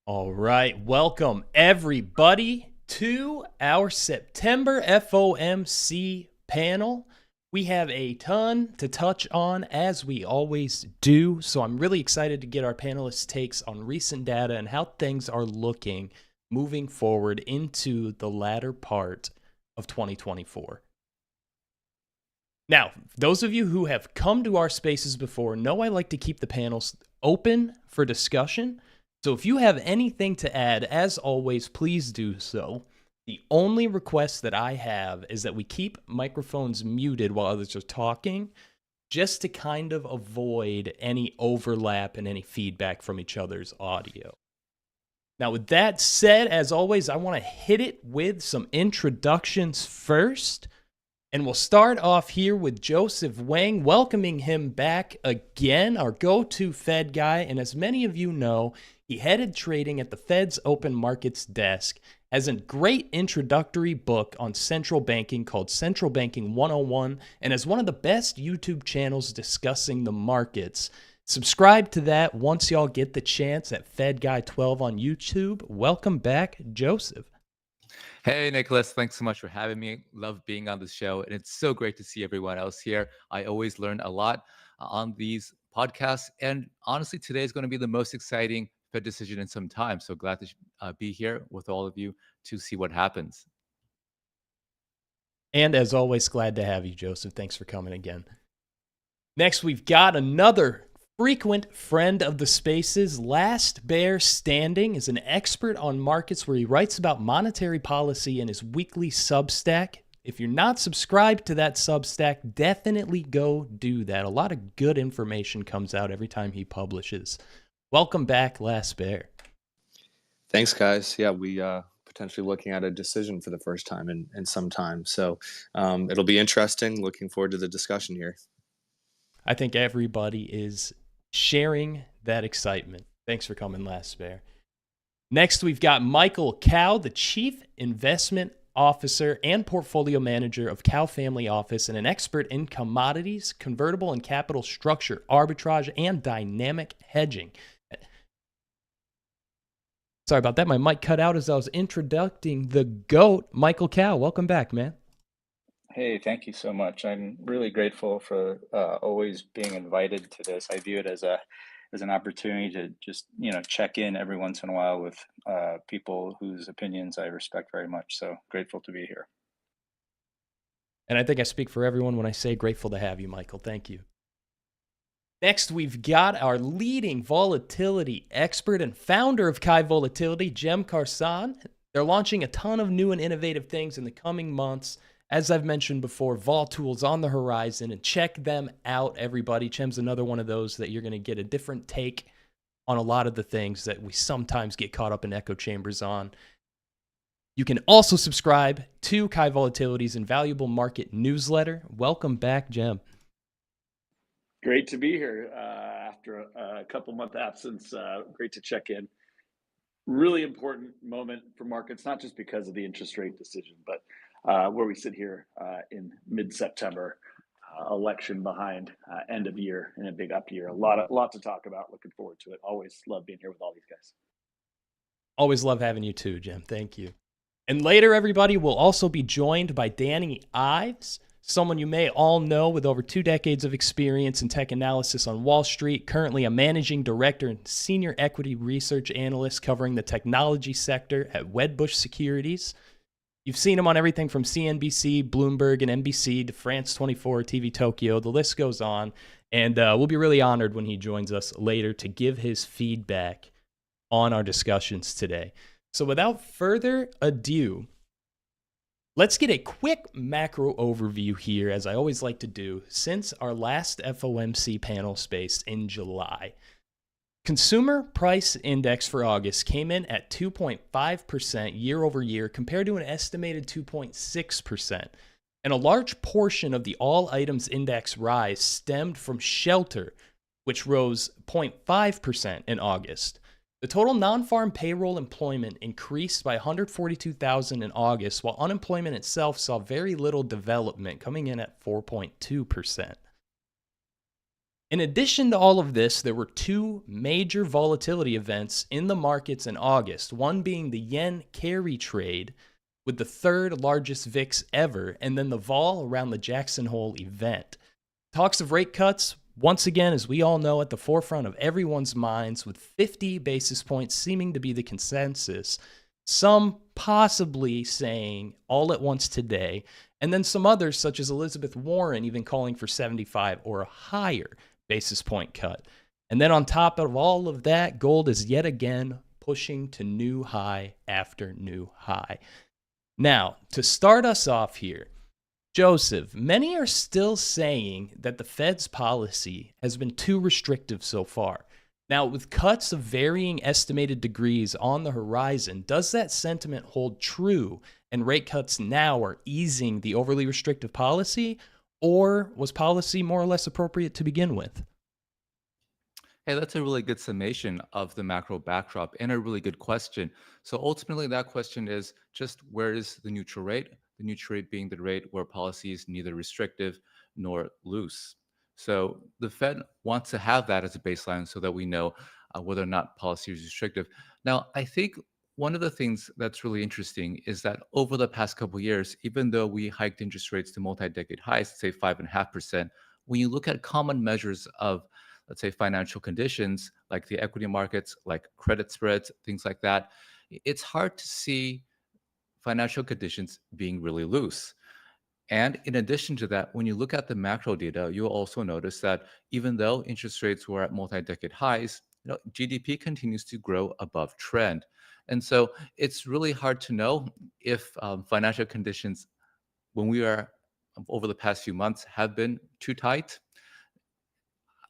All right, welcome everybody to our September FOMC panel. We have a ton to touch on as we always do, so I'm really excited to get our panelists' takes on recent data and how things are looking moving forward into the latter part of 2024. Now, those of you who have come to our spaces before know I like to keep the panels open for discussion. So if you have anything to add, as always, please do so. The only request that I have is that we keep microphones muted while others are talking, just to kind of avoid any overlap and any feedback from each other's audio. Now, with that said, as always, I want to hit it with some introductions first. And we'll start off here with Joseph Wang, welcoming him back again, our go-to Fed guy. And as many of you know, he headed trading at the Fed's open markets desk, has a great introductory book on central banking called Central Banking 101, and has one of the best YouTube channels discussing the markets. Subscribe to that once y'all get the chance at Fed Guy 12 on YouTube. Welcome back, Joseph. Hey, Nicholas, thanks so much for having me. Love being on the show, and it's so great to see everyone else here. I always learn a lot on these podcasts, and honestly, today is going to be the most exciting Fed decision in some time. So glad to be here with all of you to see what happens. And as always, glad to have you, Joseph. Thanks for coming again. Next, we've got another frequent friend of the spaces. Last Bear Standing is an expert on markets where he writes about monetary policy in his weekly Substack. If you're not subscribed to that Substack, definitely go do that. A lot of good information comes out every time he publishes. Welcome back, Last Bear. Thanks, guys. Yeah, we potentially looking at a decision for the first time in some time. So it'll be interesting. Looking forward to the discussion here. I think everybody is sharing that excitement. Thanks for coming, Last Bear. Next, we've got Michael Cow, the Chief Investment Officer and Portfolio Manager of Cow Family Office, and an expert in commodities, convertible and capital structure, arbitrage, and dynamic hedging. Sorry about that. My mic cut out as I was introducing the GOAT, Michael Cow. Welcome back, man. Hey, thank you so much. I'm really grateful for always being invited to this. I view it as an opportunity to just check in every once in a while with people whose opinions I respect very much. So grateful to be here. And I think I speak for everyone when I say grateful to have you, Michael. Thank you. Next, we've got our leading volatility expert and founder of Kai Volatility, Jem Carson. They're launching a ton of new and innovative things in the coming months. As I've mentioned before, Vol Tools on the horizon, and check them out, everybody. Chem's another one of those that you're going to get a different take on a lot of the things that we sometimes get caught up in echo chambers on. You can also subscribe to Kai Volatility's Invaluable Market newsletter. Welcome back, Jem. Great to be here after a couple-month absence. Great to check in. Really important moment for markets, not just because of the interest rate decision, but where we sit here in mid-September, election behind, end of year, and a big up year. A lot to talk about. Looking forward to it. Always love being here with all these guys. Always love having you too, Jem. Thank you. And later, everybody will also be joined by Danny Ives, someone you may all know with over 2 decades of experience in tech analysis on Wall Street, currently a managing director and senior equity research analyst covering the technology sector at Wedbush Securities. You've seen him on everything from CNBC, Bloomberg, and NBC to France 24, TV Tokyo. The list goes on. And we'll be really honored when he joins us later to give his feedback on our discussions today. So without further ado, let's get a quick macro overview here, as I always like to do, since our last FOMC panel spaced in July. Consumer Price Index for August came in at 2.5% year over year compared to an estimated 2.6%. And a large portion of the All Items Index rise stemmed from shelter, which rose 0.5% in August. The total non-farm payroll employment increased by 142,000 in August, while unemployment itself saw very little development, coming in at 4.2%. In addition to all of this, there were two major volatility events in the markets in August, one being the yen carry trade with the third largest VIX ever, and then the vol around the Jackson Hole event. Talks of rate cuts, once again, as we all know, at the forefront of everyone's minds, with 50 basis points seeming to be the consensus. Some possibly saying all at once today, and then some others, such as Elizabeth Warren, even calling for 75 or a higher basis point cut. And then on top of all of that, gold is yet again pushing to new high after new high. Now, to start us off here, Joseph, many are still saying that the Fed's policy has been too restrictive so far. Now, with cuts of varying estimated degrees on the horizon, does that sentiment hold true and rate cuts now are easing the overly restrictive policy, or was policy more or less appropriate to begin with? Hey, that's a really good summation of the macro backdrop and a really good question. So ultimately, that question is just where is the neutral rate? The neutral rate being the rate where policy is neither restrictive nor loose. So the Fed wants to have that as a baseline so that we know whether or not policy is restrictive. Now, I think one of the things that's really interesting is that over the past couple of years, even though we hiked interest rates to multi-decade highs, say 5.5%, when you look at common measures of, let's say, financial conditions like the equity markets, like credit spreads, things like that, it's hard to see financial conditions being really loose. And in addition to that, when you look at the macro data, you'll also notice that even though interest rates were at multi-decade highs, GDP continues to grow above trend. And so it's really hard to know if financial conditions, when we are over the past few months, have been too tight.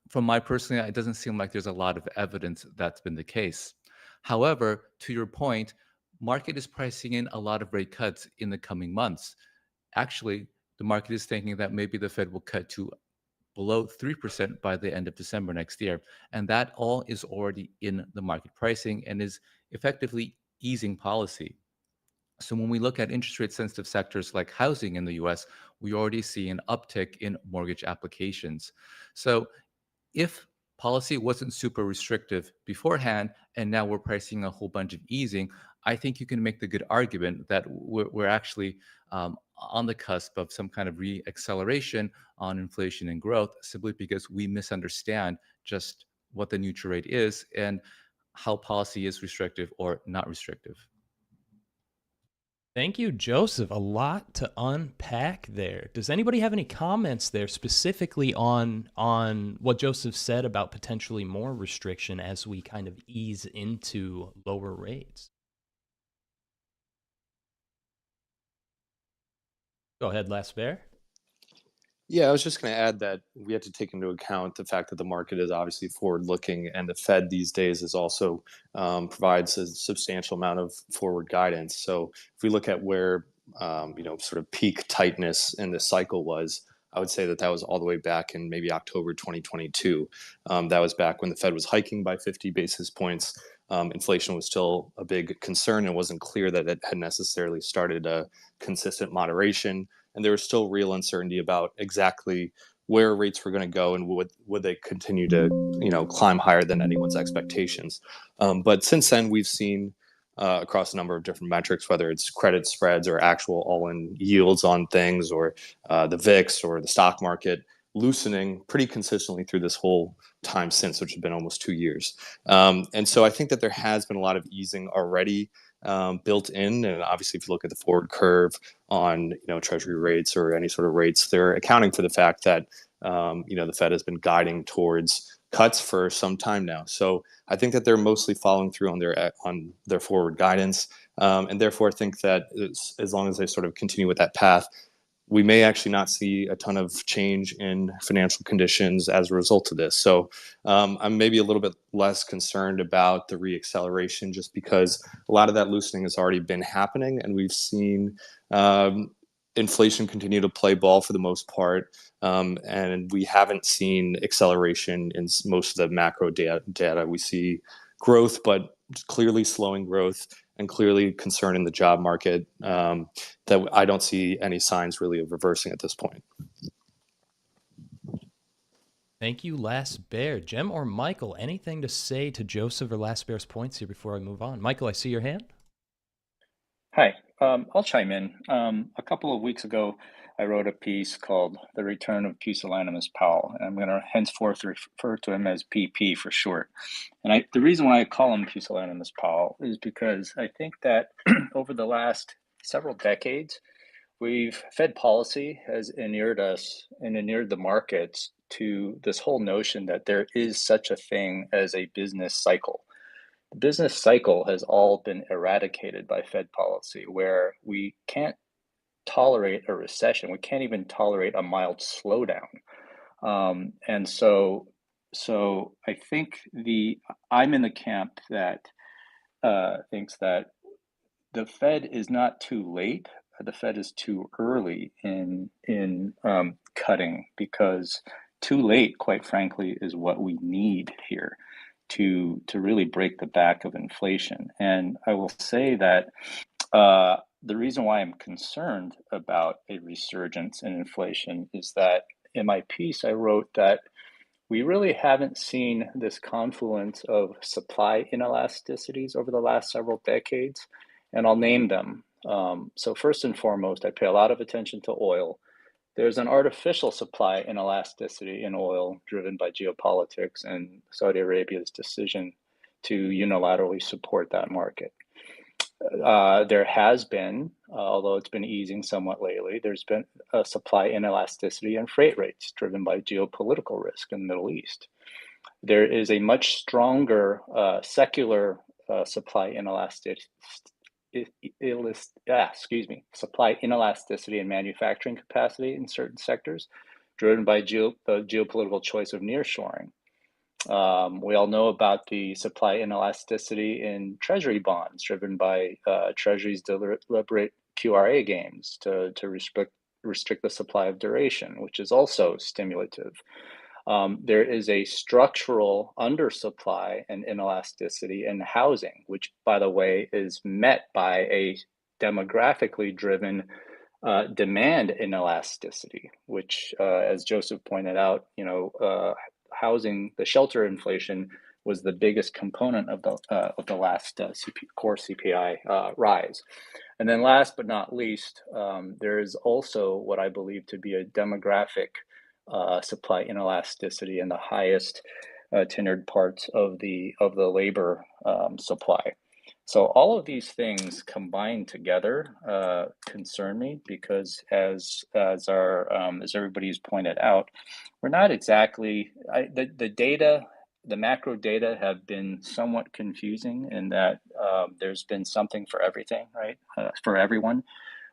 From my personally, it doesn't seem like there's a lot of evidence that's been the case. However, to your point, market is pricing in a lot of rate cuts in the coming months. Actually, the market is thinking that maybe the Fed will cut to below 3% by the end of December next year. And that all is already in the market pricing and is effectively easing policy. So when we look at interest rate sensitive sectors like housing in the US, we already see an uptick in mortgage applications. So if policy wasn't super restrictive beforehand and now we're pricing a whole bunch of easing, I think you can make the good argument that we're actually on the cusp of some kind of re-acceleration on inflation and growth simply because we misunderstand just what the neutral rate is and how policy is restrictive or not restrictive. Thank you, Joseph. A lot to unpack there. Does anybody have any comments there specifically on what Joseph said about potentially more restriction as we kind of ease into lower rates? Go ahead, Les Bear. Yeah, I was just going to add that we have to take into account the fact that the market is obviously forward-looking, and the Fed these days is also provides a substantial amount of forward guidance. So if we look at where sort of peak tightness in the cycle was, I would say that that was all the way back in maybe October 2022. That was back when the Fed was hiking by 50 basis points. Inflation was still a big concern. It wasn't clear that it had necessarily started a consistent moderation, and there was still real uncertainty about exactly where rates were going to go and would they continue to climb higher than anyone's expectations. But since then, we've seen across a number of different metrics, whether it's credit spreads or actual all-in yields on things, or the VIX or the stock market, loosening pretty consistently through this whole time since, which has been almost 2 years. And so I think that there has been a lot of easing already built in. And obviously, if you look at the forward curve on Treasury rates or any sort of rates, they're accounting for the fact that the Fed has been guiding towards cuts for some time now. So I think that they're mostly following through on their forward guidance, and therefore I think that as long as they sort of continue with that path, we may actually not see a ton of change in financial conditions as a result of this. So I'm maybe a little bit less concerned about the reacceleration, just because a lot of that loosening has already been happening, and we've seen inflation continue to play ball for the most part, and we haven't seen acceleration in most of the macro data. We see growth, but clearly slowing growth, and clearly concern in the job market that I don't see any signs really of reversing at this point. Thank you, Last Bear. Jem or Michael, anything to say to Joseph or Last Bear's points here before I move on? Michael, I see your hand. Hi, I'll chime in. A couple of weeks ago, I wrote a piece called The Return of Pusillanimous Powell, and I'm going to henceforth refer to him as PP for short. And the reason why I call him Pusillanimous Powell is because I think that over the last several decades, Fed policy has inured us and inured the markets to this whole notion that there is such a thing as a business cycle. The business cycle has all been eradicated by Fed policy, where we can't tolerate a recession. We can't even tolerate a mild slowdown. And so I think I'm in the camp that thinks that the Fed is not too late. The Fed is too early in cutting, because too late, quite frankly, is what we need here to really break the back of inflation. And I will say that the reason why I'm concerned about a resurgence in inflation is that in my piece, I wrote that we really haven't seen this confluence of supply inelasticities over the last several decades, and I'll name them. So first and foremost, I pay a lot of attention to oil. There's an artificial supply inelasticity in oil driven by geopolitics and Saudi Arabia's decision to unilaterally support that market. There has been, although it's been easing somewhat lately, there's been a supply inelasticity in freight rates driven by geopolitical risk in the Middle East. There is a much stronger secular supply inelasticity in manufacturing capacity in certain sectors, driven by the geopolitical choice of nearshoring. We all know about the supply inelasticity in treasury bonds, driven by Treasury's deliberate QRA games to restrict the supply of duration, which is also stimulative. There is a structural undersupply and inelasticity in housing, which, by the way, is met by a demographically driven demand inelasticity, which, as Joseph pointed out, housing, the shelter inflation was the biggest component of the last core CPI rise. And then last but not least, there is also what I believe to be a demographic supply inelasticity in the highest tenured parts of the labor supply. So all of these things combined together concern me, because as everybody's pointed out, we're not exactly the data. The macro data have been somewhat confusing in that there's been something for everything, right? For everyone.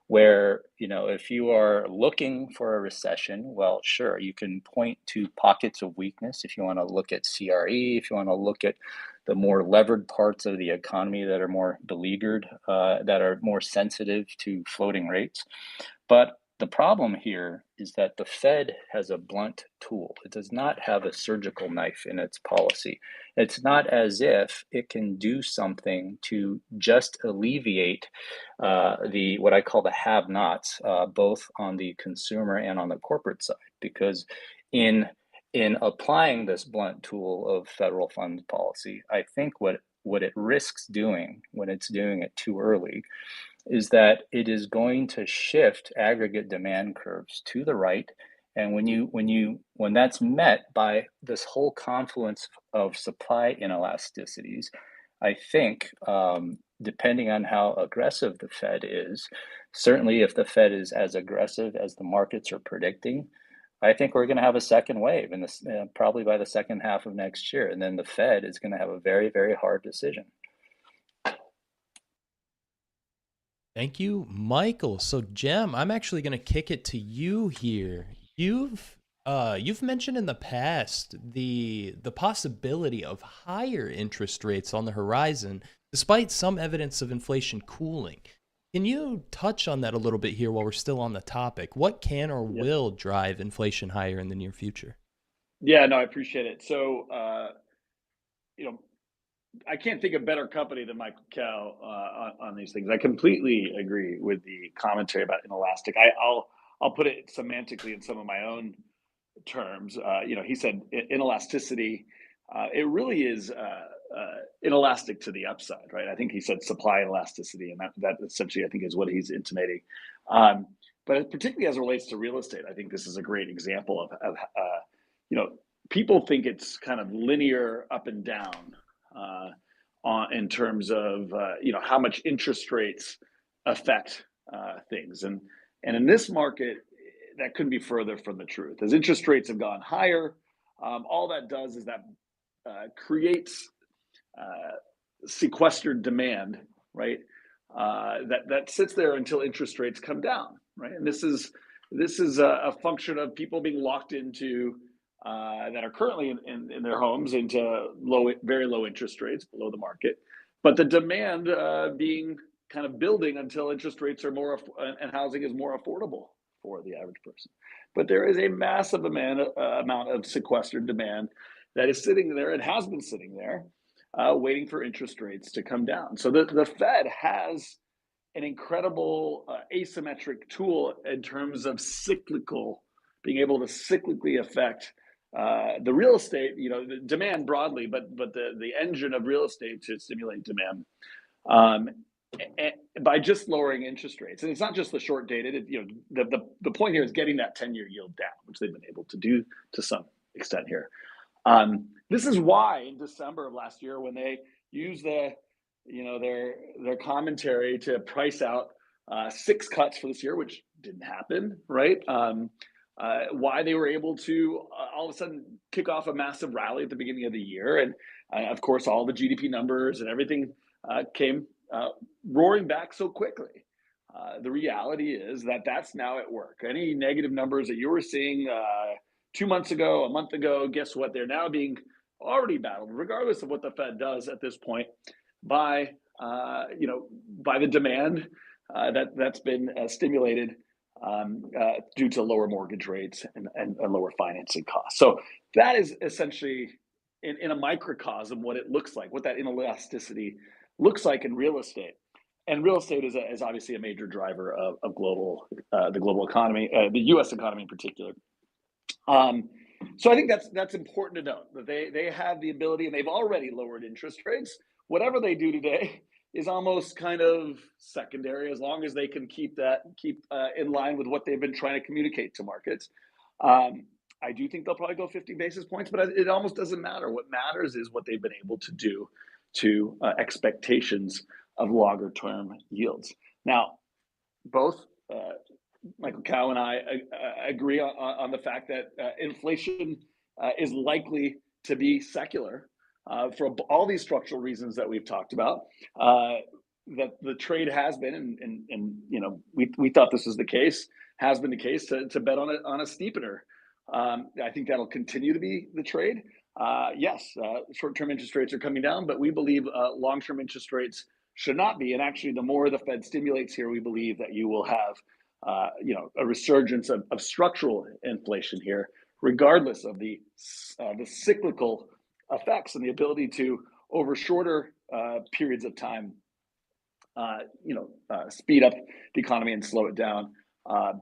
Where, if you are looking for a recession, well, sure, you can point to pockets of weakness if you want to look at CRE, if you want to look at the more levered parts of the economy that are more beleaguered, that are more sensitive to floating rates. But the problem here is that the Fed has a blunt tool. It does not have a surgical knife in its policy. It's not as if it can do something to just alleviate what I call the have-nots, both on the consumer and on the corporate side, because in applying this blunt tool of federal funds policy, I think what it risks doing when it's doing it too early is that it is going to shift aggregate demand curves to the right. And when that's met by this whole confluence of supply inelasticities, I think, depending on how aggressive the Fed is, certainly if the Fed is as aggressive as the markets are predicting, I think we're going to have a second wave in this, probably by the second half of next year. And then the Fed is going to have a very, very hard decision. Thank you, Michael. So, Jem, I'm actually going to kick it to you here. You've mentioned in the past the possibility of higher interest rates on the horizon, despite some evidence of inflation cooling. Can you touch on that a little bit here while we're still on the topic? What can or will drive inflation higher in the near future? Yeah, no, I appreciate it. So, I can't think of better company than Michael Kell on these things. I completely agree with the commentary about inelastic. I'll put it semantically in some of my own terms, he said inelasticity. It really is inelastic to the upside, right? I think he said supply inelasticity, and that essentially I think is what he's intimating. But particularly as it relates to real estate, I think this is a great example of people think it's kind of linear up and down in terms of how much interest rates affect things, and in this market, that couldn't be further from the truth. As interest rates have gone higher, all that does is that creates sequestered demand, right? That sits there until interest rates come down, right? And this is a function of people being locked into that are currently in their homes into very low interest rates below the market, but the demand being kind of building until interest rates are more and housing is more affordable for the average person. But there is a massive amount of sequestered demand that is sitting there and has been sitting there waiting for interest rates to come down. So the Fed has an incredible asymmetric tool in terms of being able to cyclically affect the real estate, the demand broadly, but the engine of real estate to stimulate demand by just lowering interest rates. And it's not just the short dated. The point here is getting that 10-year yield down, which they've been able to do to some extent here. This is why in December of last year, when they used their commentary to price out 6 cuts for this year, which didn't happen, right? Why they were able to all of a sudden kick off a massive rally at the beginning of the year, and of course all the GDP numbers and everything came roaring back so quickly. The reality is that that's now at work. Any negative numbers that you were seeing 2 months ago, a month ago, guess what? They're now being already battled, regardless of what the Fed does at this point, by the demand that's been stimulated due to lower mortgage rates and lower financing costs. So that is essentially in a microcosm what it looks like, what that inelasticity looks like in real estate. And real estate is obviously a major driver of the global economy, the U.S. economy in particular. So I think that's important to note, that they have the ability, and they've already lowered interest rates. Whatever they do today is almost kind of secondary, as long as they can keep in line with what they've been trying to communicate to markets. I do think they'll probably go 50 basis points, but it almost doesn't matter. What matters is what they've been able to do to expectations of longer term yields. Now, both Michael Cow and I agree on the fact that inflation is likely to be secular for all these structural reasons that we've talked about. That the trade has been, and we thought this was the case, has been the case to bet on a steepener. I think that'll continue to be the trade. Yes, short-term interest rates are coming down, but we believe long-term interest rates should not be. And actually, the more the Fed stimulates here, we believe that you will have a resurgence of structural inflation here, regardless of the cyclical effects and the ability to, over shorter periods of time, speed up the economy and slow it down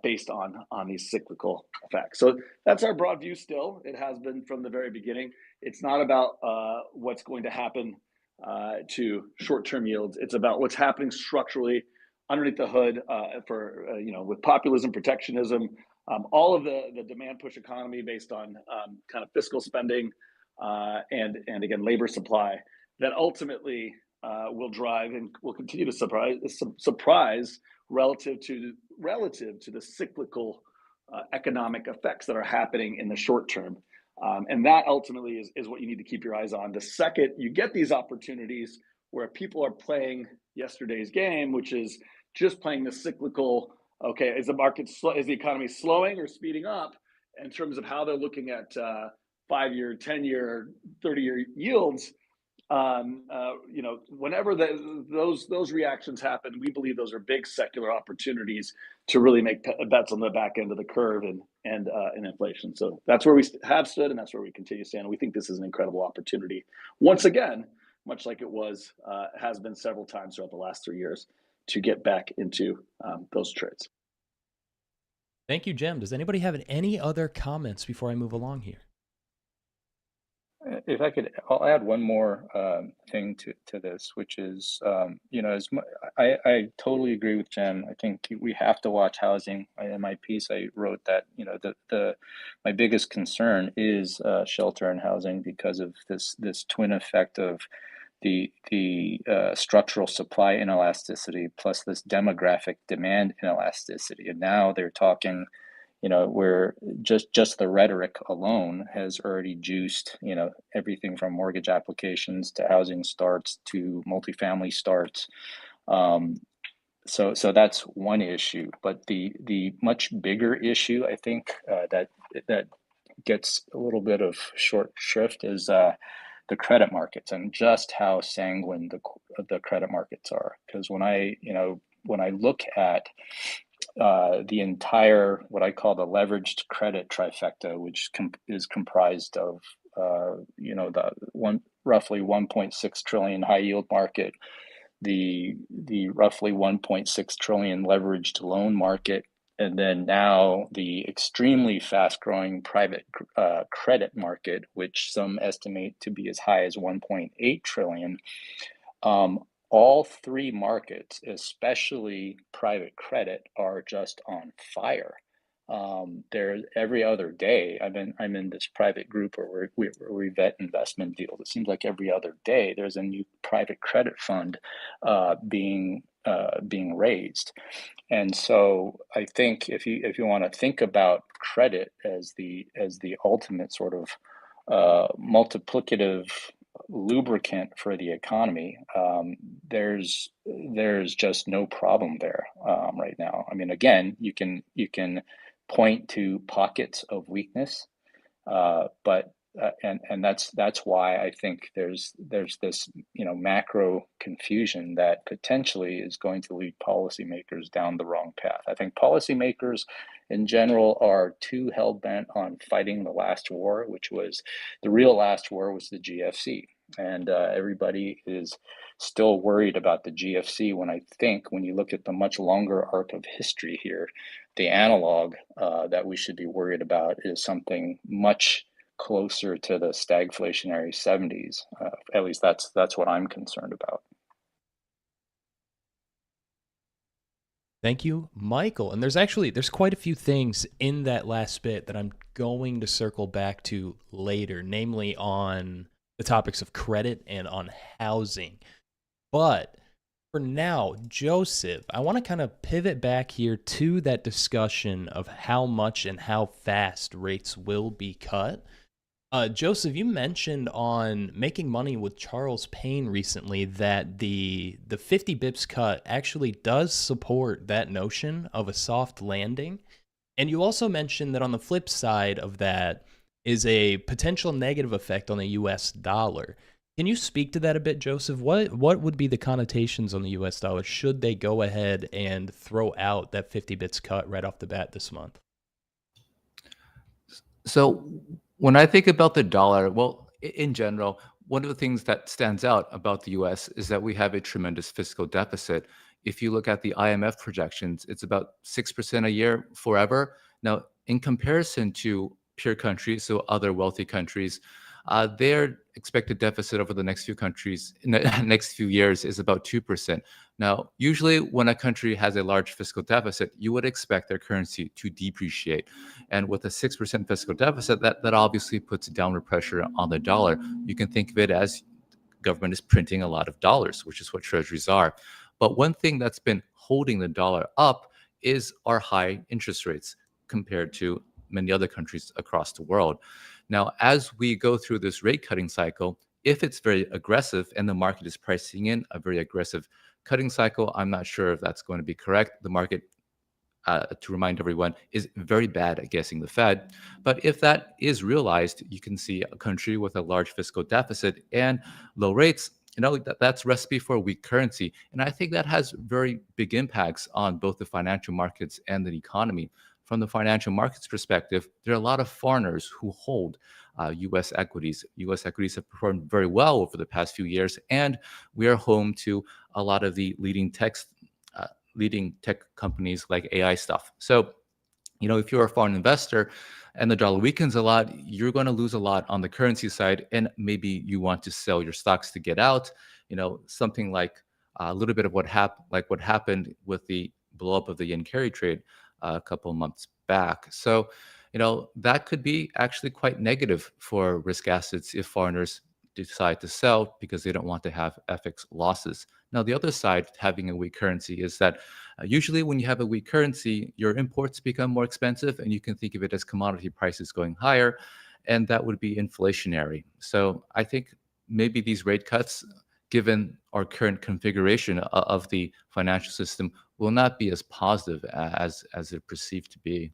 based on these cyclical effects. So that's our broad view still. It has been from the very beginning. It's not about what's going to happen to short-term yields. It's about what's happening structurally underneath the hood with populism, protectionism, all of the demand push economy based on kind of fiscal spending and again, labor supply that ultimately will drive and will continue to surprise relative to the cyclical economic effects that are happening in the short term. And that ultimately is what you need to keep your eyes on. The second you get these opportunities where people are playing yesterday's game, which is just playing the cyclical, okay, is the economy slowing or speeding up in terms of how they're looking at 5-year, 10-year, 30-year yields. Whenever those reactions happen, we believe those are big secular opportunities to really make bets on the back end of the curve and in inflation. So that's where we have stood, and that's where we continue to stand. We think this is an incredible opportunity. Once again, much like it has been several times throughout the last 3 years, to get back into those trades. Thank you, Jem. Does anybody have any other comments before I move along here? If I could, I'll add one more thing to this, which is, I totally agree with Jen. I think we have to watch housing. In my piece, I wrote that, my biggest concern is shelter and housing because of this twin effect of the structural supply inelasticity plus this demographic demand inelasticity. And now they're talking, where just the rhetoric alone has already juiced, everything from mortgage applications to housing starts to multifamily starts. So that's one issue, but the much bigger issue, I think, that gets a little bit of short shrift is the credit markets and just how sanguine the credit markets are. Because when I look at the entire what I call the leveraged credit trifecta, which is comprised of the roughly 1.6 trillion high yield market, the roughly 1.6 trillion leveraged loan market, and then now the extremely fast growing private credit market, which some estimate to be as high as 1.8 trillion. All three markets, especially private credit, are just on fire. There every other day, I'm in this private group where we vet investment deals. It seems like every other day there's a new private credit fund being raised. And so I think if you want to think about credit as the ultimate sort of multiplicative lubricant for the economy, there's just no problem there right now. I mean, again, you can point to pockets of weakness, but and that's why I think there's this macro confusion that potentially is going to lead policymakers down the wrong path. I think policymakers in general are too hell-bent on fighting the last war, which was the real last war was the GFC. And everybody is still worried about the GFC when I think when you look at the much longer arc of history here, the analog that we should be worried about is something much closer to the stagflationary 70s. At least that's what I'm concerned about. Thank you, Michael. And there's quite a few things in that last bit that I'm going to circle back to later, namely on the topics of credit and on housing. But for now, Joseph, I want to kind of pivot back here to that discussion of how much and how fast rates will be cut. Joseph, you mentioned on Making Money with Charles Payne recently that the 50 bips cut actually does support that notion of a soft landing. And you also mentioned that on the flip side of that is a potential negative effect on the US dollar. Can you speak to that a bit, Joseph? What would be the connotations on the US dollar should they go ahead and throw out that 50 bits cut right off the bat this month? So when I think about the dollar, well, in general, one of the things that stands out about the US is that we have a tremendous fiscal deficit. If you look at the IMF projections, it's about 6% a year forever. Now, in comparison to peer countries, so other wealthy countries, their expected deficit over the next few countries in the next few years is about 2%. Now, usually when a country has a large fiscal deficit, you would expect their currency to depreciate. And with a 6% fiscal deficit, that obviously puts downward pressure on the dollar. You can think of it as government is printing a lot of dollars, which is what treasuries are. But one thing that's been holding the dollar up is our high interest rates compared to many other countries across the world. Now, as we go through this rate cutting cycle, if it's very aggressive and the market is pricing in a very aggressive cutting cycle, I'm not sure if that's going to be correct. The market, to remind everyone, is very bad at guessing the Fed. But if that is realized, you can see a country with a large fiscal deficit and low rates, that's recipe for a weak currency. And I think that has very big impacts on both the financial markets and the economy. From the financial markets perspective, there are a lot of foreigners who hold U.S. equities. U.S. equities have performed very well over the past few years, and we are home to a lot of the leading tech companies like AI stuff. So, If you're a foreign investor and the dollar weakens a lot, you're going to lose a lot on the currency side, and maybe you want to sell your stocks to get out. Something like a little bit of what happened with the blow up of the yen carry trade a couple of months back. So, that could be actually quite negative for risk assets if foreigners decide to sell because they don't want to have FX losses. Now, the other side, having a weak currency, is that usually when you have a weak currency, your imports become more expensive, and you can think of it as commodity prices going higher, and that would be inflationary. So I think maybe these rate cuts, given our current configuration of the financial system, will not be as positive as they're perceived to be.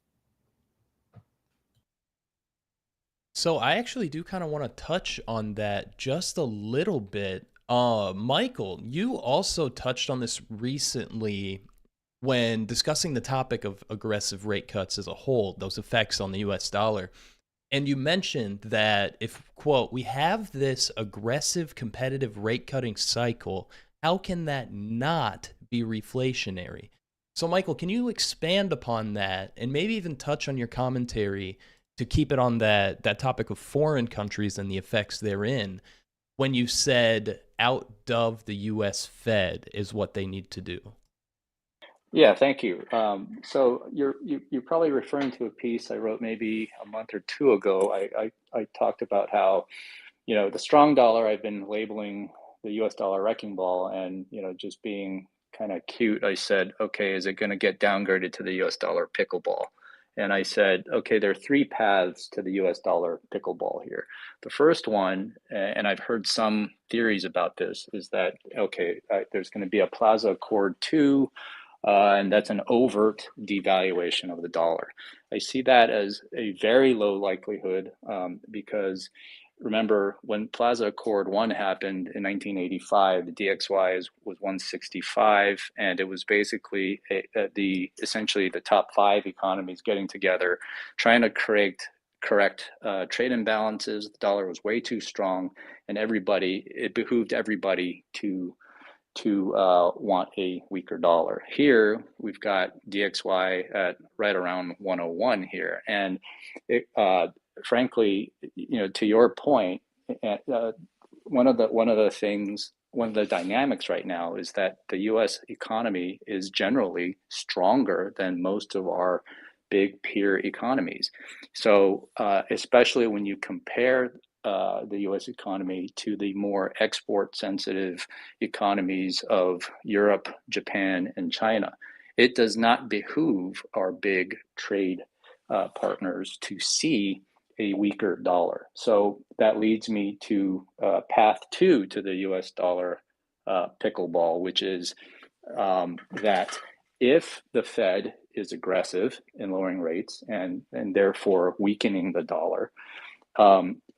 So I actually do kind of want to touch on that just a little bit. Michael, you also touched on this recently when discussing the topic of aggressive rate cuts as a whole, those effects on the US dollar. And you mentioned that if, quote, we have this aggressive competitive rate cutting cycle, how can that not be reflationary? So, Michael, can you expand upon that and maybe even touch on your commentary to keep it on that topic of foreign countries and the effects therein when you said outdove the US Fed is what they need to do? Yeah, thank you. So you're probably referring to a piece I wrote maybe a month or two ago. I talked about how, the strong dollar I've been labeling the US dollar wrecking ball, and just being kind of cute, I said, okay, is it going to get downgraded to the US dollar pickleball? And I said, okay, there are three paths to the US dollar pickleball here. The first one, and I've heard some theories about this, is that, okay, there's going to be a Plaza Accord 2, and that's an overt devaluation of the dollar. I see that as a very low likelihood, because remember when Plaza Accord 1 happened in 1985, the DXY was 165, and it was basically essentially the top 5 economies getting together, trying to correct trade imbalances. The dollar was way too strong, and it behooved everybody to want a weaker dollar. Here, we've got DXY at right around 101 here. And frankly, to your point, one of the dynamics right now is that the US economy is generally stronger than most of our big peer economies. So especially when you compare the US economy to the more export sensitive economies of Europe, Japan, and China, it does not behoove our big trade partners to see a weaker dollar. So that leads me to path 2 to the US dollar pickleball, which is that if the Fed is aggressive in lowering rates and therefore weakening the dollar,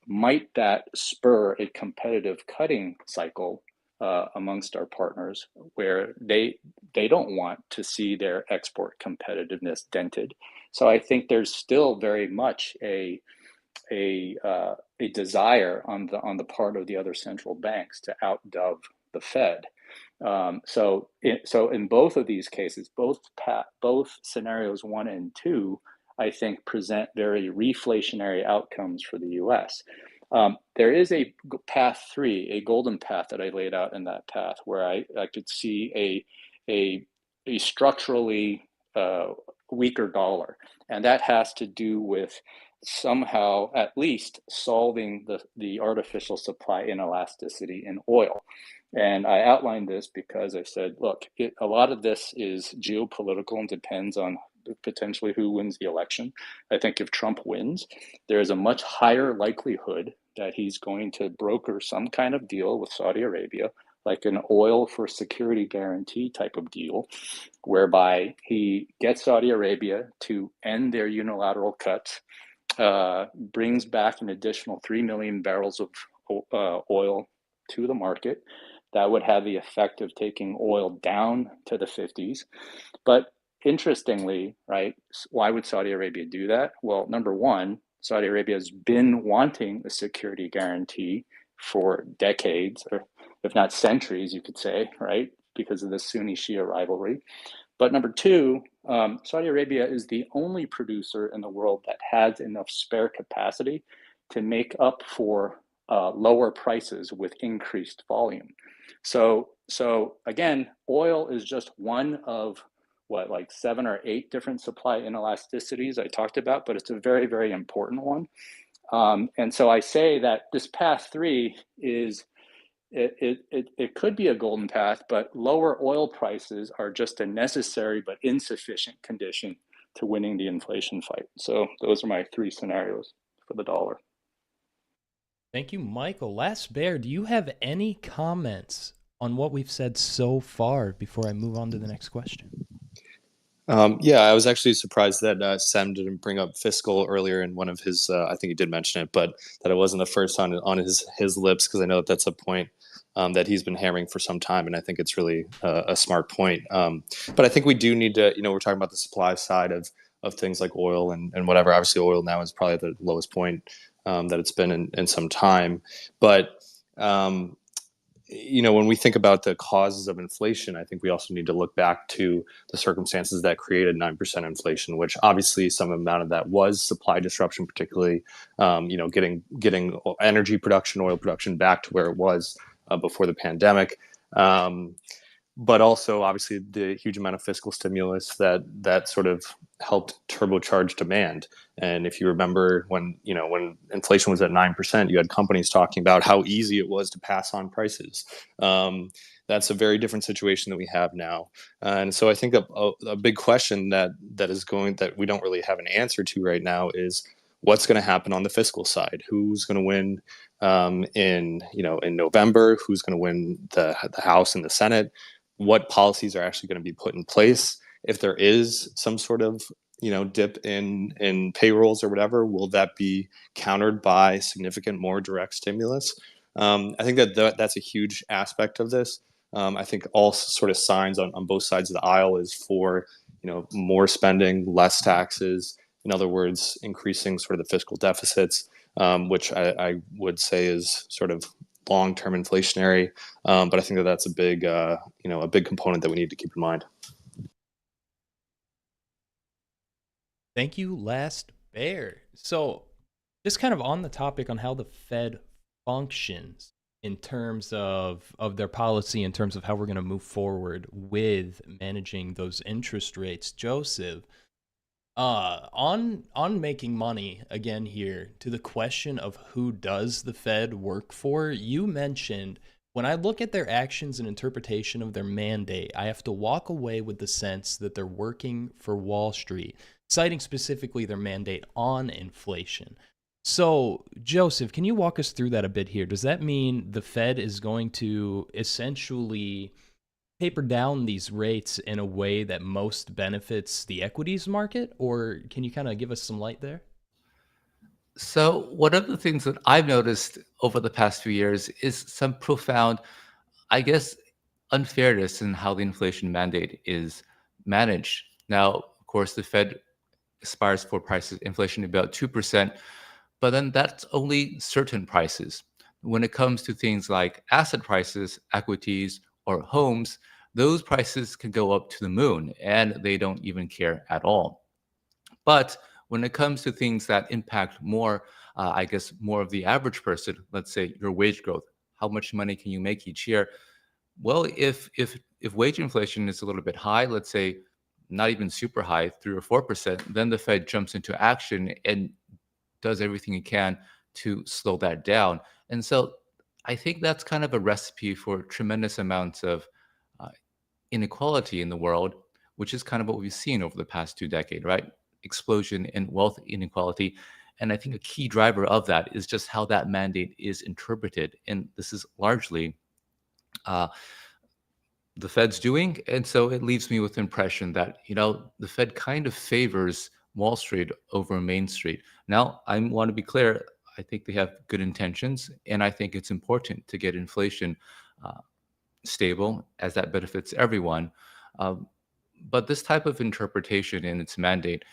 might that spur a competitive cutting cycle amongst our partners where they don't want to see their export competitiveness dented? So I think there's still very much a desire on the part of the other central banks to outdove the Fed. So in both of these cases, both scenarios 1 and 2, I think present very reflationary outcomes for the U.S. There is a path 3, a golden path that I laid out in that path, where I could see a structurally weaker dollar, and that has to do with somehow at least solving the artificial supply inelasticity in oil. And I outlined this because I said, look, a lot of this is geopolitical and depends on potentially who wins the election. I think if Trump wins, there is a much higher likelihood that he's going to broker some kind of deal with Saudi Arabia, like an oil for security guarantee type of deal, whereby he gets Saudi Arabia to end their unilateral cuts, brings back an additional 3 million barrels of oil to the market. That would have the effect of taking oil down to the 50s. But interestingly, right, why would Saudi Arabia do that? Well, number one, Saudi Arabia has been wanting a security guarantee for decades, or if not centuries, you could say, right, because of the Sunni Shia rivalry. But number two, Saudi Arabia is the only producer in the world that has enough spare capacity to make up for lower prices with increased volume. So again, oil is just one of what, like 7 or 8 different supply inelasticities I talked about, but it's a very, very important one. And so I say that this path 3 is it could be a golden path, but lower oil prices are just a necessary but insufficient condition to winning the inflation fight. So those are my 3 scenarios for the dollar. Thank you, Michael. Last Bear, do you have any comments on what we've said so far before I move on to the next question? Yeah, I was actually surprised that Sam didn't bring up fiscal earlier in one of his. I think he did mention it, but that it wasn't the first on his lips, because I know that's a point that he's been hammering for some time, and I think it's really a smart point. But I think we do need to, we're talking about the supply side of things like oil and whatever. Obviously, oil now is probably the lowest point that it's been in some time, but when we think about the causes of inflation, I think we also need to look back to the circumstances that created 9% inflation, which obviously some amount of that was supply disruption, particularly, getting energy production, oil production back to where it was before the pandemic. But also, obviously, the huge amount of fiscal stimulus that sort of helped turbocharge demand. And if you remember when inflation was at 9%, you had companies talking about how easy it was to pass on prices. That's a very different situation that we have now. And so I think a big question that we don't really have an answer to right now is what's going to happen on the fiscal side. Who's going to win in November? Who's going to win the House and the Senate? What policies are actually going to be put in place? If there is some sort of dip in payrolls or whatever, will that be countered by significant more direct stimulus? I think that's a huge aspect of this. I think all sort of signs on both sides of the aisle is for more spending, less taxes. In other words, increasing sort of the fiscal deficits, which I would say is sort of long-term inflationary, but I think that's a big component that we need to keep in mind. Thank you, Last Bear. So, just kind of on the topic on how the Fed functions in terms of their policy, in terms of how we're going to move forward with managing those interest rates, Joseph. On making money again here, to the question of who does the Fed work for, you mentioned when I look at their actions and interpretation of their mandate, I have to walk away with the sense that they're working for Wall Street, citing specifically their mandate on inflation. So, Joseph, can you walk us through that a bit here? Does that mean the Fed is going to essentially taper down these rates in a way that most benefits the equities market, or can you kind of give us some light there? So one of the things that I've noticed over the past few years is some profound, I guess, unfairness in how the inflation mandate is managed. Now, of course, the Fed aspires for prices inflation about 2%, but then that's only certain prices. When it comes to things like asset prices, equities, or homes, those prices can go up to the moon and they don't even care at all. But when it comes to things that impact more, I guess, more of the average person, let's say your wage growth, how much money can you make each year? Well, if wage inflation is a little bit high, let's say not even super high, 3 or 4%, then the Fed jumps into action and does everything it can to slow that down. And so I think that's kind of a recipe for tremendous amounts of uh, inequality in the world, which is kind of what we've seen over the past 2 decades, right? Explosion in wealth inequality. And I think a key driver of that is just how that mandate is interpreted. And this is largely uh, the Fed's doing. And so it leaves me with the impression that, the Fed kind of favors Wall Street over Main Street. Now, I want to be clear. I think they have good intentions, and I think it's important to get inflation uh, stable, as that benefits everyone. Um, but this type of interpretation in its mandate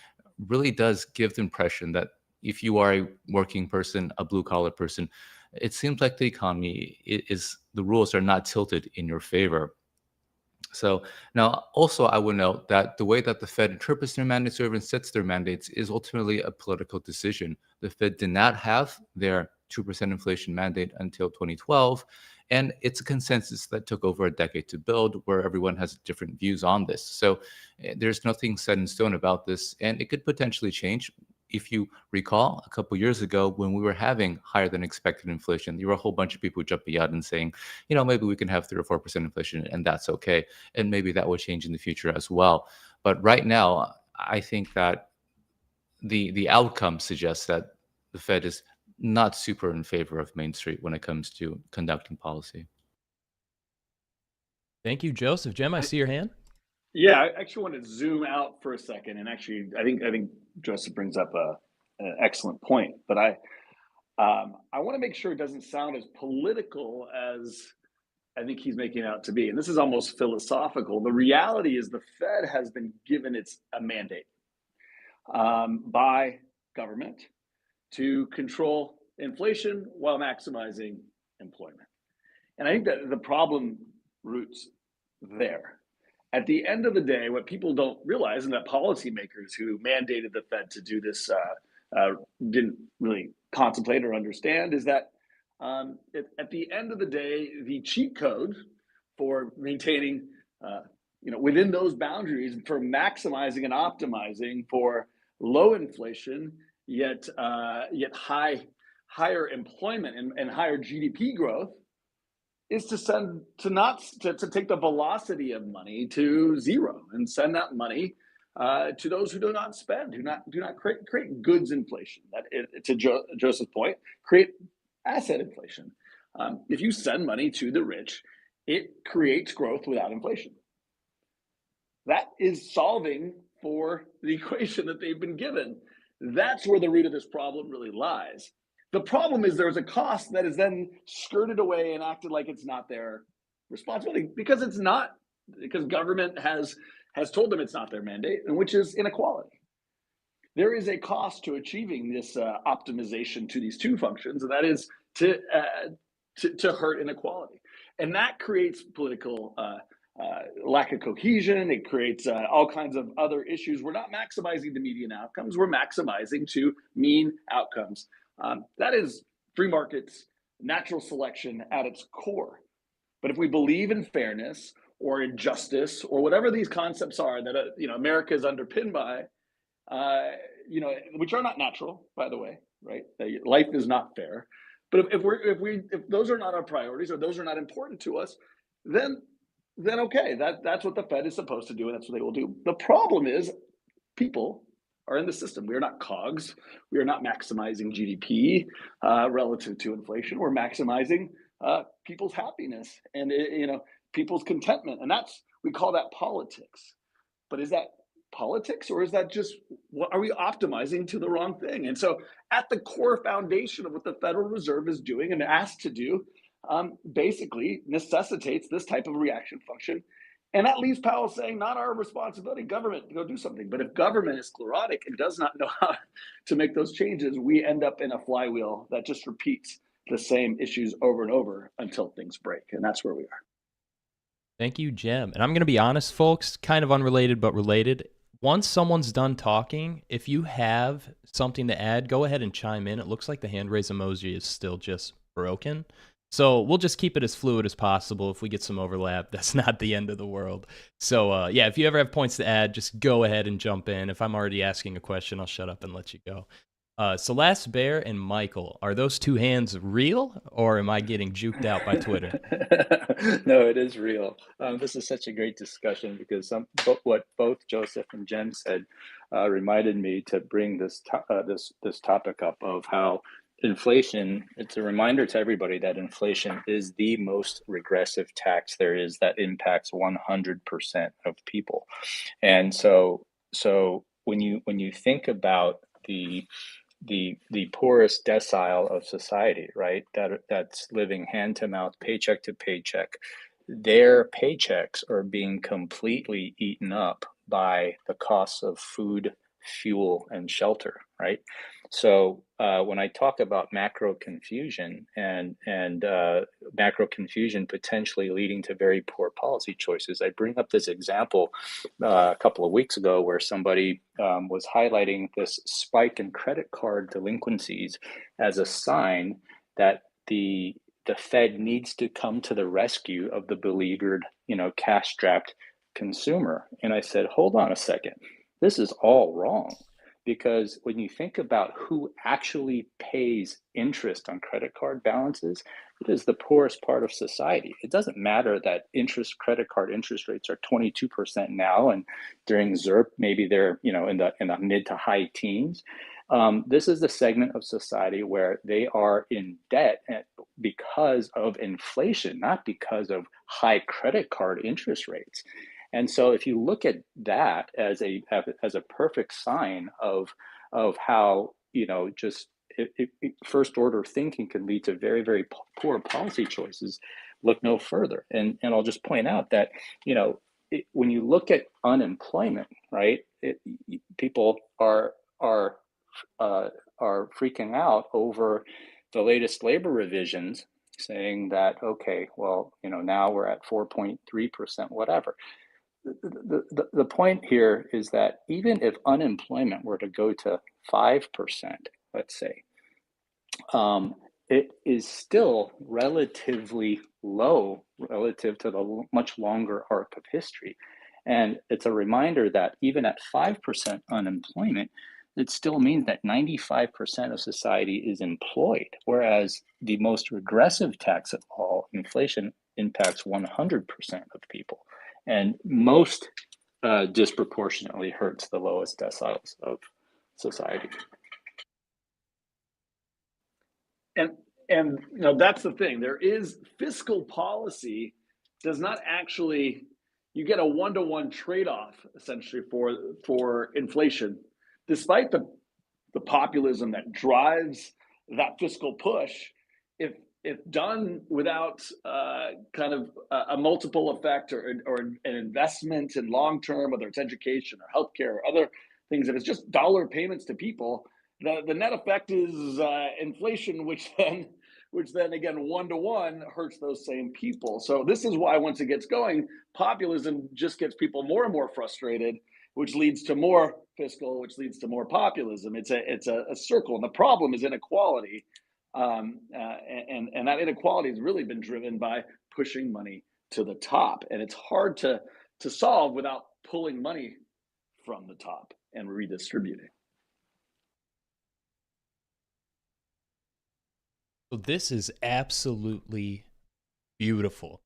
really does give the impression that if you are a working person, a blue collar person, it seems like the economy is the rules are not tilted in your favor. So now also I would note that the way that the Fed interprets their mandates or even sets their mandates is ultimately a political decision. The Fed did not have their 2% inflation mandate until 2012. And it's a consensus that took over a decade to build where everyone has different views on this. So there's nothing set in stone about this, and it could potentially change. If you recall, a couple years ago when we were having higher than expected inflation, there were a whole bunch of people jumping out and saying, maybe we can have 3 or 4% inflation and that's okay. And maybe that will change in the future as well. But right now, I think that the outcome suggests that the Fed is not super in favor of Main Street when it comes to conducting policy. Thank you, Joseph. Jem, I see your hand. Yeah, I actually want to zoom out for a second, and actually, I think Joseph brings up an excellent point. But I want to make sure it doesn't sound as political as I think he's making it out to be. And this is almost philosophical. The reality is the Fed has been given a mandate by government to control inflation while maximizing employment. And I think that the problem roots there. At the end of the day, what people don't realize, and that policymakers who mandated the Fed to do this didn't really contemplate or understand, is that at the end of the day, the cheat code for maintaining, within those boundaries for maximizing and optimizing for low inflation, yet higher employment and higher GDP growth, is to take the velocity of money to zero and send that money to those who do not spend, do not create goods inflation. To Joseph's point, create asset inflation. If you send money to the rich, it creates growth without inflation. That is solving for the equation that they've been given. That's where the root of this problem really lies. The problem is there's a cost that is then skirted away and acted like it's not their responsibility because it's not, because government has told them it's not their mandate, and which is inequality. There is a cost to achieving this optimization to these two functions, and that is to hurt inequality. And that creates political lack of cohesion. It creates all kinds of other issues. We're not maximizing the median outcomes. We're maximizing to mean outcomes. That is free markets, natural selection at its core. But if we believe in fairness or in justice or whatever these concepts are that America is underpinned by, which are not natural, by the way, right? Life is not fair. But if those are not our priorities or those are not important to us, then okay, that's what the Fed is supposed to do, and that's what they will do. The problem is people are in the system. We are not cogs. We are not maximizing GDP relative to inflation. We're maximizing people's happiness and people's contentment, and we call that politics. But is that politics, or is that just are we optimizing to the wrong thing? And so, at the core foundation of what the Federal Reserve is doing and asked to do, basically necessitates this type of reaction function. And that leaves Powell saying, not our responsibility, government, to go do something. But if government is sclerotic and does not know how to make those changes, we end up in a flywheel that just repeats the same issues over and over until things break. And that's where we are. Thank you, Jem. And I'm going to be honest, folks, kind of unrelated but related. Once someone's done talking, if you have something to add, go ahead and chime in. It looks like the hand raise emoji is still just broken. So we'll just keep it as fluid as possible. If we get some overlap, that's not the end of the world. So yeah, if you ever have points to add, just go ahead and jump in. If I'm already asking a question, I'll shut up and let you go. Celeste, Bear, and Michael, are those two hands real, or am I getting juked out by Twitter? No, it is real. This is such a great discussion because what both Joseph and Jen said reminded me to bring this topic up of how inflation, it's a reminder to everybody that inflation is the most regressive tax there is that impacts 100% of people. And so when you think about the poorest decile of society, right, that's living hand to mouth, paycheck to paycheck, their paychecks are being completely eaten up by the costs of food, fuel and shelter, right? So when I talk about macro confusion and macro confusion potentially leading to very poor policy choices, I bring up this example a couple of weeks ago where somebody was highlighting this spike in credit card delinquencies as a sign that the Fed needs to come to the rescue of the beleaguered, cash-strapped consumer. And I said, hold on a second, this is all wrong. Because when you think about who actually pays interest on credit card balances, it is the poorest part of society. It doesn't matter that credit card interest rates are 22% now, and during ZIRP, maybe they're in the mid to high teens. This is the segment of society where they are in debt because of inflation, not because of high credit card interest rates. And so if you look at that as a perfect sign of how first order thinking can lead to very, very poor policy choices, look no further. And I'll just point out that when you look at unemployment, right, people are freaking out over the latest labor revisions, saying that, okay, well, now we're at 4.3%, whatever. The point here is that even if unemployment were to go to 5%, let's say, it is still relatively low relative to the much longer arc of history. And it's a reminder that even at 5% unemployment, it still means that 95% of society is employed, whereas the most regressive tax of all, inflation, impacts 100% of people, and most disproportionately hurts the lowest deciles of society. And that's the thing. There is fiscal policy does not actually, you get a 1-to-1 trade-off essentially for inflation, despite the populism that drives that fiscal push. If done without kind of a multiple effect or an investment in long term, whether it's education or healthcare or other things, if it's just dollar payments to people, the net effect is inflation, which then again 1-to-1 hurts those same people. So this is why once it gets going, populism just gets people more and more frustrated, which leads to more fiscal, which leads to more populism. It's a circle, and the problem is inequality. And that inequality has really been driven by pushing money to the top, and it's hard to solve without pulling money from the top and redistributing. So this is absolutely beautiful.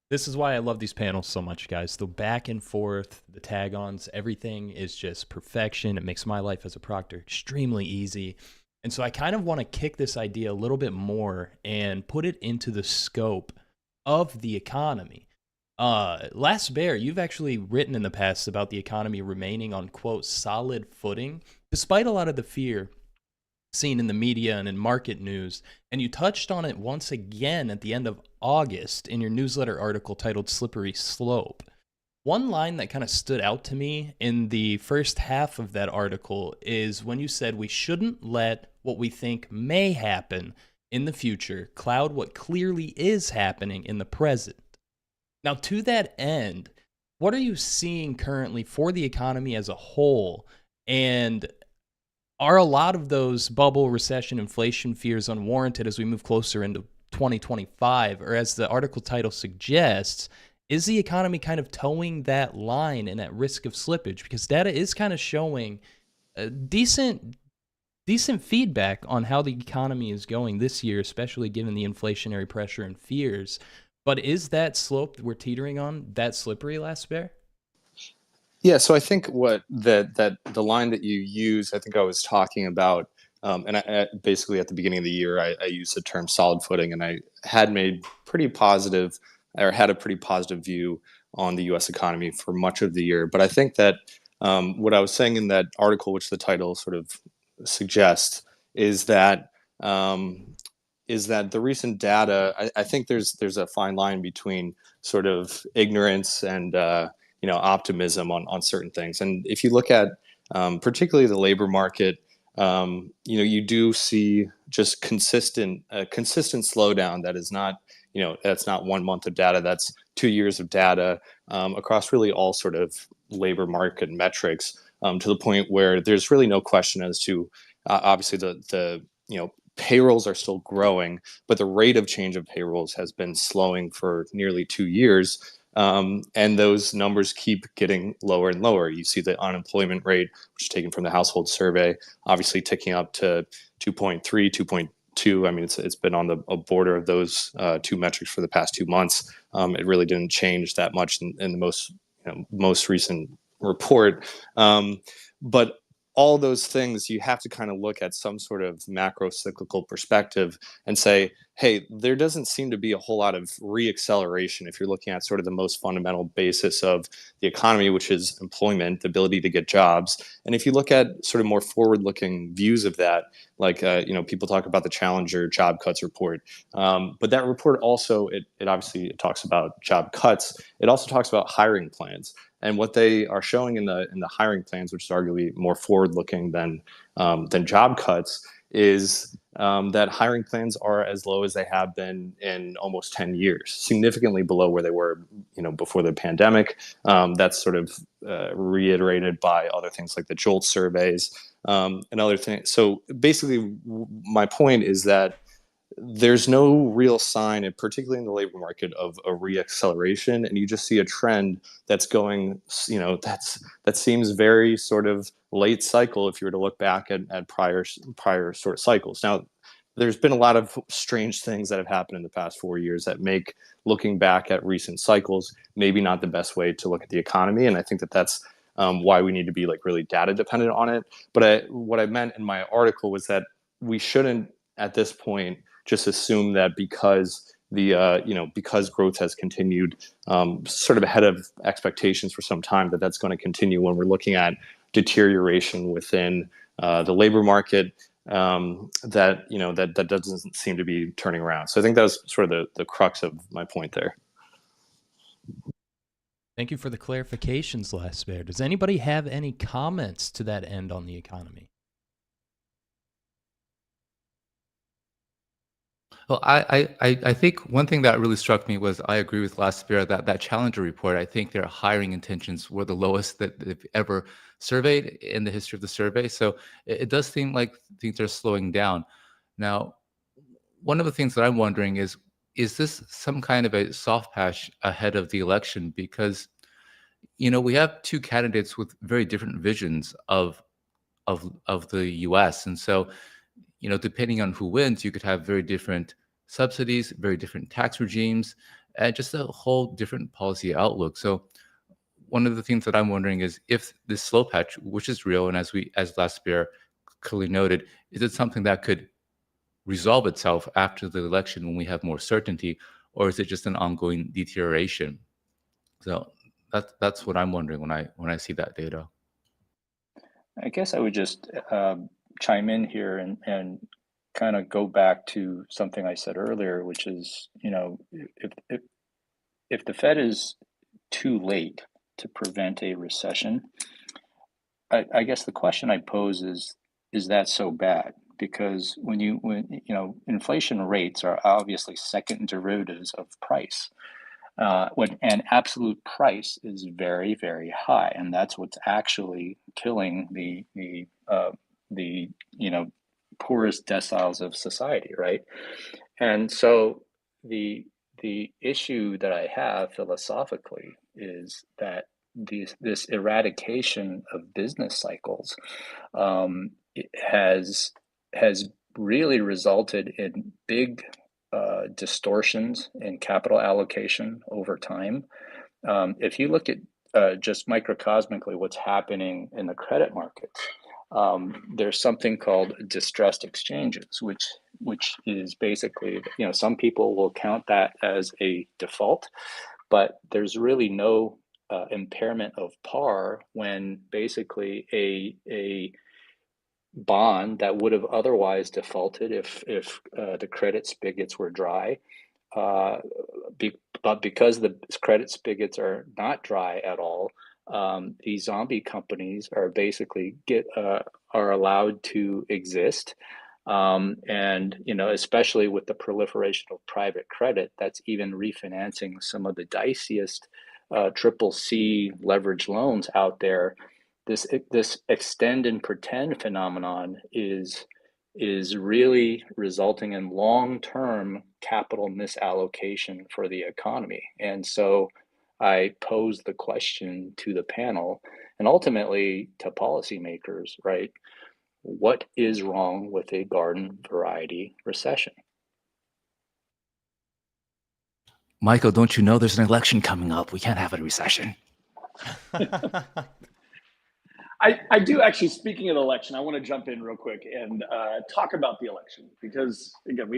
This is why I love these panels so much, guys. The back and forth, the tag-ons, everything is just perfection. It makes my life as a proctor extremely easy. And so I kind of want to kick this idea a little bit more and put it into the scope of the economy. Last Bear, you've actually written in the past about the economy remaining on, quote, solid footing, despite a lot of the fear seen in the media and in market news. And you touched on it once again at the end of August in your newsletter article titled Slippery Slope. One line that kind of stood out to me in the first half of that article is when you said we shouldn't let what we think may happen in the future cloud what clearly is happening in the present. Now, to that end, what are you seeing currently for the economy as a whole? And are a lot of those bubble, recession, inflation fears unwarranted as we move closer into 2025? Or as the article title suggests, is the economy kind of towing that line and at risk of slippage? Because data is kind of showing decent feedback on how the economy is going this year, especially given the inflationary pressure and fears. But is that slope we're teetering on that slippery, Last Bear? Yeah, so I think what the line that you use, I think I was talking about, and I basically at the beginning of the year, I used the term solid footing, and I had made pretty positive, or had a pretty positive view on the U.S. economy for much of the year. But I think that what I was saying in that article, which the title sort of suggests, is that the recent data, I think there's a fine line between sort of ignorance and optimism on certain things. And if you look at particularly the labor market. You do see just consistent slowdown that is not, that's not 1 month of data, that's 2 years of data across really all sort of labor market metrics, to the point where there's really no question as to obviously the payrolls are still growing, but the rate of change of payrolls has been slowing for nearly 2 years. And those numbers keep getting lower and lower. You see the unemployment rate, which is taken from the household survey, obviously ticking up to 2.3, 2.2. I mean, it's been on the border of those two metrics for the past 2 months. It really didn't change that much in the most recent report. But all those things, you have to kind of look at some sort of macro cyclical perspective and say, hey, there doesn't seem to be a whole lot of reacceleration if you're looking at sort of the most fundamental basis of the economy, which is employment, the ability to get jobs. And if you look at sort of more forward-looking views of that, like people talk about the Challenger job cuts report, but that report also it obviously talks about job cuts. It also talks about hiring plans. And what they are showing in the hiring plans, which is arguably more forward-looking than job cuts, is that hiring plans are as low as they have been in almost 10 years, significantly below where they were, before the pandemic. That's sort of reiterated by other things like the JOLT surveys and other things. So basically, my point is that there's no real sign, and particularly in the labor market, of a reacceleration, and you just see a trend that's going, that seems very sort of late cycle if you were to look back at prior sort of cycles. Now, there's been a lot of strange things that have happened in the past 4 years that make looking back at recent cycles maybe not the best way to look at the economy, and I think that's why we need to be like really data dependent on it. But what I meant in my article was that we shouldn't at this point just assume that because because growth has continued sort of ahead of expectations for some time, that's going to continue when we're looking at deterioration within the labor market that doesn't seem to be turning around. So I think that was sort of the crux of my point there. Thank you for the clarifications, Lasper. Does anybody have any comments to that end on the economy? Well, I think one thing that really struck me was I agree with Lasper that Challenger report. I think their hiring intentions were the lowest that they've ever surveyed in the history of the survey. So it does seem like things are slowing down. Now, one of the things that I'm wondering is this some kind of a soft patch ahead of the election? Because we have two candidates with very different visions of the U.S. And so depending on who wins, you could have very different subsidies, very different tax regimes, and just a whole different policy outlook. So one of the things that I'm wondering is if this slow patch, which is real, and as Lasper clearly noted, is it something that could resolve itself after the election when we have more certainty, or is it just an ongoing deterioration? So that's what I'm wondering when I see that data. I guess I would just chime in here and kind of go back to something I said earlier, which is, if the Fed is too late to prevent a recession, I guess the question I pose is that so bad? Because when inflation rates are obviously second derivatives of price. And absolute price is very, very high, and that's what's actually killing the poorest deciles of society, right? And so the issue that I have philosophically is that this eradication of business cycles has really resulted in big distortions in capital allocation over time. If you look at just microcosmically what's happening in the credit markets, there's something called distressed exchanges, which is basically, some people will count that as a default, but there's really no impairment of par when basically a bond that would have otherwise defaulted if the credit spigots were dry, but because the credit spigots are not dry at all, these zombie companies are basically are allowed to exist. And especially with the proliferation of private credit, that's even refinancing some of the diciest triple C leverage loans out there. This extend and pretend phenomenon is really resulting in long-term capital misallocation for the economy. And so I pose the question to the panel and ultimately to policymakers, right? What is wrong with a garden variety recession? Michael, don't you know there's an election coming up? We can't have a recession. I do actually, speaking of the election, I want to jump in real quick and talk about the election, because again,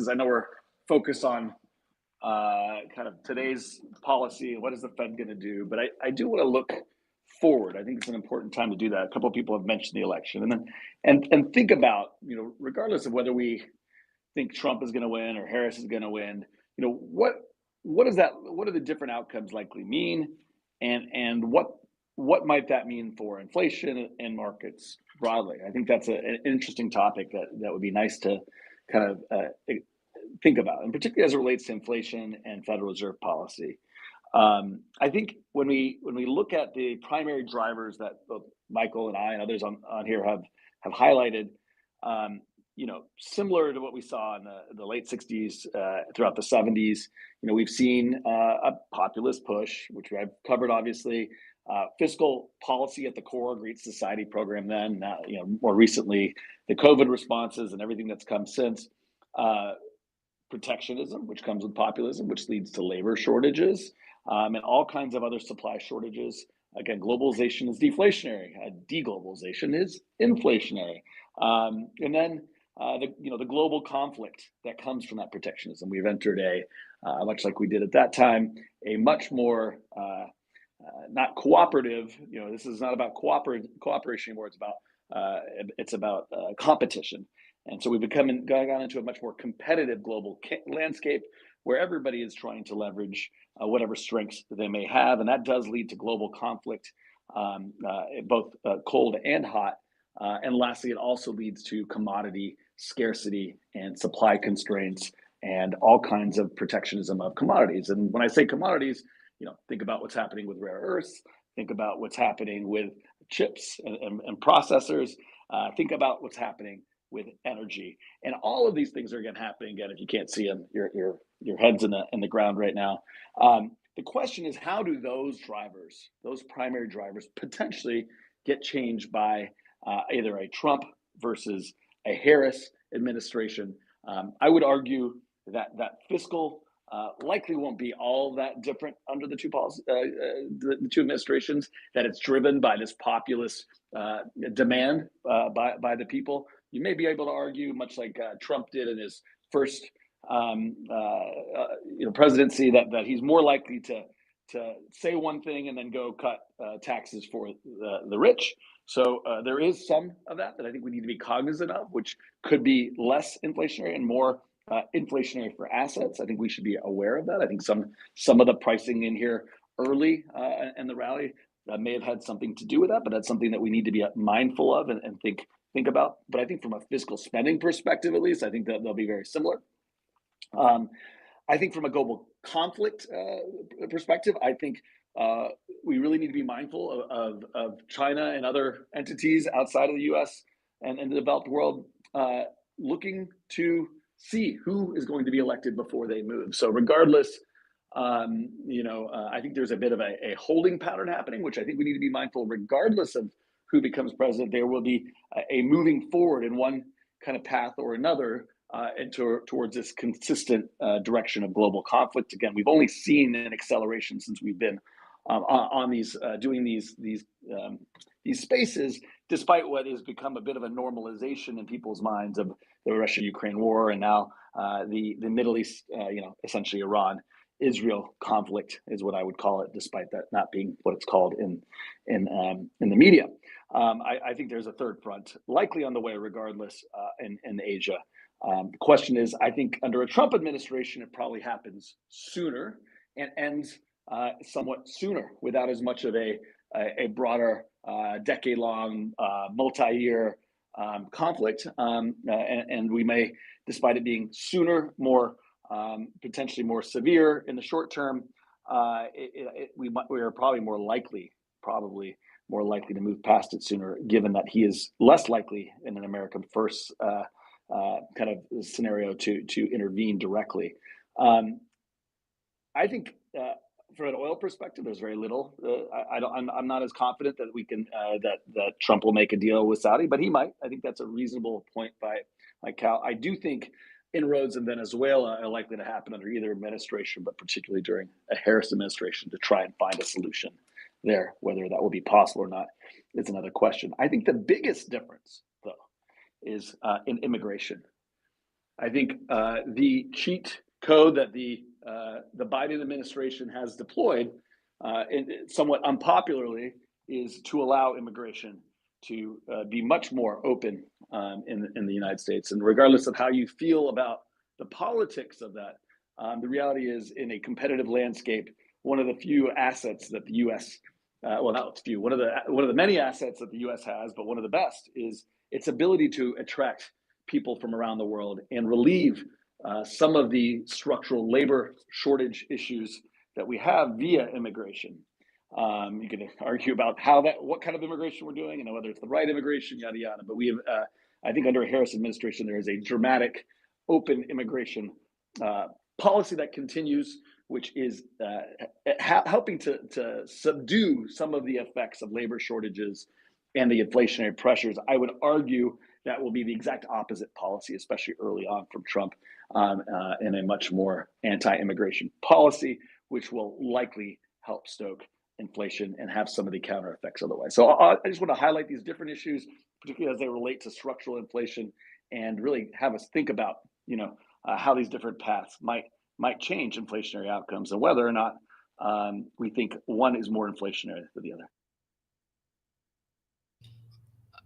I know we're focused on kind of today's policy and what is the Fed going to do, but I do want to look forward. I think it's an important time to do that. A couple of people have mentioned the election, and then and think about, regardless of whether we think Trump is going to win or Harris is going to win, what is that? What do the different outcomes likely mean, and what might that mean for inflation and markets broadly? I think that's an interesting topic that would be nice to kind of think about, and particularly as it relates to inflation and Federal Reserve policy. I think when we look at the primary drivers that both Michael and I and others on here have highlighted, similar to what we saw in the late 60s, throughout the 70s, we've seen a populist push, which I've covered, obviously, fiscal policy at the core, Great Society program then, more recently, the COVID responses and everything that's come since, protectionism, which comes with populism, which leads to labor shortages, and all kinds of other supply shortages. Again, globalization is deflationary, deglobalization is inflationary, and then the global conflict that comes from that protectionism. We've entered much like we did at that time, a much more not cooperative. This is not about cooperation anymore. It's about competition. And so we've gone into a much more competitive global landscape where everybody is trying to leverage whatever strengths they may have. And that does lead to global conflict, both cold and hot. And lastly, it also leads to commodity scarcity and supply constraints and all kinds of protectionism of commodities. And when I say commodities, think about what's happening with rare earths, think about what's happening with chips and processors, think about what's happening with energy, and all of these things are going to happen. Again, if you can't see them, your head's in the ground right now. The question is, how do those primary drivers, potentially get changed by either a Trump versus a Harris administration? I would argue that fiscal likely won't be all that different under the two administrations. That it's driven by this populist demand by the people. You may be able to argue, much like Trump did in his first presidency, that he's more likely to say one thing and then go cut taxes for the rich. So there is some of that I think we need to be cognizant of, which could be less inflationary and more inflationary for assets. I think we should be aware of that. I think some of the pricing in here early in the rally may have had something to do with that, but that's something that we need to be mindful of and think about. But I think from a fiscal spending perspective, at least, I think that they'll be very similar. I think from a global conflict perspective, I think we really need to be mindful of China and other entities outside of the U.S. and the developed world looking to see who is going to be elected before they move. So regardless, I think there's a bit of a holding pattern happening, which I think we need to be mindful. Regardless of who becomes president, there will be a moving forward in one kind of path or another towards this consistent direction of global conflict. Again, we've only seen an acceleration since we've been on these doing these spaces, despite what has become a bit of a normalization in people's minds of the Russia-Ukraine war, and now the Middle East, essentially Iran-Israel conflict is what I would call it, despite that not being what it's called in the media. I think there's a third front likely on the way, regardless, in Asia. The question is, I think under a Trump administration, it probably happens sooner and ends somewhat sooner without as much of a a broader decade-long, multi-year conflict, and we may, despite it being sooner, more potentially more severe in the short term, we are probably more likely to move past it sooner, given that he is less likely in an American first kind of scenario to intervene directly. I think from an oil perspective, there's very little. I'm not as confident that we can that Trump will make a deal with Saudi, but he might. I think that's a reasonable point by Cal. I do think inroads in Venezuela are likely to happen under either administration, but particularly during a Harris administration, to try and find a solution there. Whether that will be possible or not is another question. I think the biggest difference, though, is in immigration. I think the cheat code that the Biden administration has deployed, somewhat unpopularly, is to allow immigration to be much more open in the United States. And regardless of how you feel about the politics of that, the reality is, in a competitive landscape, one of the few assets that the U.S. Well, not few. One of the many assets that the U.S. has, but one of the best, is its ability to attract people from around the world and relieve some of the structural labor shortage issues that we have via immigration. You can argue about what kind of immigration we're doing, and whether it's the right immigration, yada yada. But we have, I think, under a Harris administration, there is a dramatic open immigration policy that continues, which is helping to subdue some of the effects of labor shortages and the inflationary pressures. I would argue that will be the exact opposite policy, especially early on from Trump, in a much more anti-immigration policy, which will likely help stoke inflation and have some of the counter effects otherwise. So I just want to highlight these different issues, particularly as they relate to structural inflation, and really have us think about, how these different paths might change inflationary outcomes, and whether or not we think one is more inflationary than the other.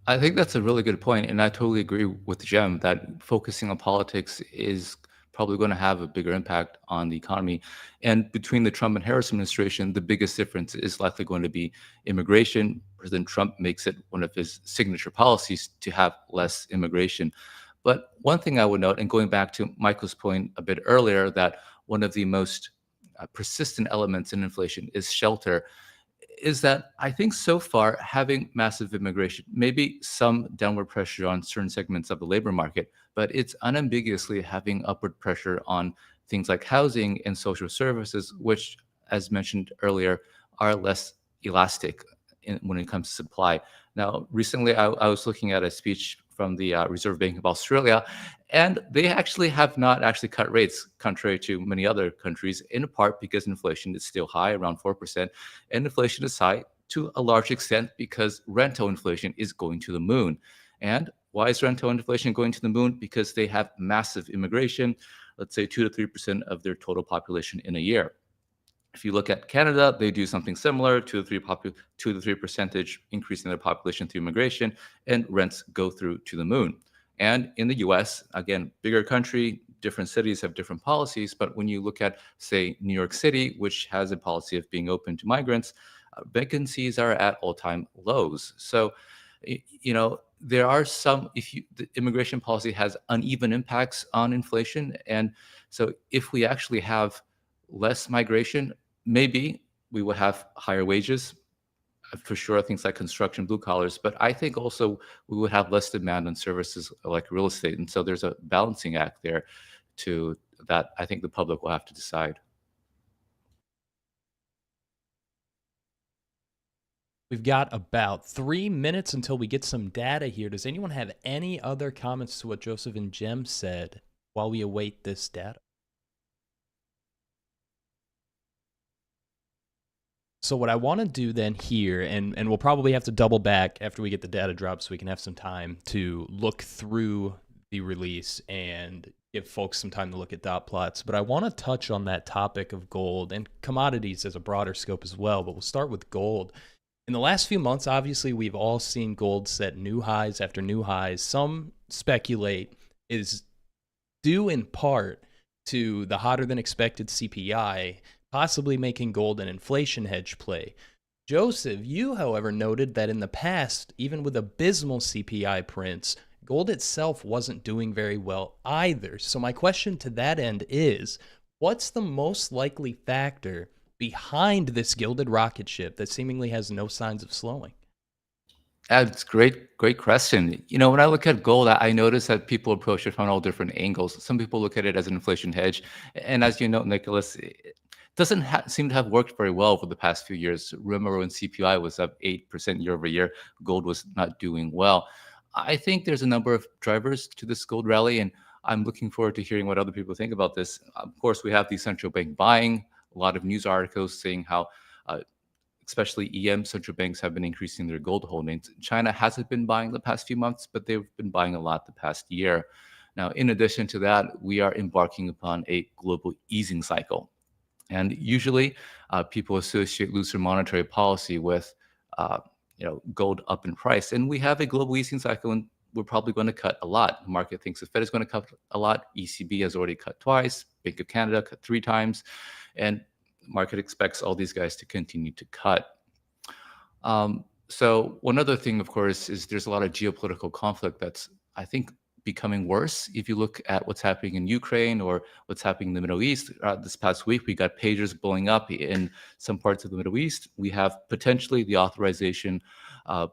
I think that's a really good point, and I totally agree with Jem that focusing on politics is probably going to have a bigger impact on the economy. And between the Trump and Harris administration, the biggest difference is likely going to be immigration. President Trump makes it one of his signature policies to have less immigration. But one thing I would note, and going back to Michael's point a bit earlier, that one of the most persistent elements in inflation is shelter, is that I think so far having massive immigration, maybe some downward pressure on certain segments of the labor market, but it's unambiguously having upward pressure on things like housing and social services, which, as mentioned earlier, are less elastic when it comes to supply. Now, recently I was looking at a speech from the Reserve Bank of Australia, and they actually have not actually cut rates, contrary to many other countries, in part because inflation is still high, around 4%. And inflation is high to a large extent because rental inflation is going to the moon. And why is rental inflation going to the moon? Because they have massive immigration, let's say 2 to 3% of their total population in a year. If you look at Canada, they do something similar, 2 to 3 percentage increase in their population through immigration, and rents go through to the moon. And in the US, again, bigger country, different cities have different policies. But when you look at, say, New York City, which has a policy of being open to migrants, vacancies are at all-time lows. So, there are some, the immigration policy has uneven impacts on inflation. And so if we actually have less migration, maybe we will have higher wages, for sure, things like construction, blue collars, but I think also we would have less demand on services like real estate. And so there's a balancing act there to that I think the public will have to decide. We've got about 3 minutes until we get some data here. Does anyone have any other comments to what Joseph and Jem said while we await this data? So what I want to do then here, and we'll probably have to double back after we get the data drop so we can have some time to look through the release and give folks some time to look at dot plots. But I want to touch on that topic of gold and commodities as a broader scope as well. But we'll start with gold. In the last few months, obviously, we've all seen gold set new highs after new highs. Some speculate is due in part to the hotter than expected CPI, possibly making gold an inflation hedge play. Joseph, you, however, noted that in the past, even with abysmal CPI prints, gold itself wasn't doing very well either. So my question to that end is, what's the most likely factor behind this gilded rocket ship that seemingly has no signs of slowing? That's great question. When I look at gold, I notice that people approach it from all different angles. Some people look at it as an inflation hedge, and as you know, Nicholas, it doesn't seem to have worked very well for the past few years. Remember when CPI was up 8% year over year, gold was not doing well. I think there's a number of drivers to this gold rally, and I'm looking forward to hearing what other people think about this. Of course, we have the central bank buying, a lot of news articles saying how uh, especially EM central banks have been increasing their gold holdings. China hasn't been buying the past few months, but they've been buying a lot the past year. Now, in addition to that, we are embarking upon a global easing cycle. And usually, people associate looser monetary policy with, gold up in price. And we have a global easing cycle, and we're probably going to cut a lot. The market thinks the Fed is going to cut a lot. ECB has already cut twice. Bank of Canada cut 3 times, and market expects all these guys to continue to cut. So one other thing, of course, is there's a lot of geopolitical conflict that's, I think, becoming worse. If you look at what's happening in Ukraine or what's happening in the Middle East, this past week, we got pagers blowing up in some parts of the Middle East. We have potentially the authorization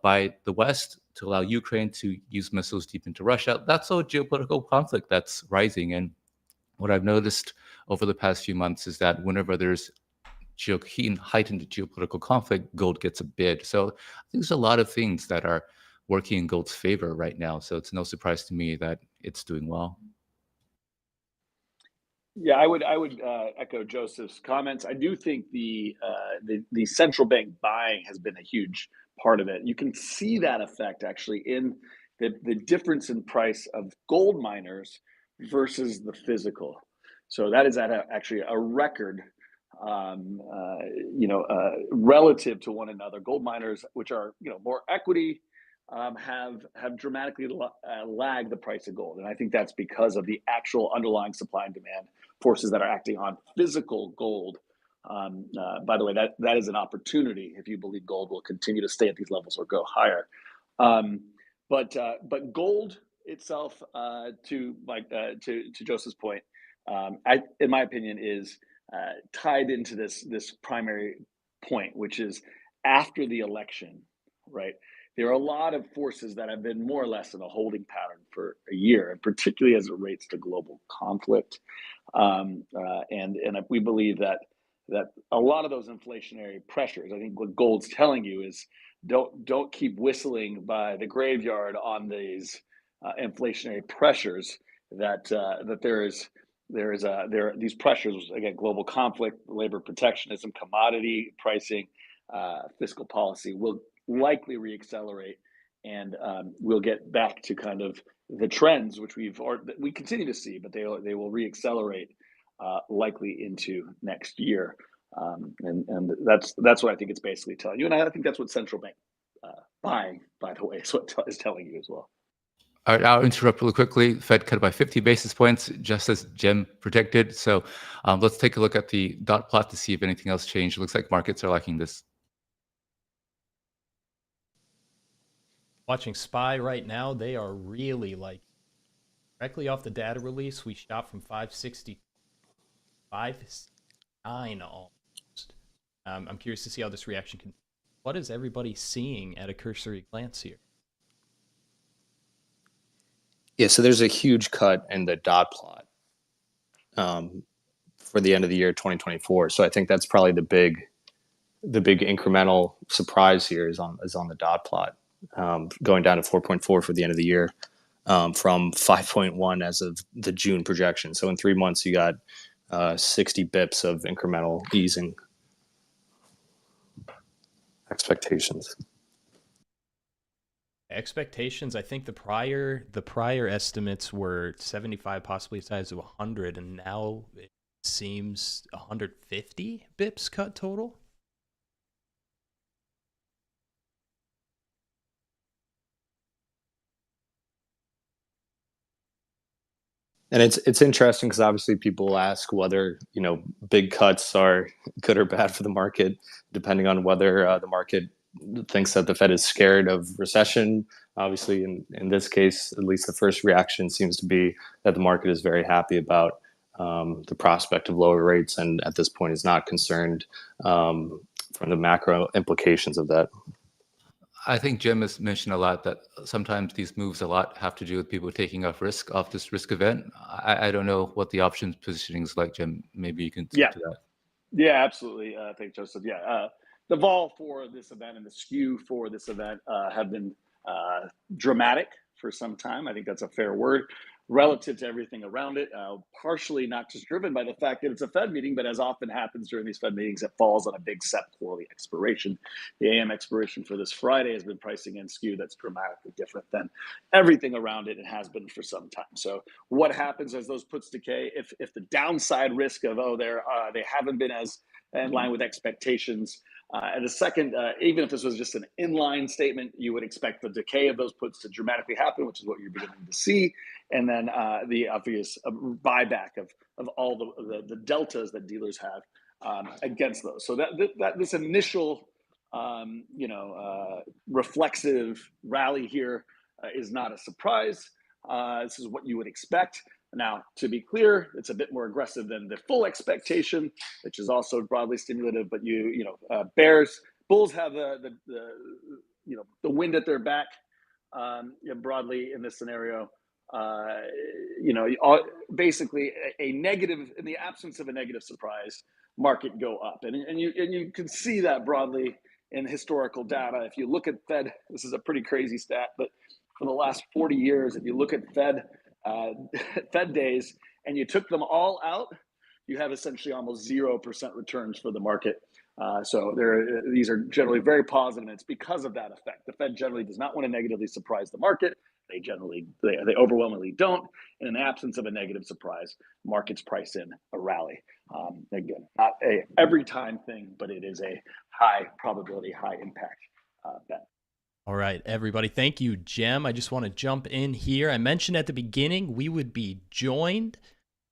by the West to allow Ukraine to use missiles deep into Russia. That's a geopolitical conflict that's rising. And what I've noticed over the past few months is that whenever there's heightened geopolitical conflict, gold gets a bid. So I think there's a lot of things that are working in gold's favor right now. So it's no surprise to me that it's doing well. Yeah, I would echo Joseph's comments. I do think the central bank buying has been a huge part of it. You can see that effect actually in the difference in price of gold miners versus the physical. So that is at actually a record, relative to one another. Gold miners, which are more equity, have dramatically lagged the price of gold, and I think that's because of the actual underlying supply and demand forces that are acting on physical gold. By the way, that is an opportunity if you believe gold will continue to stay at these levels or go higher. But gold itself, to Joseph's point, in my opinion, is tied into this primary point, which is after the election, right? There are a lot of forces that have been more or less in a holding pattern for a year, and particularly as it relates to global conflict. And we believe that a lot of those inflationary pressures, I think what gold's telling you is don't keep whistling by the graveyard on these inflationary pressures. That there are these pressures, again, global conflict, labor protectionism, commodity pricing, fiscal policy will likely reaccelerate, and we'll get back to kind of the trends which we continue to see, but they will reaccelerate likely into next year, and that's what I think it's basically telling you, and I think that's what central bank buying, by the way, is what is telling you as well. All right, I'll interrupt really quickly. Fed cut by 50 basis points, just as Jim predicted. So let's take a look at the dot plot to see if anything else changed. It looks like markets are liking this. Watching SPY right now, they are really like directly off the data release. We shot from 560, 569 almost. I'm curious to see how this reaction can. What is everybody seeing at a cursory glance here? Yeah, so there's a huge cut in the dot plot for the end of the year 2024. So I think that's probably the big incremental surprise here is on the dot plot, going down to 4.4 for the end of the year, from 5.1 as of the June projection. So in 3 months, you got 60 bips of incremental easing expectations. Expectations, I think the prior estimates were 75, possibly as high as 100, and now it seems 150 bips cut total. And it's interesting because obviously people ask whether big cuts are good or bad for the market, depending on whether the market thinks that the Fed is scared of recession. Obviously, in this case, at least the first reaction seems to be that the market is very happy about the prospect of lower rates, and at this point is not concerned from the macro implications of that. I think Jim has mentioned a lot that sometimes these moves a lot have to do with people taking off risk off this risk event. I don't know what the options positioning is like, Jim. Maybe you can speak to that. Yeah, absolutely. Thanks, Joseph. The vol for this event and the skew for this event have been dramatic for some time. I think that's a fair word relative to everything around it. Partially not just driven by the fact that it's a Fed meeting, but as often happens during these Fed meetings, it falls on a big SEP quarterly expiration. The AM expiration for this Friday has been pricing in skew that's dramatically different than everything around it and has been for some time. So what happens as those puts decay? If the downside risk of they haven't been as in line with expectations. And the second, even if this was just an inline statement, you would expect the decay of those puts to dramatically happen, which is what you're beginning to see. And then the obvious buyback of all the deltas that dealers have against those. So that this initial, reflexive rally here is not a surprise. This is what you would expect. Now, to be clear, it's a bit more aggressive than the full expectation, which is also broadly stimulative. But bulls have the wind at their back broadly in this scenario. Basically a negative, in the absence of a negative surprise, market go up, and you can see that broadly in historical data. If you look at Fed, this is a pretty crazy stat, but for the last 40 years, if you look at Fed days and you took them all out, you have essentially almost 0% returns for the market. So these are generally very positive, and it's because of that effect. The Fed generally does not want to negatively surprise the market. They overwhelmingly don't. And in the absence of a negative surprise, markets price in a rally. Again, not a every time thing, but it is a high probability, high impact bet. All right, everybody. Thank you, Jem. I just want to jump in here. I mentioned at the beginning we would be joined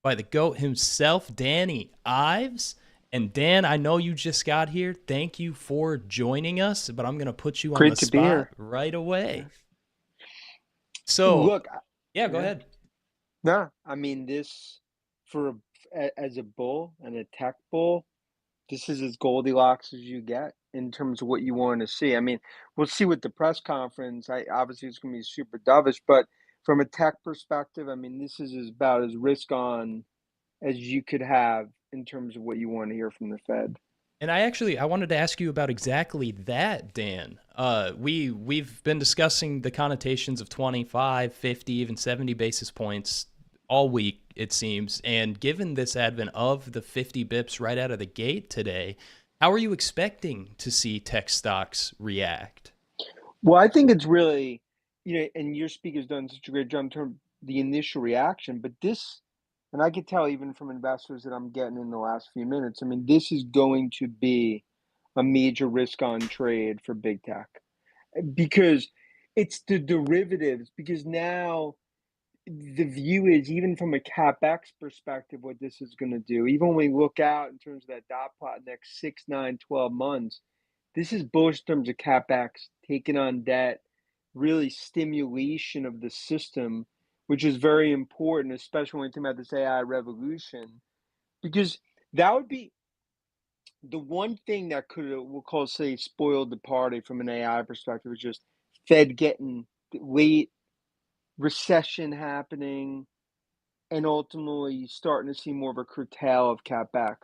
by the GOAT himself, Danny Ives. And Dan, I know you just got here. Thank you for joining us, but I'm going to put you on the spot right away. So, look, go ahead. No, I mean, this as a bull and a tech bull, this is as Goldilocks as you get in terms of what you want to see. I mean, we'll see with the press conference. Obviously it's going to be super dovish, but from a tech perspective, I mean, this is about as risk on as you could have in terms of what you want to hear from the Fed. And I wanted to ask you about exactly that, Dan. We've been discussing the connotations of 25, 50, even 70 basis points all week, it seems. And given this advent of the 50 bips right out of the gate today, how are you expecting to see tech stocks react? Well, I think it's really, and your speaker's done such a great job in terms of the initial reaction, but this, and I could tell even from investors that I'm getting in the last few minutes, I mean, this is going to be a major risk on trade for big tech because it's the derivatives, because now the view is, even from a CapEx perspective, what this is going to do, even when we look out in terms of that dot plot next 6, 9, 12 months, this is bullish in terms of CapEx, taking on debt, really stimulation of the system, which is very important, especially when we think about this AI revolution, because that would be the one thing that could, we'll call, say, spoiled the party from an AI perspective, is just Fed getting late, recession happening, and ultimately starting to see more of a curtail of CapEx.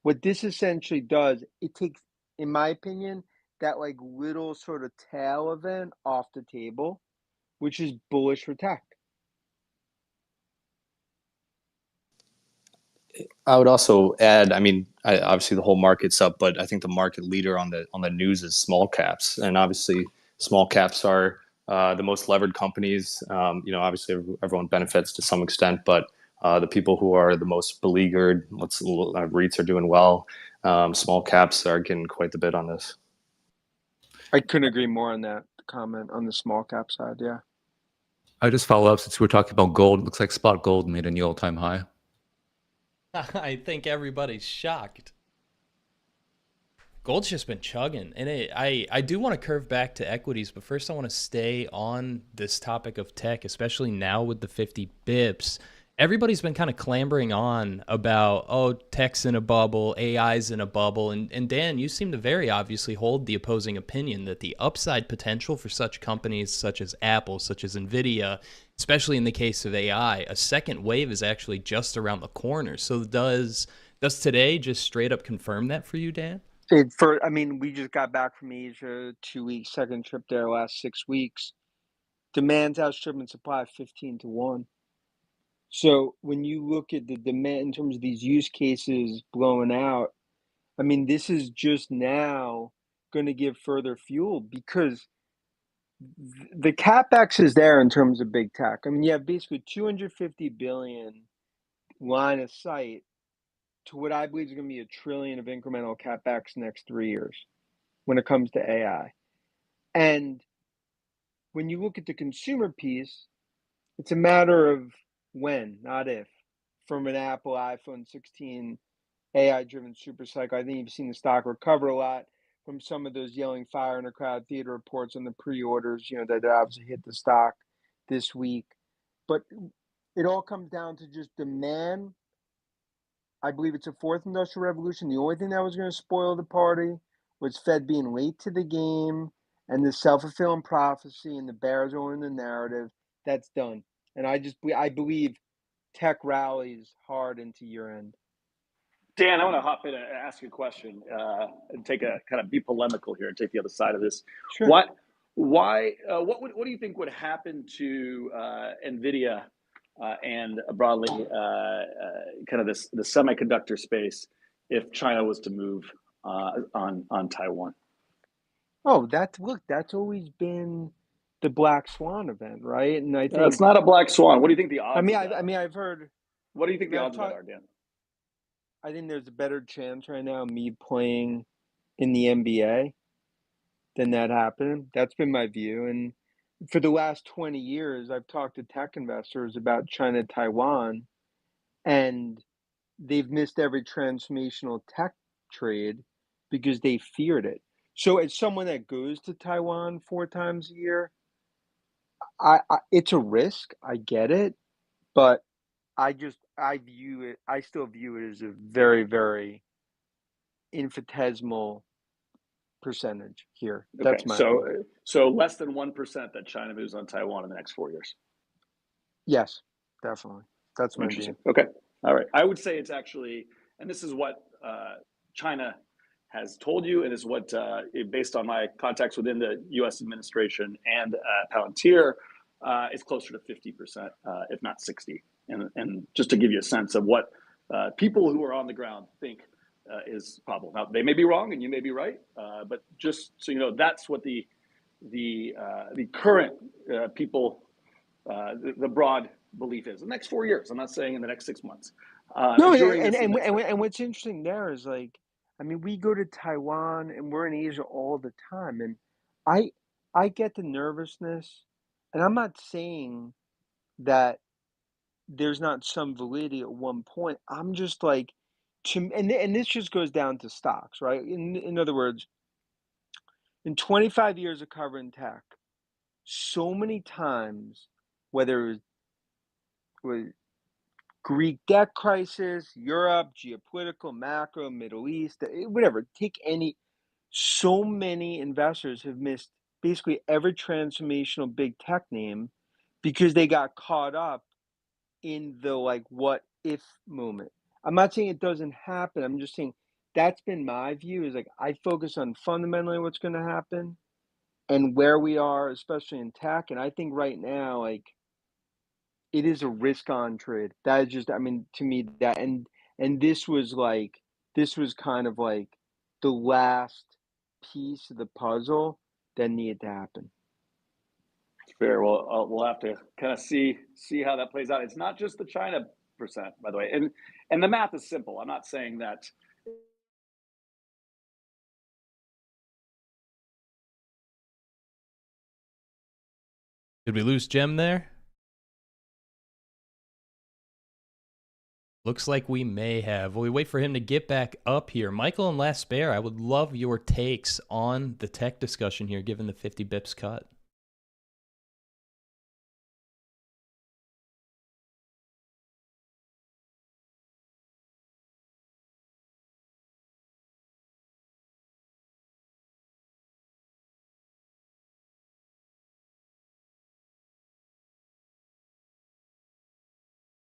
What this essentially does, it takes, in my opinion, that like little sort of tail event off the table, which is bullish for tech. I would also add, I mean, obviously the whole market's up, but I think the market leader on the news is small caps, and obviously small caps are the most levered companies. Obviously everyone benefits to some extent, but the people who are the most beleaguered, REITs are doing well. Small caps are getting quite the bit on this. I couldn't agree more on that comment on the small cap side. Yeah. I just follow up since we're talking about gold. Looks like spot gold made a new all-time high. I think everybody's shocked. Gold's just been chugging, and I do want to curve back to equities, but first I want to stay on this topic of tech, especially now with the 50 bips. Everybody's been kind of clambering on about, oh, tech's in a bubble, AI's in a bubble, and Dan, you seem to very obviously hold the opposing opinion that the upside potential for such companies such as Apple, such as NVIDIA, especially in the case of AI, a second wave is actually just around the corner. So does today just straight up confirm that for you, Dan? I mean, we just got back from Asia 2 weeks, second trip there last 6 weeks. Demand's outstripping supply 15-1. So when you look at the demand in terms of these use cases blowing out, I mean, this is just now going to give further fuel because the capex is there in terms of big tech. I mean, you have basically 250 billion line of sight to what I believe is going to be $1 trillion of incremental capex next 3 years when it comes to AI. And when you look at the consumer piece, it's a matter of when, not if. From an Apple iPhone 16 AI-driven super cycle, I think you've seen the stock recover a lot from some of those yelling fire in a crowd theater reports on the pre-orders, that obviously hit the stock this week. But it all comes down to just demand. I believe it's a fourth industrial revolution. The only thing that was going to spoil the party was Fed being late to the game and the self-fulfilling prophecy and the bears owning the narrative. That's done. And I believe tech rallies hard into year end. Dan, I want to hop in and ask you a question and take a kind of be polemical here and take the other side of this. Sure. What do you think would happen to NVIDIA and broadly kind of the semiconductor space if China was to move on Taiwan? Oh, that's always been the black swan event, right? And I think It's not a black swan. What do you think the odds? I've heard. What do you think the odds of that are, Dan? I think there's a better chance right now of me playing in the NBA than that happening. That's been my view. And for the last 20 years, I've talked to tech investors about China, Taiwan, and they've missed every transformational tech trade because they feared it. So as someone that goes to Taiwan 4 times a year, it's a risk. I get it, but I still view it as a very, very infinitesimal percentage here. Okay, That's my opinion. So less than 1% that China moves on Taiwan in the next 4 years. Yes, definitely. That's my Interesting. view. Okay, all right. I would say it's actually, and this is what China has told you, and is what, based on my contacts within the U.S. administration and Palantir, is closer to 50%, if not 60%. And just to give you a sense of what people who are on the ground think is probable. Now, they may be wrong and you may be right, but just so you know, that's what the current people, the broad belief is. The next 4 years. I'm not saying in the next 6 months. No, and what's interesting there is we go to Taiwan and we're in Asia all the time, and I get the nervousness, and I'm not saying that there's not some validity at one point. I'm just and this just goes down to stocks, right? In other words, in 25 years of covering tech, so many times, whether it was Greek debt crisis, Europe, geopolitical, macro, Middle East, whatever, so many investors have missed basically every transformational big tech name because they got caught up in the what if moment. I'm not saying it doesn't happen. I'm just saying that's been my view is I focus on fundamentally what's going to happen and where we are, especially in tech. And I think right now, it is a risk on trade. That is just, to me and this was kind of the last piece of the puzzle that needed to happen. Fair. Well, we'll have to kind of see how that plays out. It's not just the China percent, by the way, and the math is simple. I'm not saying that. Did we lose Jem there? Looks like we may have. While we wait for him to get back up here, Michael and Last Bear, I would love your takes on the tech discussion here, given the 50 bips cut.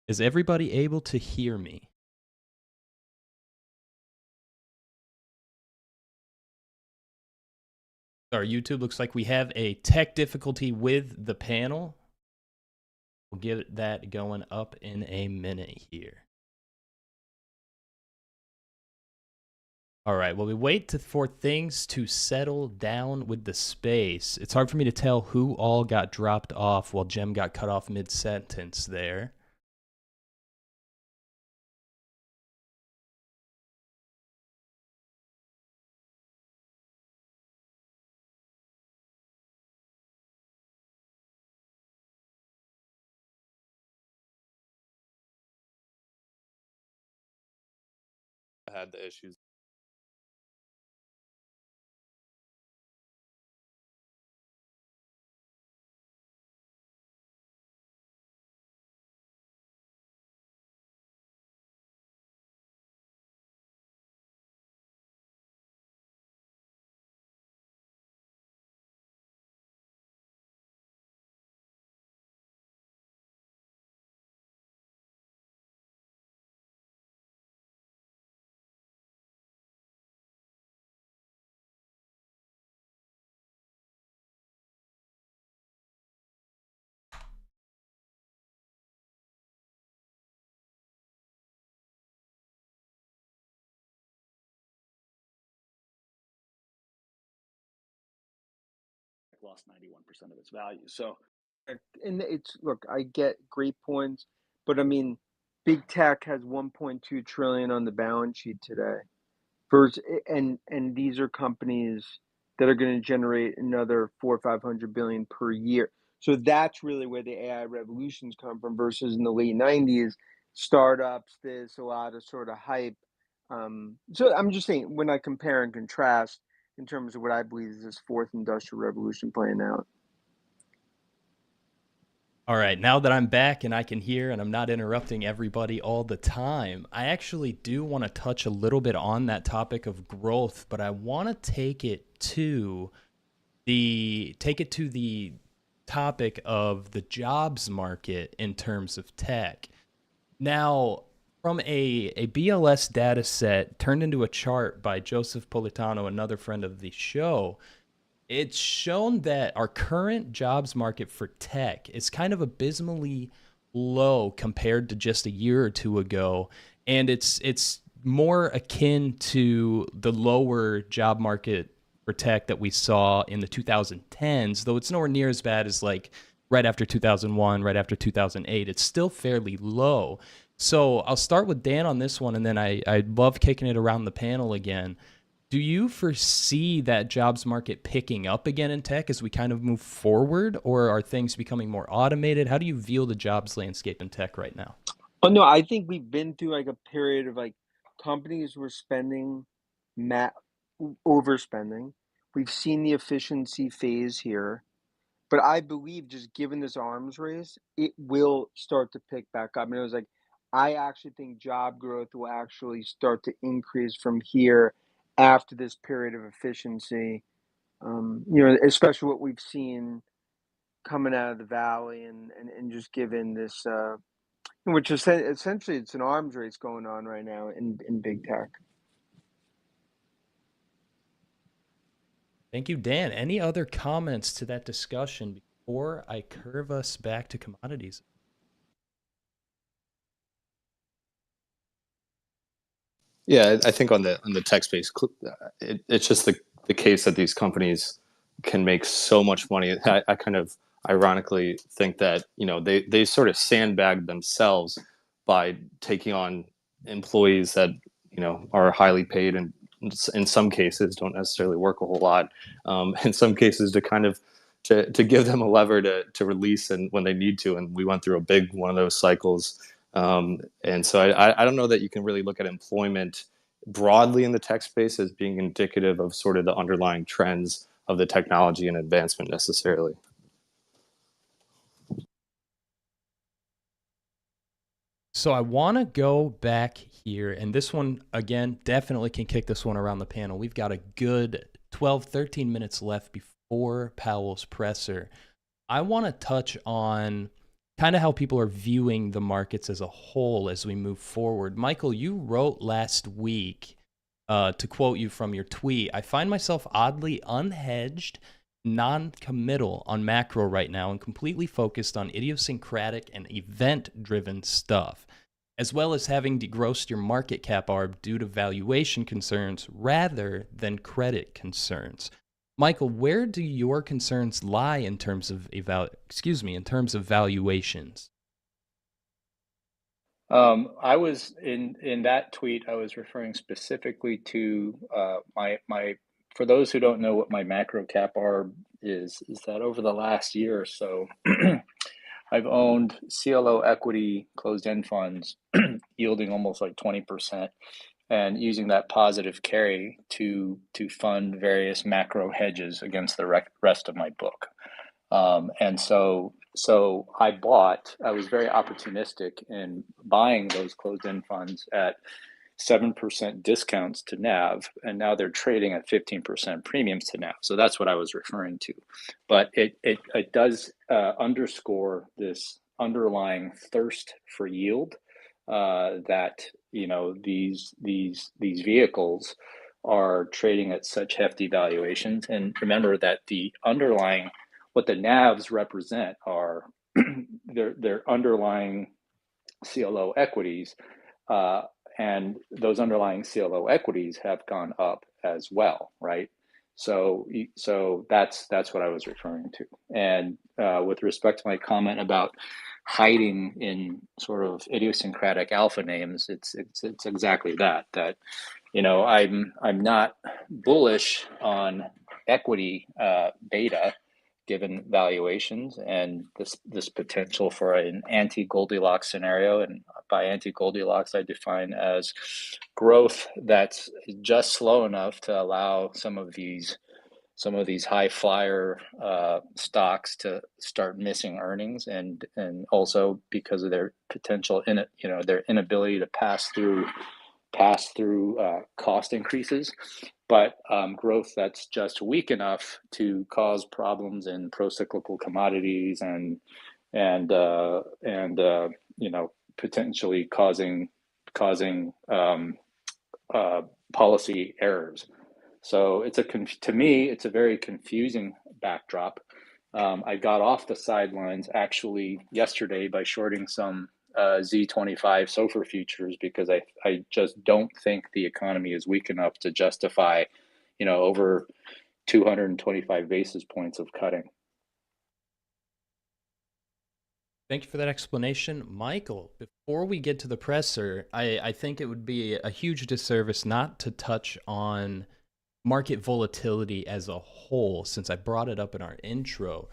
Is everybody able to hear me? Our YouTube looks like we have a tech difficulty with the panel. We'll get that going up in a minute here. All right, well, we wait for things to settle down with the space. It's hard for me to tell who all got dropped off while Jem got cut off mid-sentence there. Had the issues. Lost 91% of its value. So, And it's look, I get great points, but I mean, big tech has 1.2 trillion on the balance sheet today. First, and these are companies that are going to generate another 400 or 500 billion per year. So that's really where the AI revolutions come from. Versus in the late 90s, startups, there's a lot of sort of hype. So I'm just saying, when I compare and contrast in terms of what I believe is this fourth industrial revolution playing out. All right, now that I'm back and I can hear and I'm not interrupting everybody all the time, I actually do want to touch a little bit on that topic of growth, but I want to take it to the topic of the jobs market in terms of tech. Now, from a BLS data set turned into a chart by Joseph Politano, another friend of the show, it's shown that our current jobs market for tech is kind of abysmally low compared to just a year or two ago, and it's more akin to the lower job market for tech that we saw in the 2010s, though it's nowhere near as bad as like right after 2001, right after 2008. It's still fairly low. So I'll start with Dan on this one, and then I love kicking it around the panel again. Do you foresee that jobs market picking up again in tech as we kind of move forward, or are things becoming more automated? How do you view the jobs landscape in tech right now? Oh no, I think we've been through like a period of like companies were spending overspending. We've seen the efficiency phase here. But I believe just given this arms race, it will start to pick back up. And it was like, I actually think job growth will actually start to increase from here after this period of efficiency. Especially what we've seen coming out of the valley and just given this, which is essentially it's an arms race going on right now in big tech. Thank you, Dan. Any other comments to that discussion before I curve us back to commodities? Yeah, I think on the tech space, it's just the case that these companies can make so much money. I kind of ironically think that they sort of sandbag themselves by taking on employees that are highly paid and in some cases don't necessarily work a whole lot. In some cases, to kind of to give them a lever to release and when they need to. And we went through a big one of those cycles And so I don't know that you can really look at employment broadly in the tech space as being indicative of sort of the underlying trends of the technology and advancement necessarily. So I want to go back here, and this one, again, definitely can kick this one around the panel. We've got a good 12, 13 minutes left before Powell's presser. I want to touch on kind of how people are viewing the markets as a whole as we move forward. Michael, you wrote last week, to quote you from your tweet, I find myself oddly unhedged, non-committal on macro right now and completely focused on idiosyncratic and event-driven stuff, as well as having degrossed your market cap arb due to valuation concerns rather than credit concerns. Michael, where do your concerns lie in terms of in terms of valuations? I was in that tweet. I was referring specifically to my. For those who don't know what my macro cap arb is that over the last year or so, I've owned CLO equity closed-end funds yielding almost like 20%, and using that positive carry to fund various macro hedges against the rest of my book. And so I was very opportunistic in buying those closed-end funds at 7% discounts to NAV, and now they're trading at 15% premiums to NAV. So that's what I was referring to. But it does underscore this underlying thirst for yield that these vehicles are trading at such hefty valuations. And remember that what the NAVs represent are their underlying CLO equities, and those underlying CLO equities have gone up as well, right? So that's what I was referring to. And with respect to my comment about hiding in sort of idiosyncratic alpha names, it's exactly that. I'm not bullish on equity beta given valuations and this potential for an anti-Goldilocks scenario. And by anti-Goldilocks, I define as growth that's just slow enough to allow some of these high flyer stocks to start missing earnings, and also because of their potential their inability to pass through cost increases, but growth that's just weak enough to cause problems in pro-cyclical commodities and potentially causing policy errors. So to me, it's a very confusing backdrop. I got off the sidelines actually yesterday by shorting some Z25 SOFR futures because I just don't think the economy is weak enough to justify, over 225 basis points of cutting. Thank you for that explanation. Michael, before we get to the presser, I think it would be a huge disservice not to touch on market volatility as a whole, since I brought it up in our intro.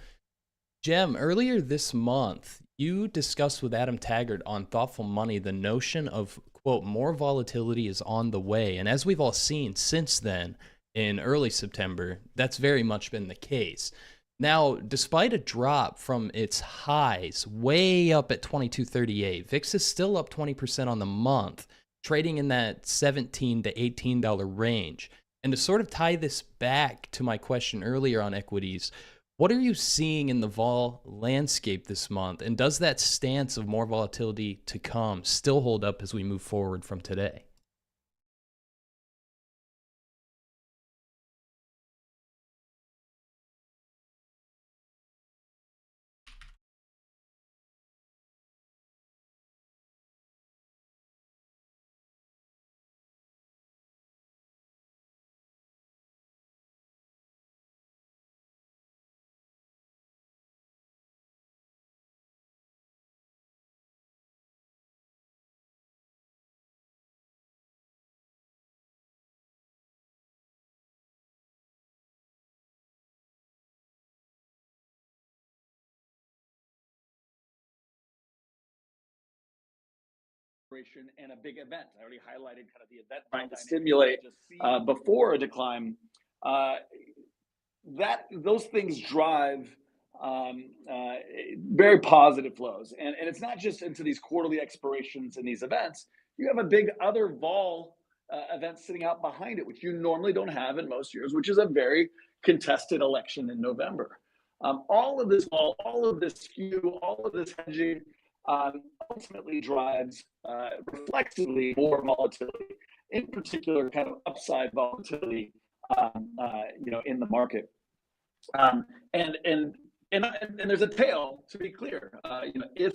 Jem, earlier this month, you discussed with Adam Taggart on Thoughtful Money the notion of, quote, more volatility is on the way. And as we've all seen since then, in early September, that's very much been the case. Now, despite a drop from its highs way up at 22.38, VIX is still up 20% on the month, trading in that $17 to $18 range. And to sort of tie this back to my question earlier on equities, what are you seeing in the vol landscape this month? And does that stance of more volatility to come still hold up as we move forward from today? and a big event. I already highlighted kind of the event trying to stimulate before a decline. Those things drive very positive flows, and it's not just into these quarterly expirations and these events. You have a big other vol event sitting out behind it, which you normally don't have in most years, which is a very contested election in November. All of this vol, all of this skew, all of this hedging ultimately drives reflexively more volatility, in particular, kind of upside volatility, in the market. And there's a tail, to be clear. If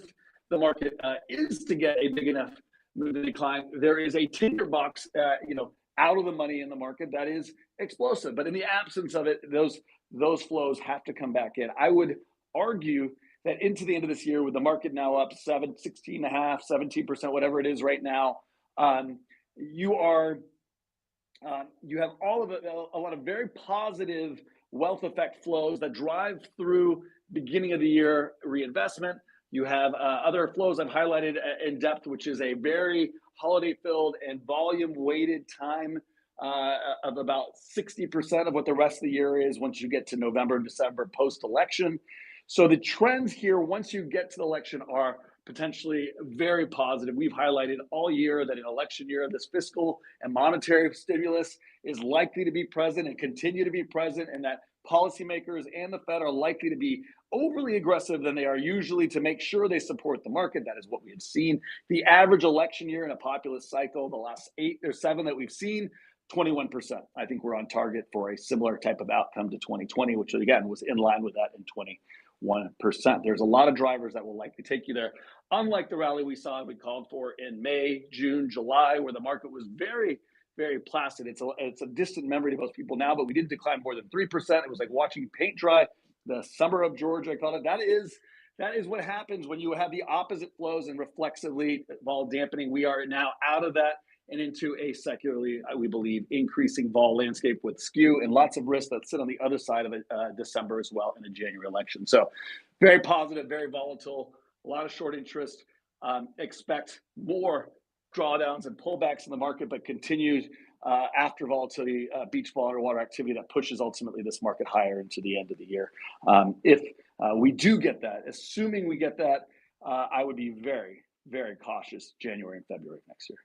the market is to get a big enough move to decline, there is a tinderbox, out of the money in the market that is explosive. But in the absence of it, those flows have to come back in. I would argue that into the end of this year, with the market now up 16.5%, 17%, whatever it is right now, you have all of a lot of very positive wealth effect flows that drive through beginning of the year reinvestment. You have other flows I've highlighted in depth, which is a very holiday filled and volume weighted time of about 60% of what the rest of the year is once you get to November and December post election. So the trends here, once you get to the election, are potentially very positive. We've highlighted all year that in election year, this fiscal and monetary stimulus is likely to be present and continue to be present, and that policymakers and the Fed are likely to be overly aggressive than they are usually to make sure they support the market. That is what we had seen. The average election year in a populist cycle, the last 8 or 7 that we've seen, 21%. I think we're on target for a similar type of outcome to 2020, which again was in line with that in 21%. There's a lot of drivers that will likely take you there. Unlike the rally we called for in May, June, July, where the market was very, very placid. It's a distant memory to most people now, but we didn't decline more than 3%. It was like watching paint dry. The summer of George, I call it. That is what happens when you have the opposite flows and reflexively vol dampening. We are now out of that and into a secularly, we believe, increasing vol landscape with skew and lots of risks that sit on the other side of it, December as well in the January election. So very positive, very volatile, a lot of short interest. Expect more drawdowns and pullbacks in the market, but continued after volatility, beach ball underwater activity that pushes ultimately this market higher into the end of the year. If we do get that, assuming we get that, I would be very, very cautious January and February next year.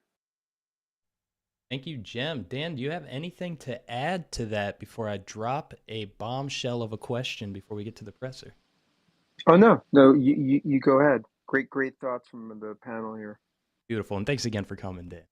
Thank you, Jem. Dan, do you have anything to add to that before I drop a bombshell of a question before we get to the presser? Oh, no, you go ahead. Great thoughts from the panel here. Beautiful, and thanks again for coming, Dan.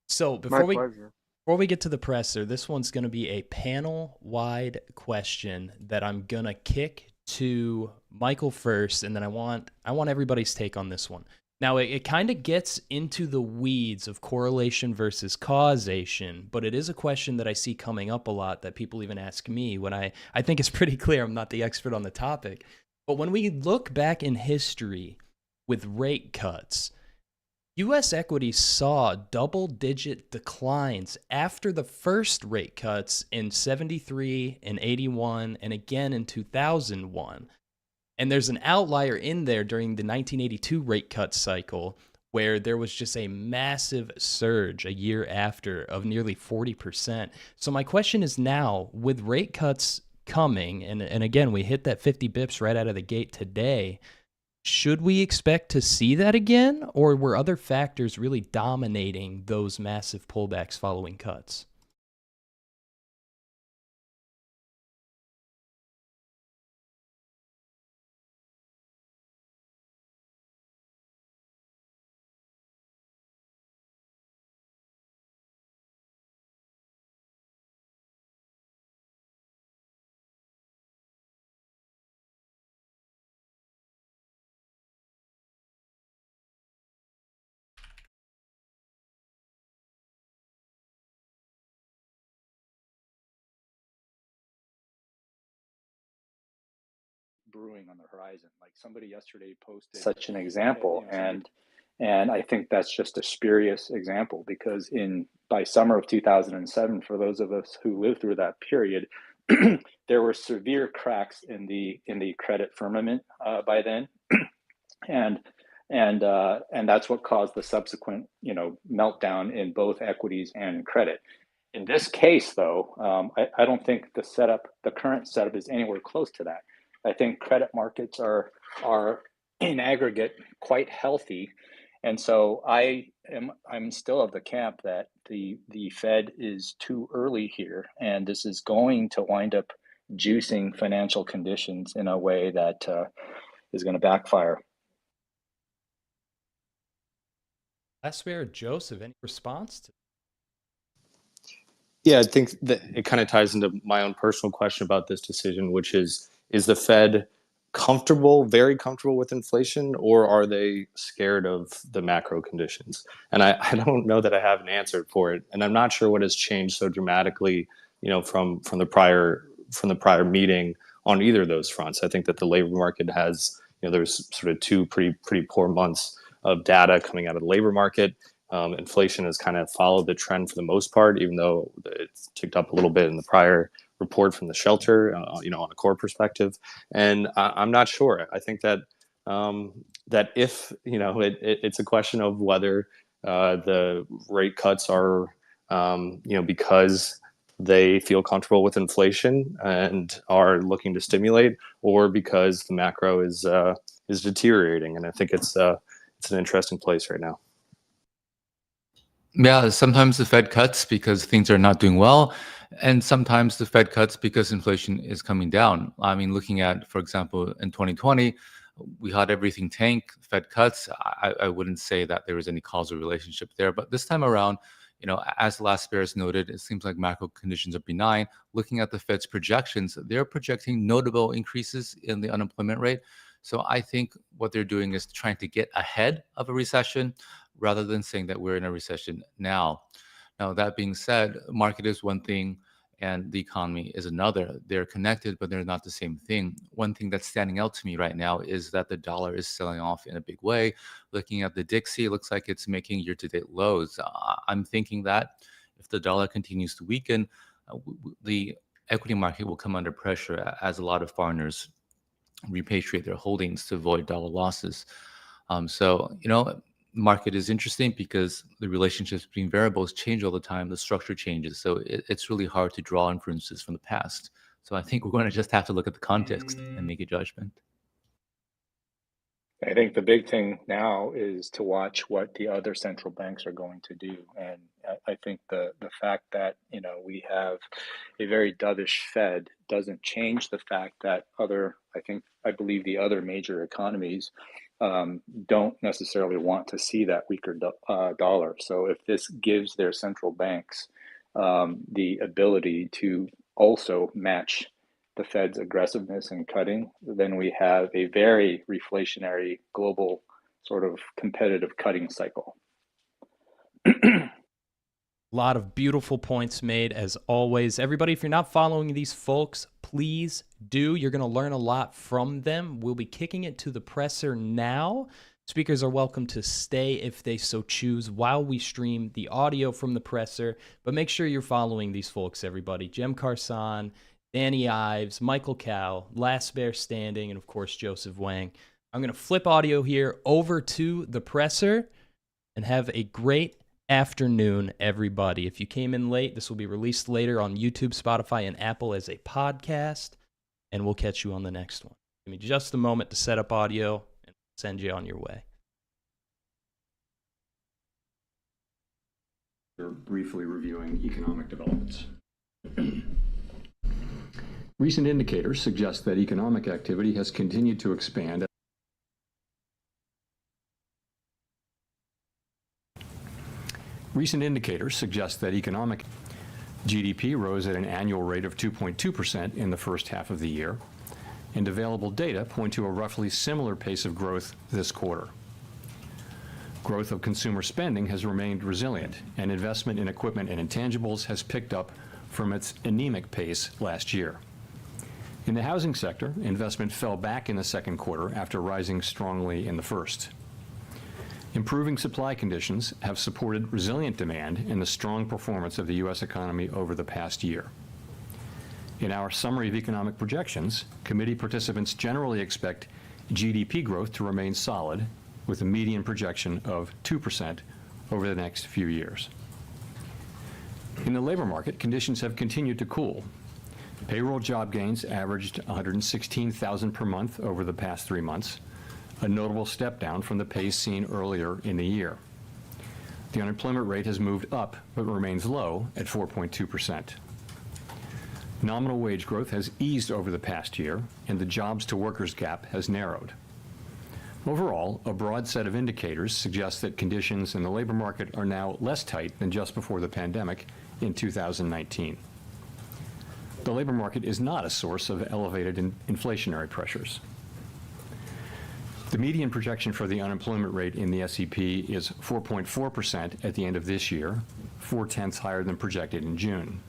So My pleasure. Before we get to the presser, this one's going to be a panel-wide question that I'm going to kick to Michael first, and then I want everybody's take on this one. Now, it kind of gets into the weeds of correlation versus causation, but it is a question that I see coming up a lot that people even ask me when I think it's pretty clear I'm not the expert on the topic. But when we look back in history with rate cuts, U.S. equities saw double-digit declines after the first rate cuts in 73 and 81 and again in 2001. And there's an outlier in there during the 1982 rate cut cycle where there was just a massive surge a year after of nearly 40%. So my question is now, with rate cuts coming, and again, we hit that 50 bips right out of the gate today, should we expect to see that again, or were other factors really dominating those massive pullbacks following cuts? Brewing on the horizon. Like somebody yesterday posted such an example, and I think that's just a spurious example because by summer of 2007, for those of us who lived through that period, there were severe cracks in the credit firmament by then, and and that's what caused the subsequent, meltdown in both equities and credit. In this case, though, I don't think the current setup, is anywhere close to that. I think credit markets are in aggregate quite healthy, and so I'm still of the camp that the Fed is too early here, and this is going to wind up juicing financial conditions in a way that is going to backfire. Last bear, Joseph, any response to? Yeah, I think that it kind of ties into my own personal question about this decision, which is the Fed comfortable, very comfortable with inflation, or are they scared of the macro conditions? And I don't know that I have an answer for it. And I'm not sure what has changed so dramatically, from the prior meeting on either of those fronts. I think that the labor market has, there's sort of two pretty poor months of data coming out of the labor market. Inflation has kind of followed the trend for the most part, even though it's ticked up a little bit in the prior report from the shelter, on a core perspective. And I'm not sure. I think that that if it's a question of whether the rate cuts are because they feel comfortable with inflation and are looking to stimulate, or because the macro is deteriorating. And I think it's an interesting place right now. Yeah, sometimes the Fed cuts because things are not doing well, and sometimes the Fed cuts because inflation is coming down. I mean, looking at, for example, in 2020, we had everything tank, Fed cuts. I wouldn't say that there was any causal relationship there, but this time around, as the last bears noted, it seems like macro conditions are benign. Looking at the Fed's projections, they're projecting notable increases in the unemployment rate. So I think what they're doing is trying to get ahead of a recession, rather than saying that we're in a recession now. Now, that being said, market is one thing and the economy is another. They're connected, but they're not the same thing. One thing that's standing out to me right now is that the dollar is selling off in a big way. Looking at the Dixie, it looks like it's making year-to-date lows. I'm thinking that if the dollar continues to weaken, the equity market will come under pressure as a lot of foreigners repatriate their holdings to avoid dollar losses. Market is interesting because the relationships between variables change all the time. The structure changes. So it's really hard to draw inferences from the past. So I think we're going to just have to look at the context and make a judgment. I think the big thing now is to watch what the other central banks are going to do. And I think the fact that, we have a very dovish Fed doesn't change the fact that I believe the other major economies don't necessarily want to see that weaker dollar. So if this gives their central banks the ability to also match the Fed's aggressiveness in cutting, then we have a very reflationary global sort of competitive cutting cycle. A lot of beautiful points made, as always. Everybody, if you're not following these folks, please do. You're going to learn a lot from them. We'll be kicking it to the presser now. Speakers are welcome to stay if they so choose while we stream the audio from the presser. But make sure you're following these folks, everybody. Jem Carson, Danny Ives, Michael Cow, Last Bear Standing, and of course, Joseph Wang. I'm going to flip audio here over to the presser and have a great afternoon, everybody. If you came in late, this will be released later on YouTube, Spotify, and Apple as a podcast, and we'll catch you on the next one. Give me just a moment to set up audio and send you on your way. We're briefly reviewing economic developments. Recent indicators suggest that economic activity has continued to expand. Recent indicators suggest that economic GDP rose at an annual rate of 2.2% in the first half of the year, and available data point to a roughly similar pace of growth this quarter. Growth of consumer spending has remained resilient, and investment in equipment and intangibles has picked up from its anemic pace last year. In the housing sector, investment fell back in the second quarter after rising strongly in the first. Improving supply conditions have supported resilient demand and the strong performance of the U.S. economy over the past year. In our summary of economic projections, committee participants generally expect GDP growth to remain solid with a median projection of 2% over the next few years. In the labor market, conditions have continued to cool. Payroll job gains averaged 116,000 per month over the past 3 months, a notable step down from the pace seen earlier in the year. The unemployment rate has moved up, but remains low at 4.2%. Nominal wage growth has eased over the past year, and the jobs-to-workers gap has narrowed. Overall, a broad set of indicators suggests that conditions in the labor market are now less tight than just before the pandemic in 2019. The labor market is not a source of elevated inflationary pressures. The median projection for the unemployment rate in the SEP is 4.4% at the end of this year, 0.4 higher than projected in June.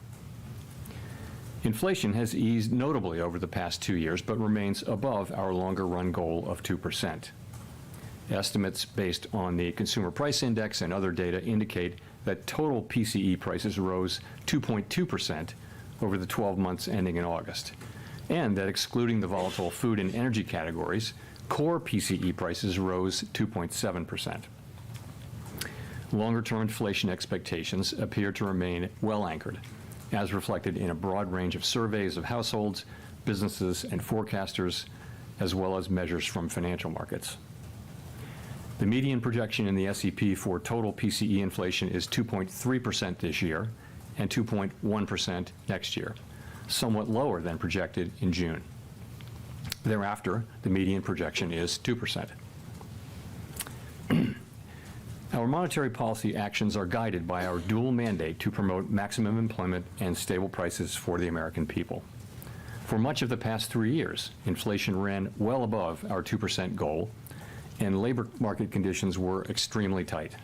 Inflation has eased notably over the past 2 years, but remains above our longer-run goal of 2%. Estimates based on the Consumer Price Index and other data indicate that total PCE prices rose 2.2% over the 12 months ending in August, and that excluding the volatile food and energy categories, core PCE prices rose 2.7%. Longer-term inflation expectations appear to remain well anchored, as reflected in a broad range of surveys of households, businesses, and forecasters, as well as measures from financial markets. The median projection in the SEP for total PCE inflation is 2.3% this year and 2.1% next year, somewhat lower than projected in June. Thereafter, the median projection is 2%. Our monetary policy actions are guided by our dual mandate to promote maximum employment and stable prices for the American people. For much of the past 3 years, inflation ran well above our 2% goal, and labor market conditions were extremely tight.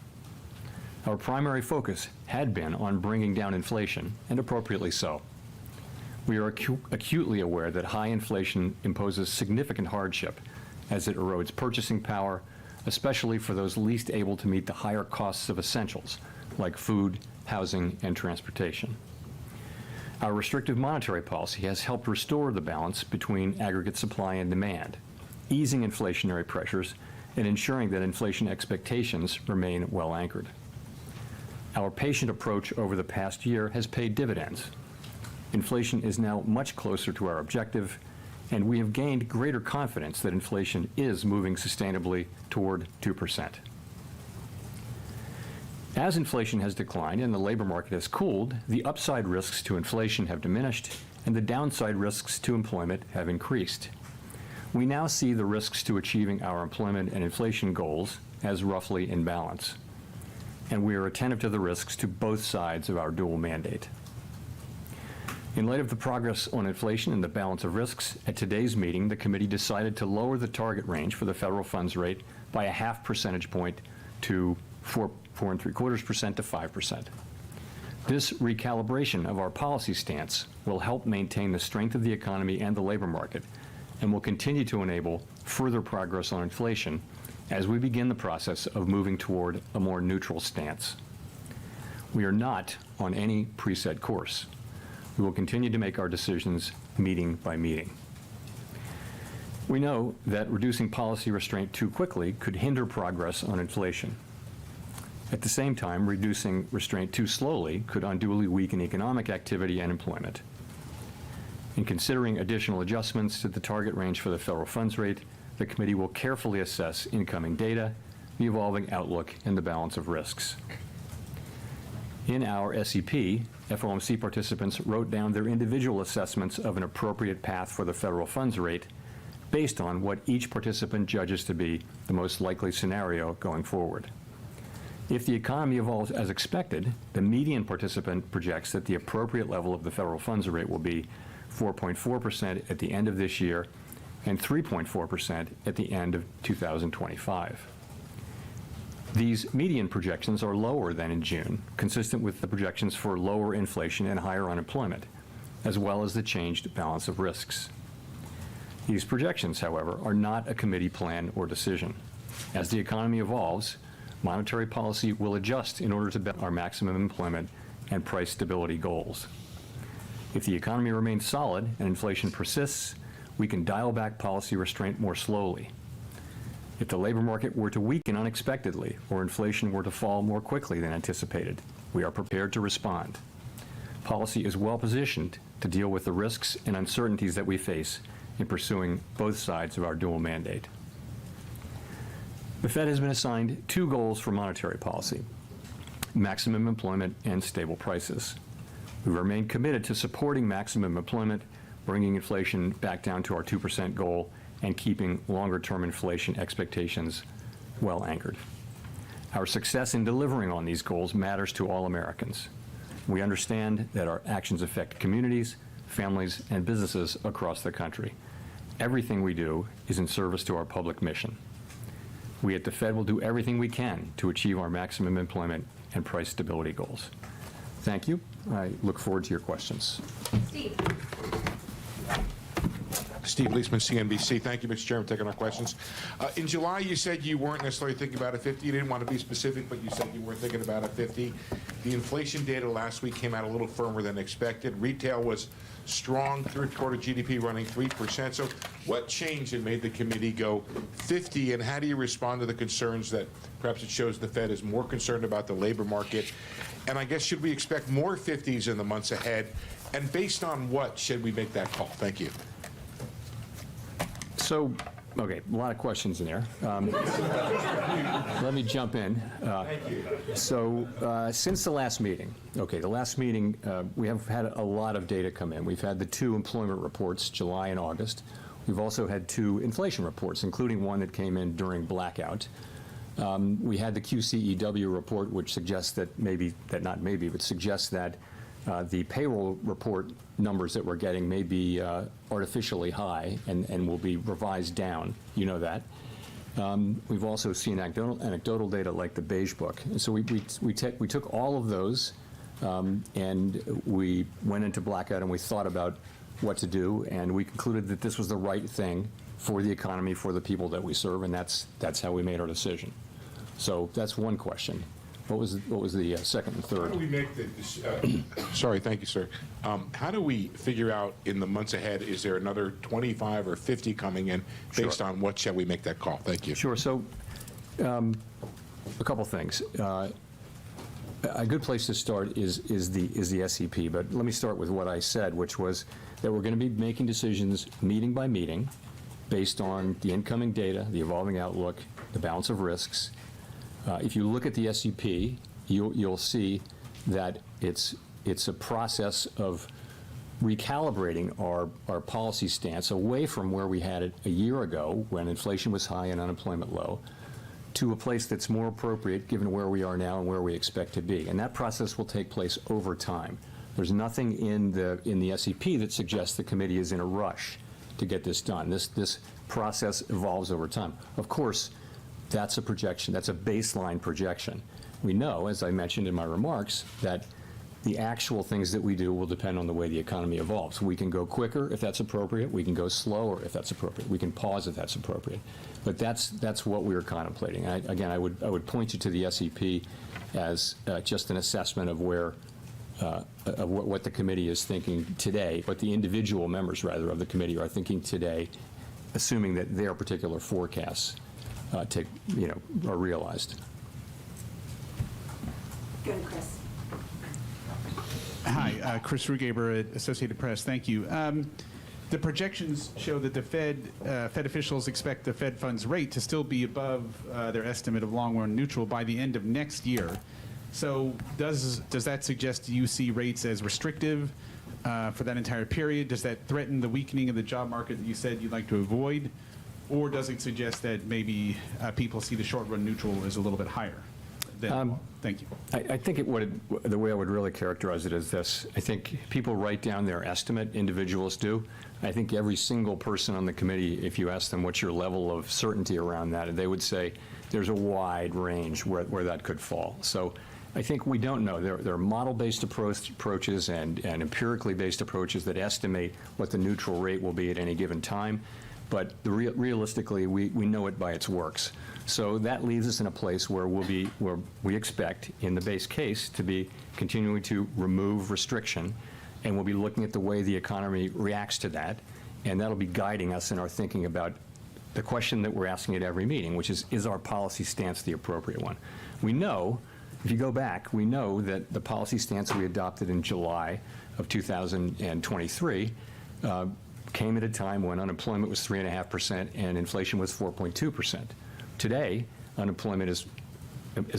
Our primary focus had been on bringing down inflation, and appropriately so. We are acutely aware that high inflation imposes significant hardship as it erodes purchasing power, especially for those least able to meet the higher costs of essentials like food, housing, and transportation. Our restrictive monetary policy has helped restore the balance between aggregate supply and demand, easing inflationary pressures and ensuring that inflation expectations remain well anchored. Our patient approach over the past year has paid dividends. Inflation is now much closer to our objective, and we have gained greater confidence that inflation is moving sustainably toward 2%. As inflation has declined and the labor market has cooled, the upside risks to inflation have diminished and the downside risks to employment have increased. We now see the risks to achieving our employment and inflation goals as roughly in balance, and we are attentive to the risks to both sides of our dual mandate. In light of the progress on inflation and the balance of risks, at today's meeting, the committee decided to lower the target range for the federal funds rate by a 0.5 percentage point to 4.75% to 5%. This recalibration of our policy stance will help maintain the strength of the economy and the labor market, and will continue to enable further progress on inflation as we begin the process of moving toward a more neutral stance. We are not on any preset course. We will continue to make our decisions meeting by meeting. We know that reducing policy restraint too quickly could hinder progress on inflation. At the same time, reducing restraint too slowly could unduly weaken economic activity and employment. In considering additional adjustments to the target range for the federal funds rate, the committee will carefully assess incoming data, the evolving outlook, and the balance of risks. In our SEP, FOMC participants wrote down their individual assessments of an appropriate path for the federal funds rate based on what each participant judges to be the most likely scenario going forward. If the economy evolves as expected, the median participant projects that the appropriate level of the federal funds rate will be 4.4% at the end of this year and 3.4% at the end of 2025. These median projections are lower than in June, consistent with the projections for lower inflation and higher unemployment, as well as the changed balance of risks. These projections, however, are not a committee plan or decision. As the economy evolves, monetary policy will adjust in order to meet our maximum employment and price stability goals. If the economy remains solid and inflation persists, we can dial back policy restraint more slowly. If the labor market were to weaken unexpectedly or inflation were to fall more quickly than anticipated, we are prepared to respond. Policy is well positioned to deal with the risks and uncertainties that we face in pursuing both sides of our dual mandate. The Fed has been assigned two goals for monetary policy: maximum employment and stable prices. We remain committed to supporting maximum employment, bringing inflation back down to our 2% goal, and keeping longer-term inflation expectations well anchored. Our success in delivering on these goals matters to all Americans. We understand that our actions affect communities, families, and businesses across the country. Everything we do is in service to our public mission. We at the Fed will do everything we can to achieve our maximum employment and price stability goals. Thank you. I look forward to your questions. Steve. Steve Leisman, CNBC. Thank you, Mr. Chairman, for taking our questions. In July, you said you weren't necessarily thinking about a 50. You didn't want to be specific, but you said you weren't thinking about a 50. The inflation data last week came out a little firmer than expected. Retail was strong, third quarter GDP running 3%. So what changed and made the committee go 50, and how do you respond to the concerns that perhaps it shows the Fed is more concerned about the labor market? And I guess, should we expect more 50s in the months ahead? And based on what should we make that call? Thank you. So, okay, a lot of questions in there. Let me jump in. Thank you. So, since the last meeting, we have had a lot of data come in. We've had the two employment reports, July and August. We've also had two inflation reports, including one that came in during blackout. We had the QCEW report, which suggests that suggests that the payroll report numbers that we're getting may be artificially high and will be revised down. You know that. We've also seen anecdotal data like the Beige Book. And so we took all of those and we went into blackout and we thought about what to do, and we concluded that this was the right thing for the economy, for the people that we serve, and that's how we made our decision. So that's one question. What was the second and third? How do we make the, sorry, thank you, sir. How do we figure out in the months ahead, is there another 25 or 50 coming in based on what shall we make that call? Thank you. Sure. So a couple things. A good place to start is the SEP, but let me start with what I said, which was that we're going to be making decisions meeting by meeting based on the incoming data, the evolving outlook, the balance of risks. If you look at the SEP, you'll see that it's a process of recalibrating our policy stance away from where we had it a year ago when inflation was high and unemployment low, to a place that's more appropriate given where we are now and where we expect to be. And that process will take place over time. There's nothing in the SEP that suggests the committee is in a rush to get this done. This process evolves over time. Of course, that's a projection. That's a baseline projection. We know, as I mentioned in my remarks, that the actual things that we do will depend on the way the economy evolves. We can go quicker if that's appropriate. We can go slower if that's appropriate. We can pause if that's appropriate. But that's what we are contemplating. Again, I would point you to the SEP as just an assessment of where of what the committee is thinking today, what the individual members, rather, of the committee are thinking today, assuming that their particular forecasts are realized. Go to Chris. Hi, Chris Rugaber at Associated Press. Thank you. The projections show that the Fed officials expect the Fed funds rate to still be above their estimate of long-run neutral by the end of next year. So does that suggest you see rates as restrictive for that entire period? Does that threaten the weakening of the job market that you said you'd like to avoid? Or does it suggest that maybe people see the short-run neutral as a little bit higher? Thank you. I think the way I would really characterize it is this. I think people write down their estimate, individuals do. I think every single person on the committee, if you ask them what's your level of certainty around that, they would say there's a wide range where that could fall. So I think we don't know. There are model-based approaches and empirically based approaches that estimate what the neutral rate will be at any given time. But realistically, we know it by its works. So that leaves us in a place where we expect, in the base case, to be continuing to remove restriction, and we'll be looking at the way the economy reacts to that, and that'll be guiding us in our thinking about the question that we're asking at every meeting, which is our policy stance the appropriate one? We know, if you go back, we know that the policy stance we adopted in July of 2023 came at a time when unemployment was 3.5% and inflation was 4.2%. Today, unemployment is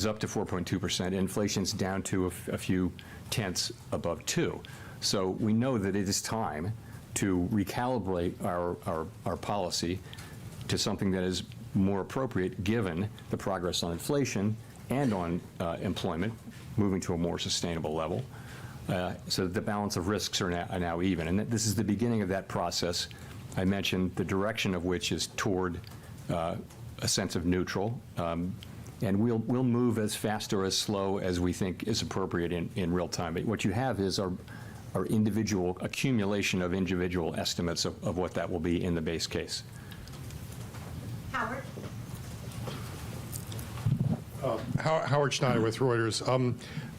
up to 4.2%, inflation's down to a few tenths above 2. So we know that it is time to recalibrate our policy to something that is more appropriate given the progress on inflation and on employment, moving to a more sustainable level, so that the balance of risks are now even. And this is the beginning of that process. I mentioned the direction of which is toward a sense of neutral. And we'll move as fast or as slow as we think is appropriate in real time. But what you have is our individual accumulation of individual estimates of what that will be in the base case. Howard. Howard Schneider with Reuters.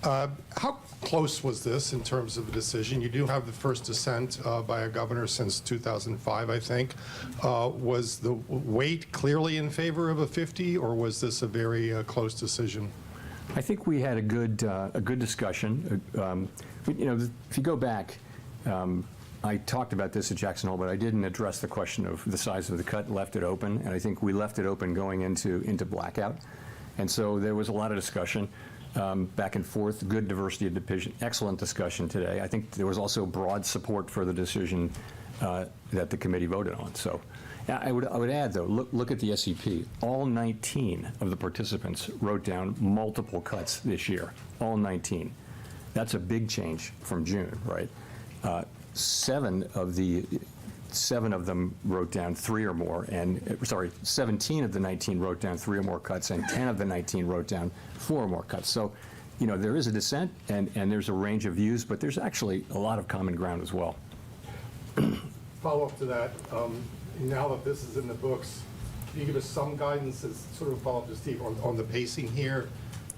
How close was this in terms of the decision? You do have the first dissent by a governor since 2005, I think. Was the weight clearly in favor of a 50, or was this a very close decision? I think we had a good discussion. If you go back, I talked about this at Jackson Hole, but I didn't address the question of the size of the cut, left it open, and I think we left it open going into blackout. And so there was a lot of discussion back and forth, good diversity of opinion, excellent discussion today. I think there was also broad support for the decision that the committee voted on. So I would add, though, look at the SEP. All 19 of the participants wrote down multiple cuts this year, all 19. That's a big change from June, right? 7 of them wrote down 3 or more, and 17 of the 19 wrote down 3 or more cuts, and 10 of the 19 wrote down 4 or more cuts. So, there is a dissent, and there's a range of views, but there's actually a lot of common ground as well. Follow up to that, now that this is in the books, can you give us some guidance as sort of follow up to Steve on the pacing here?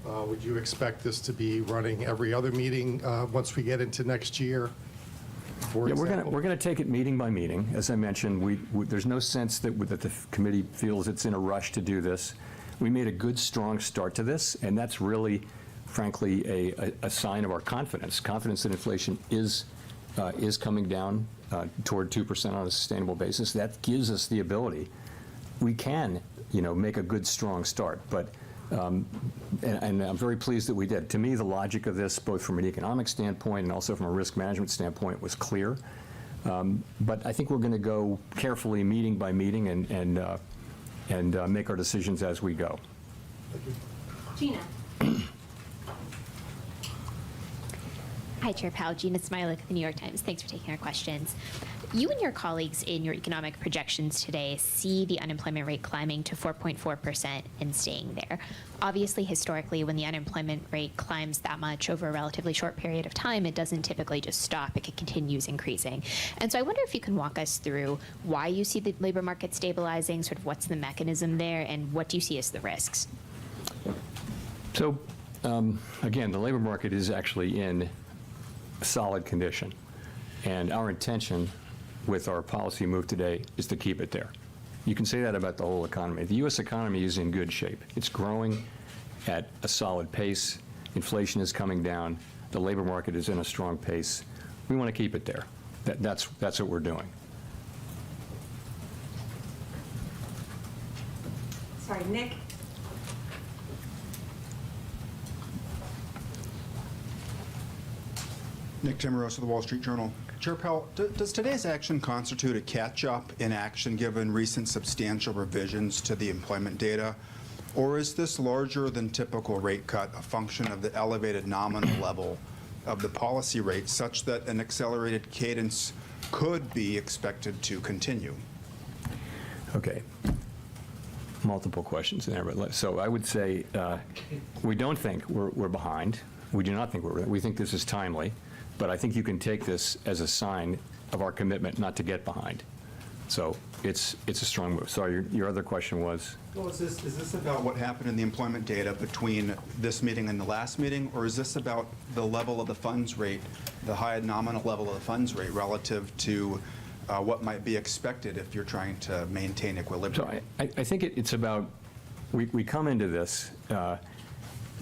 Would you expect this to be running every other meeting once we get into next year? Yeah, we're going to take it meeting by meeting. As I mentioned, there's no sense that the committee feels it's in a rush to do this. We made a good, strong start to this, and that's really, frankly, a sign of our confidence. Confidence that inflation is coming down toward 2% on a sustainable basis. That gives us the ability. We can, make a good, strong start, but. And I'm very pleased that we did. To me, the logic of this, both from an economic standpoint and also from a risk management standpoint, was clear. But I think we're going to go carefully, meeting by meeting, and make our decisions as we go. Gina. Hi, Chair Powell. Gina Smilik of the New York Times. Thanks for taking our questions. You and your colleagues in your economic projections today see the unemployment rate climbing to 4.4% and staying there. Obviously, historically, when the unemployment rate climbs that much over a relatively short period of time, it doesn't typically just stop. It continues increasing. And so I wonder if you can walk us through why you see the labor market stabilizing, sort of what's the mechanism there, and what do you see as the risks? So, again, the labor market is actually in a solid condition. And our intention with our policy move today is to keep it there. You can say that about the whole economy. The U.S. economy is in good shape. It's growing at a solid pace. Inflation is coming down. The labor market is in a strong pace. We want to keep it there. That's what we're doing. Sorry, Nick. Nick Timmeros of the Wall Street Journal. Chair Powell, does today's action constitute a catch-up in action given recent substantial revisions to the employment data? Or is this larger than typical rate cut a function of the elevated nominal level of the policy rate such that an accelerated cadence could be expected to continue? Okay. Multiple questions in there. But so I would say we don't think we're behind. We do not think we think this is timely. But I think you can take this as a sign of our commitment not to get behind. So it's a strong move. Sorry, your other question was? Well, is this about what happened in the employment data between this meeting and the last meeting, or is this about the level of the funds rate, the high nominal level of the funds rate relative to what might be expected if you're trying to maintain equilibrium? So I think it's about, we come into this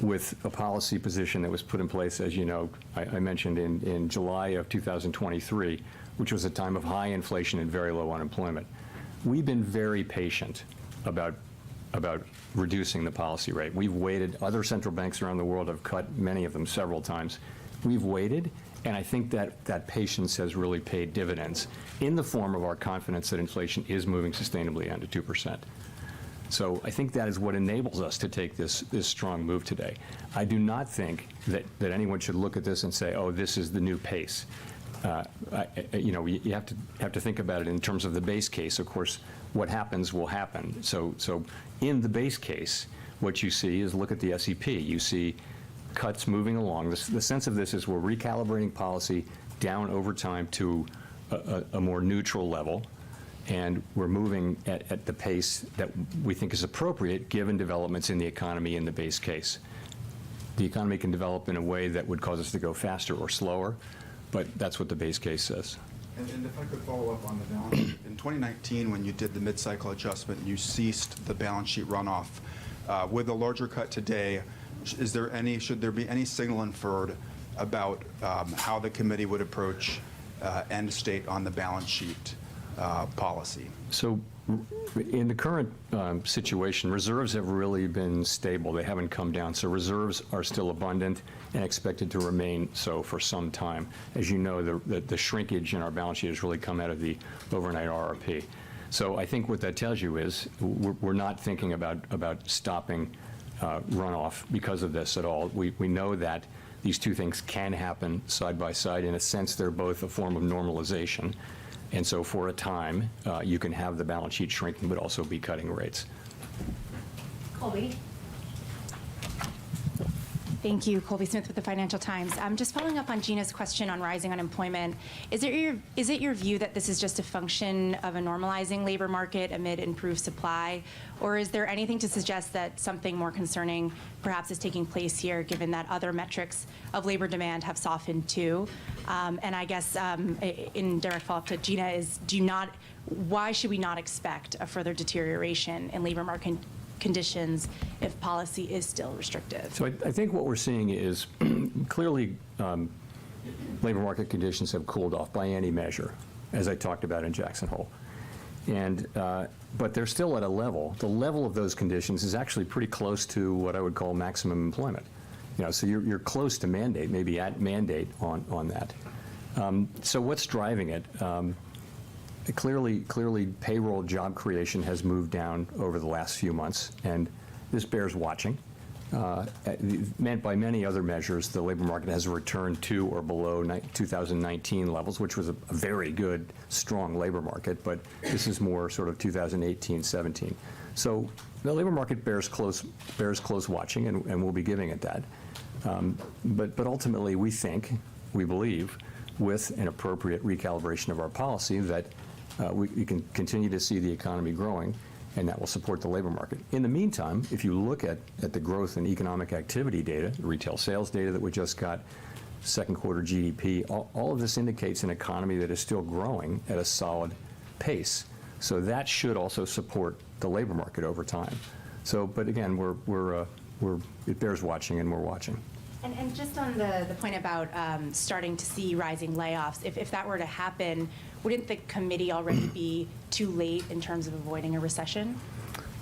with a policy position that was put in place, as you know, I mentioned in July of 2023, which was a time of high inflation and very low unemployment. We've been very patient about reducing the policy rate. We've waited. Other central banks around the world have cut, many of them several times. We've waited, and I think that patience has really paid dividends in the form of our confidence that inflation is moving sustainably down to 2%. So I think that is what enables us to take this strong move today. I do not think that anyone should look at this and say, oh, this is the new pace. You have to think about it in terms of the base case. Of course, what happens will happen. So in the base case, what you see is, look at the SEP. You see cuts moving along. The sense of this is we're recalibrating policy down over time to a more neutral level, and we're moving at the pace that we think is appropriate given developments in the economy in the base case. The economy can develop in a way that would cause us to go faster or slower, but that's what the base case says. And if I could follow up on the balance sheet. In 2019, when you did the mid-cycle adjustment, you ceased the balance sheet runoff. With a larger cut today, should there be any signal inferred about how the committee would approach end state on the balance sheet policy? So in the current situation, reserves have really been stable. They haven't come down. So reserves are still abundant and expected to remain so for some time. As you know, the shrinkage in our balance sheet has really come out of the overnight RRP. So I think what that tells you is we're not thinking about stopping runoff because of this at all. We know that these two things can happen side by side. In a sense, they're both a form of normalization. And so for a time, you can have the balance sheet shrinking, but also be cutting rates. Colby. Thank you. Colby Smith with the Financial Times. Just following up on Gina's question on rising unemployment, is it your view that this is just a function of a normalizing labor market amid improved supply, or is there anything to suggest that something more concerning perhaps is taking place here, given that other metrics of labor demand have softened too? And I guess in direct follow-up to Gina is, why should we not expect a further deterioration in labor market conditions if policy is still restrictive? So I think what we're seeing is clearly labor market conditions have cooled off by any measure, as I talked about in Jackson Hole. And but they're still at a level. The level of those conditions is actually pretty close to what I would call maximum employment. So you're close to mandate, maybe at mandate on that. So what's driving it? Clearly, payroll job creation has moved down over the last few months, and this bears watching. Meant by many other measures, the labor market has returned to or below 2019 levels, which was a very good, strong labor market, but this is more sort of 2018-17. So the labor market bears close watching, and we'll be giving it that. But ultimately, we believe, with an appropriate recalibration of our policy, that we can continue to see the economy growing, and that will support the labor market. In the meantime, if you look at the growth in economic activity data, the retail sales data that we just got, second quarter GDP, all of this indicates an economy that is still growing at a solid pace. So that should also support the labor market over time. So, but again, it bears watching, and we're watching. And just on the point about starting to see rising layoffs, if that were to happen, wouldn't the committee already be too late in terms of avoiding a recession?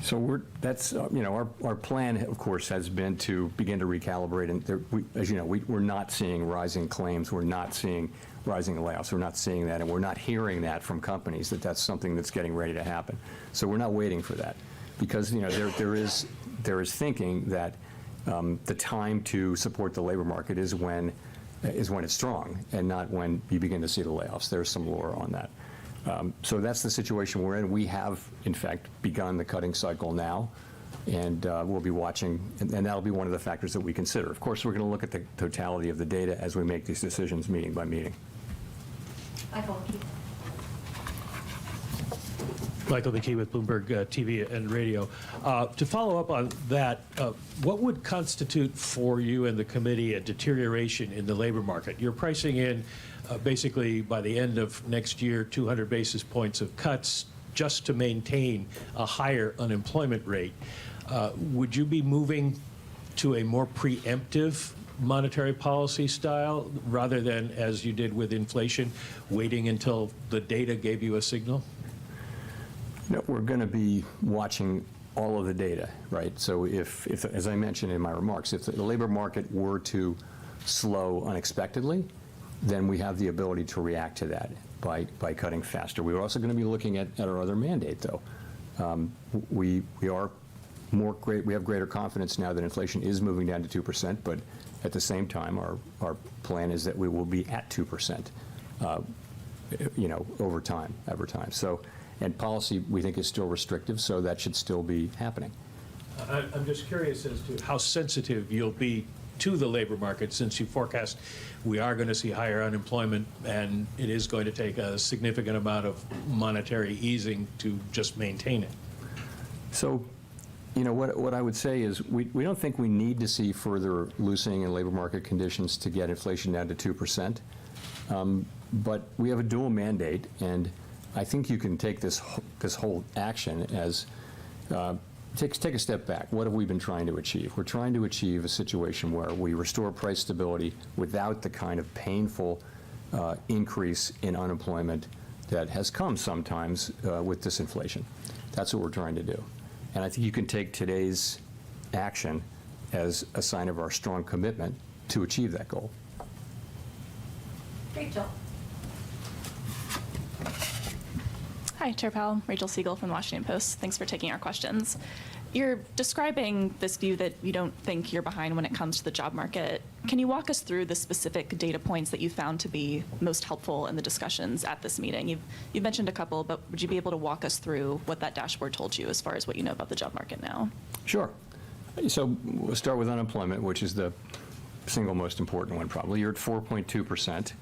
So that's our plan, of course, has been to begin to recalibrate. And as you know, we're not seeing rising claims. We're not seeing rising layoffs. We're not seeing that, and we're not hearing that from companies that that's something that's getting ready to happen. So we're not waiting for that, because there is thinking that the time to support the labor market is when it's strong, and not when you begin to see the layoffs. There's some lore on that. So that's the situation we're in. We have, in fact, begun the cutting cycle now, and we'll be watching, and that'll be one of the factors that we consider. Of course, we're going to look at the totality of the data as we make these decisions meeting by meeting. Michael. Michael McKee with Bloomberg TV and Radio. To follow up on that, what would constitute for you and the committee a deterioration in the labor market? You're pricing in basically by the end of next year 200 basis points of cuts just to maintain a higher unemployment rate. Would you be moving to a more preemptive monetary policy style rather than, as you did with inflation, waiting until the data gave you a signal? No, we're going to be watching all of the data, right? So if, as I mentioned in my remarks, if the labor market were to slow unexpectedly, then we have the ability to react to that by cutting faster. We're also going to be looking at our other mandate, though. We have greater confidence now that inflation is moving down to 2%, but at the same time, our plan is that we will be at 2%, over time. So, and policy, we think, is still restrictive, so that should still be happening. I'm just curious as to how sensitive you'll be to the labor market, since you forecast we are going to see higher unemployment and it is going to take a significant amount of monetary easing to just maintain it. So, what I would say is we don't think we need to see further loosening in labor market conditions to get inflation down to 2%. But we have a dual mandate, and I think you can take this whole action as take a step back. What have we been trying to achieve? We're trying to achieve a situation where we restore price stability without the kind of painful increase in unemployment that has come sometimes with disinflation. That's what we're trying to do. And I think you can take today's action as a sign of our strong commitment to achieve that goal. Rachel. Hi, Chair Powell. Rachel Siegel from the Washington Post. Thanks for taking our questions. You're describing this view that you don't think you're behind when it comes to the job market. Can you walk us through the specific data points that you found to be most helpful in the discussions at this meeting? You've mentioned a couple, but would you be able to walk us through what that dashboard told you as far as what you know about the job market now? Sure. So we'll start with unemployment, which is the single most important one probably. You're at 4.2%.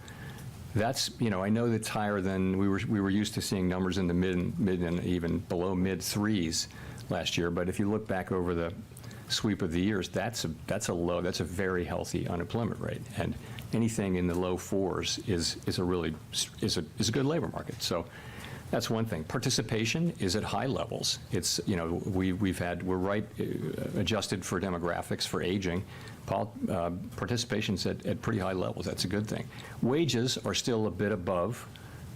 That's, I know that's higher than we were used to seeing numbers in the mid and even below mid threes last year. But if you look back over the sweep of the years, that's a very healthy unemployment rate. And anything in the low fours is a good labor market. So that's one thing. Participation is at high levels. It's, we're right adjusted for demographics, for aging. Participation's at pretty high levels. That's a good thing. Wages are still a bit above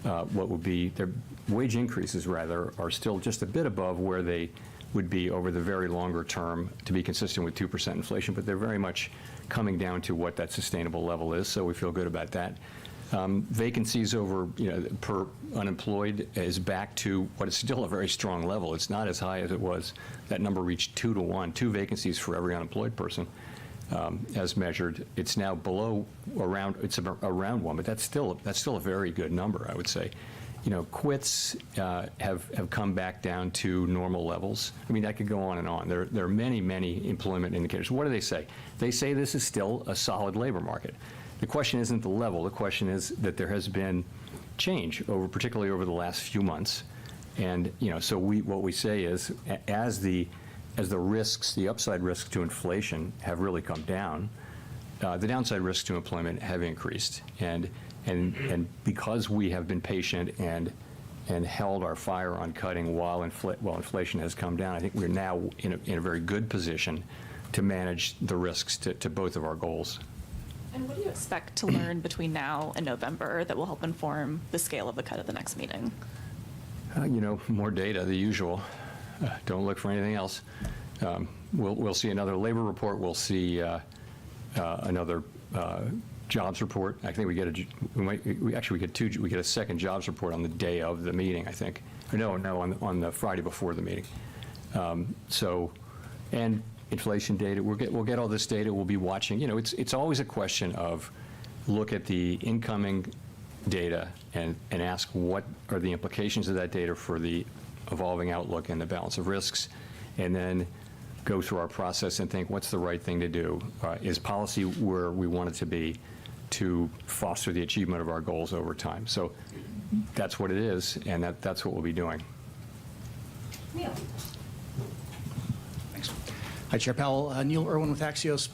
what would be, their wage increases rather, are still just a bit above where they would be over the very longer term to be consistent with 2% inflation, but they're very much coming down to what that sustainable level is, so we feel good about that. Vacancies over, per unemployed is back to what is still a very strong level. It's not as high as it was. That number reached 2 to 1, 2 vacancies for every unemployed person as measured. It's now below around 1, but that's still a very good number, I would say. Quits have come back down to normal levels. I mean, that could go on and on. There are many, many employment indicators. What do they say? They say this is still a solid labor market. The question isn't the level. The question is that there has been change, particularly over the last few months. And so what we say is, as the risks, the upside risks to inflation have really come down, the downside risks to employment have increased. And because we have been patient and held our fire on cutting while inflation has come down, I think we're now in a very good position to manage the risks to both of our goals. And what do you expect to learn between now and November that will help inform the scale of the cut at the next meeting? More data, the usual. Don't look for anything else. We'll see another labor report. We'll see another jobs report. I think we get a second jobs report on the day of the meeting, I think. Or no, on the Friday before the meeting. And inflation data. We'll get all this data. We'll be watching. It's always a question of look at the incoming data and ask what are the implications of that data for the evolving outlook and the balance of risks, and then go through our process and think what's the right thing to do. Is policy where we want it to be to foster the achievement of our goals over time? So that's what it is, and that's what we'll be doing. Neil. Thanks. Hi, Chair Powell. Neil Irwin with Axios.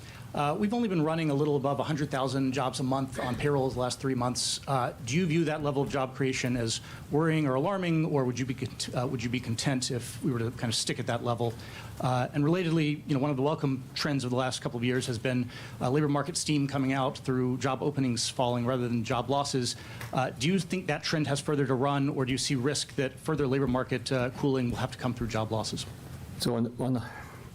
We've only been running a little above 100,000 jobs a month on payrolls the last 3 months. Do you view that level of job creation as worrying or alarming, or would you be content if we were to kind of stick at that level? And relatedly, one of the welcome trends of the last couple of years has been labor market steam coming out through job openings falling rather than job losses. Do you think that trend has further to run, or do you see risk that further labor market cooling will have to come through job losses? So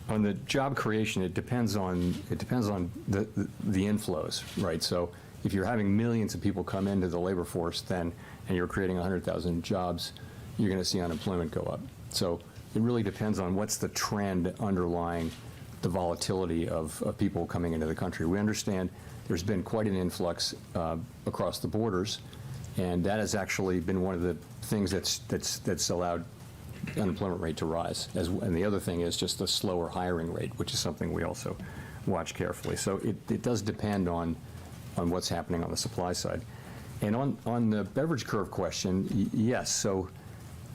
on the job creation, it depends on the inflows, right? So if you're having millions of people come into the labor force, and you're creating 100,000 jobs, you're going to see unemployment go up. So it really depends on what's the trend underlying the volatility of people coming into the country. We understand there's been quite an influx across the borders, and that has actually been one of the things that's allowed unemployment rate to rise. And the other thing is just the slower hiring rate, which is something we also watch carefully. So it does depend on what's happening on the supply side. And on the beverage curve question, yes. So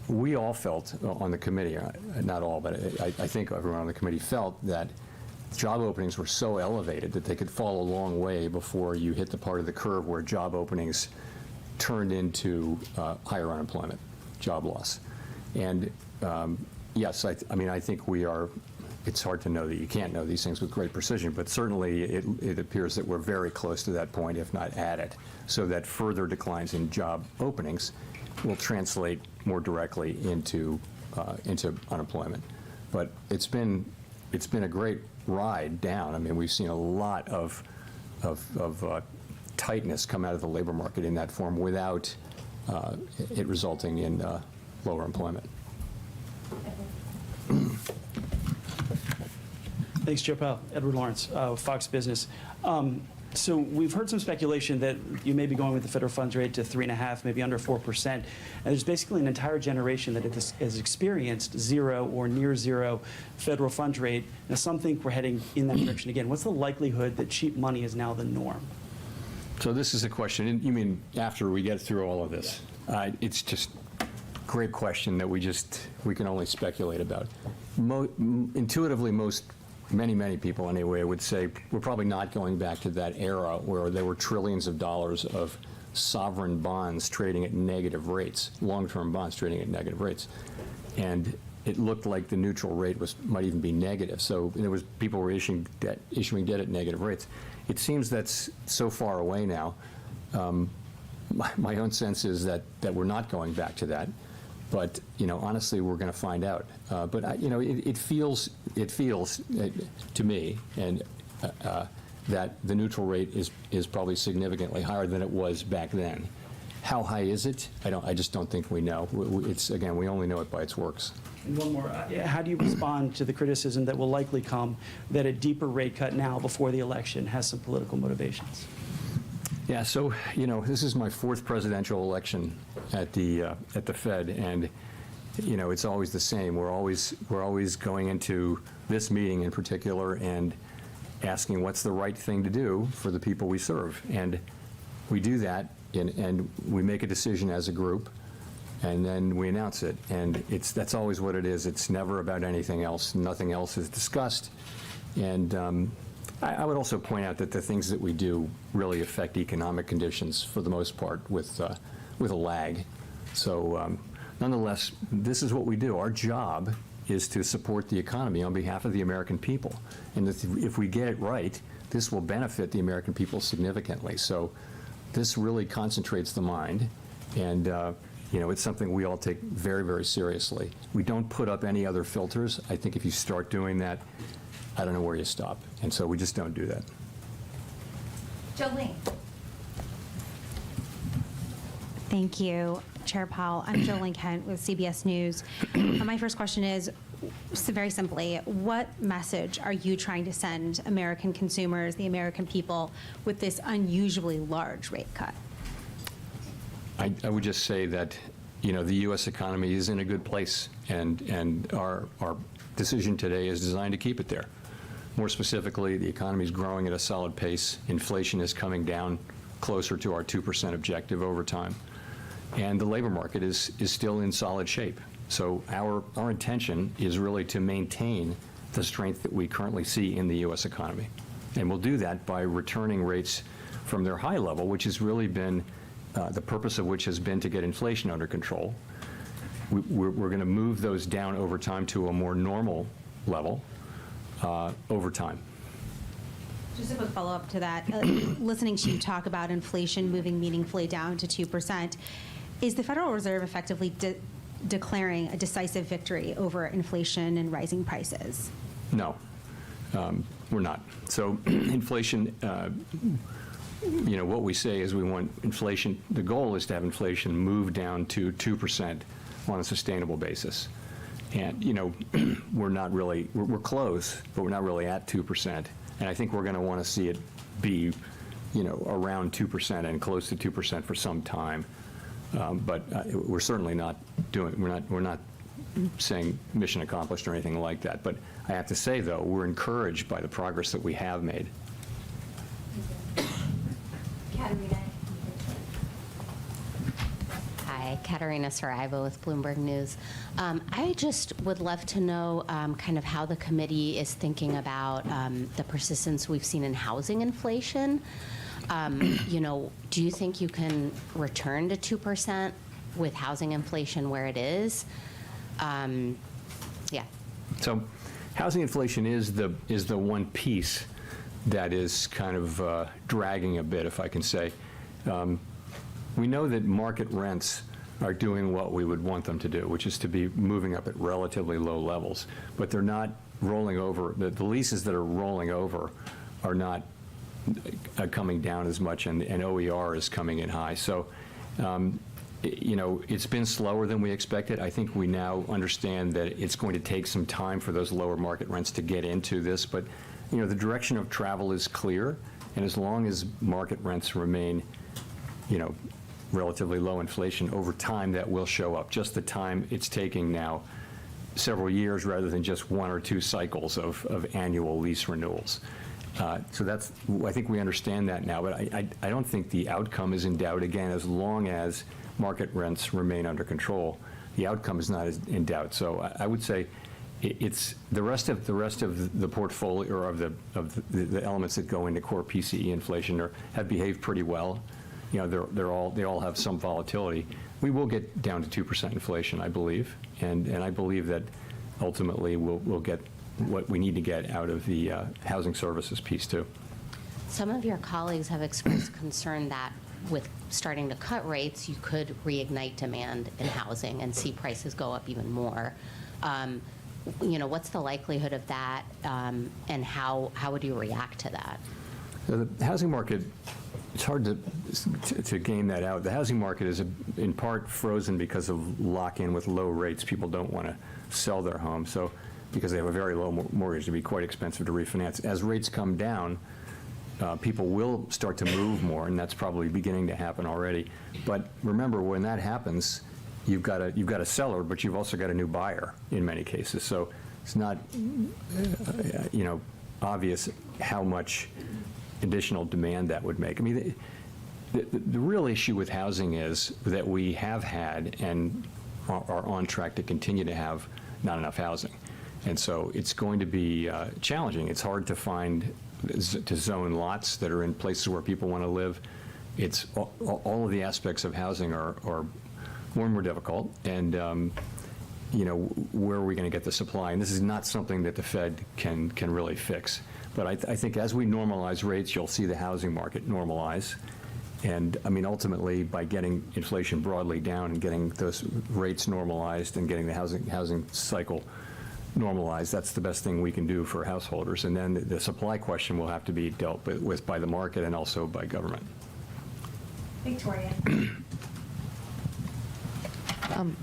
we all felt on the committee, not all, but I think everyone on the committee felt that job openings were so elevated that they could fall a long way before you hit the part of the curve where job openings turned into higher unemployment, job loss. And yes, I mean, I think we are, it's hard to know that you can't know these things with great precision, but certainly it appears that we're very close to that point, if not at it, so that further declines in job openings will translate more directly into unemployment. But it's been a great ride down. I mean, we've seen a lot of tightness come out of the labor market in that form without it resulting in lower employment. Thanks, Chair Powell. Edward Lawrence, Fox Business. So we've heard some speculation that you may be going with the federal funds rate to 3.5%, maybe under 4%. And there's basically an entire generation that has experienced zero or near zero federal funds rate. Now some think we're heading in that direction again. What's the likelihood that cheap money is now the norm? So this is a question, you mean after we get through all of this? It's just great question that we can only speculate about. Intuitively, many people anyway would say we're probably not going back to that era where there were trillions of dollars of sovereign bonds trading at negative rates, long-term bonds trading at negative rates. And it looked like the neutral rate might even be negative. So people were issuing debt at negative rates. It seems that's so far away now. My own sense is that we're not going back to that. But honestly, we're going to find out. But it feels to me and that the neutral rate is probably significantly higher than it was back then. How high is it? I just don't think we know. Again, we only know it by its works. And one more. How do you respond to the criticism that will likely come that a deeper rate cut now before the election has some political motivations? Yeah, so this is my fourth presidential election at the Fed, and it's always the same. We're always going into this meeting in particular and asking what's the right thing to do for the people we serve, and we do that, and we make a decision as a group, and then we announce it, and that's always what it is. It's never about anything else. Nothing else is discussed, and I would also point out that the things that we do really affect economic conditions for the most part with a lag. So nonetheless, this is what we do. Our job is to support the economy on behalf of the American people. And if we get it right, this will benefit the American people significantly. So this really concentrates the mind. And it's something we all take very, very seriously. We don't put up any other filters. I think if you start doing that, I don't know where you stop. And so we just don't do that. Jolene. Thank you, Chair Powell. I'm Jolene Kent with CBS News. My first question is, very simply, what message are you trying to send American consumers, the American people, with this unusually large rate cut? I would just say that, the U.S. economy is in a good place, and our decision today is designed to keep it there. More specifically, the economy is growing at a solid pace. Inflation is coming down closer to our 2% objective over time. And the labor market is still in solid shape. So our intention is really to maintain the strength that we currently see in the U.S. economy. And we'll do that by returning rates from their high level, which has really been, the purpose of which has been to get inflation under control. We're going to move those down over time to a more normal level over time. Just a quick follow-up to that. Listening to you talk about inflation moving meaningfully down to 2%, is the Federal Reserve effectively declaring a decisive victory over inflation and rising prices? No, we're not. So inflation, what we say is we want inflation, the goal is to have inflation move down to 2% on a sustainable basis. And, we're not really, we're close, but we're not really at 2%. And I think we're going to want to see it be, around 2% and close to 2% for some time. But we're certainly not doing, we're not saying mission accomplished or anything like that. But I have to say, though, we're encouraged by the progress that we have made. Katerina. Hi, Katerina Saraiva with Bloomberg News. I just would love to know kind of how the committee is thinking about the persistence we've seen in housing inflation. Do you think you can return to 2% with housing inflation where it is? Yeah. So housing inflation is the one piece that is kind of dragging a bit, if I can say. We know that market rents are doing what we would want them to do, which is to be moving up at relatively low levels. But they're not rolling over. The leases that are rolling over are not coming down as much, and OER is coming in high. So, it's been slower than we expected. I think we now understand that it's going to take some time for those lower market rents to get into this. But, the direction of travel is clear, and as long as market rents remain, relatively low inflation over time, that will show up. Just the time it's taking now, several years rather than just one or two cycles of annual lease renewals. So I think we understand that now, but I don't think the outcome is in doubt. Again, as long as market rents remain under control, the outcome is not in doubt. So I would say it's the rest of the portfolio, or of the elements that go into core PCE inflation have behaved pretty well. They all have some volatility. We will get down to 2% inflation, I believe, and I believe that ultimately we'll get what we need to get out of the housing services piece too. Some of your colleagues have expressed concern that with starting to cut rates, you could reignite demand in housing and see prices go up even more. What's the likelihood of that, and how would you react to that? The housing market, it's hard to game that out. The housing market is in part frozen because of lock-in with low rates. People don't want to sell their home, so because they have a very low mortgage, it'd be quite expensive to refinance. As rates come down, people will start to move more, and that's probably beginning to happen already. But remember, when that happens, you've got a seller, but you've also got a new buyer in many cases. So it's not obvious how much additional demand that would make. I mean, the real issue with housing is that we have had and are on track to continue to have not enough housing. And so it's going to be challenging. It's hard to zone lots that are in places where people want to live. It's all of the aspects of housing are more and more difficult. And where are we going to get the supply? And this is not something that the Fed can really fix. But I think as we normalize rates, you'll see the housing market normalize. And I mean, ultimately, by getting inflation broadly down and getting those rates normalized and getting the housing cycle normalized, that's the best thing we can do for householders. And then the supply question will have to be dealt with by the market and also by government. Victoria.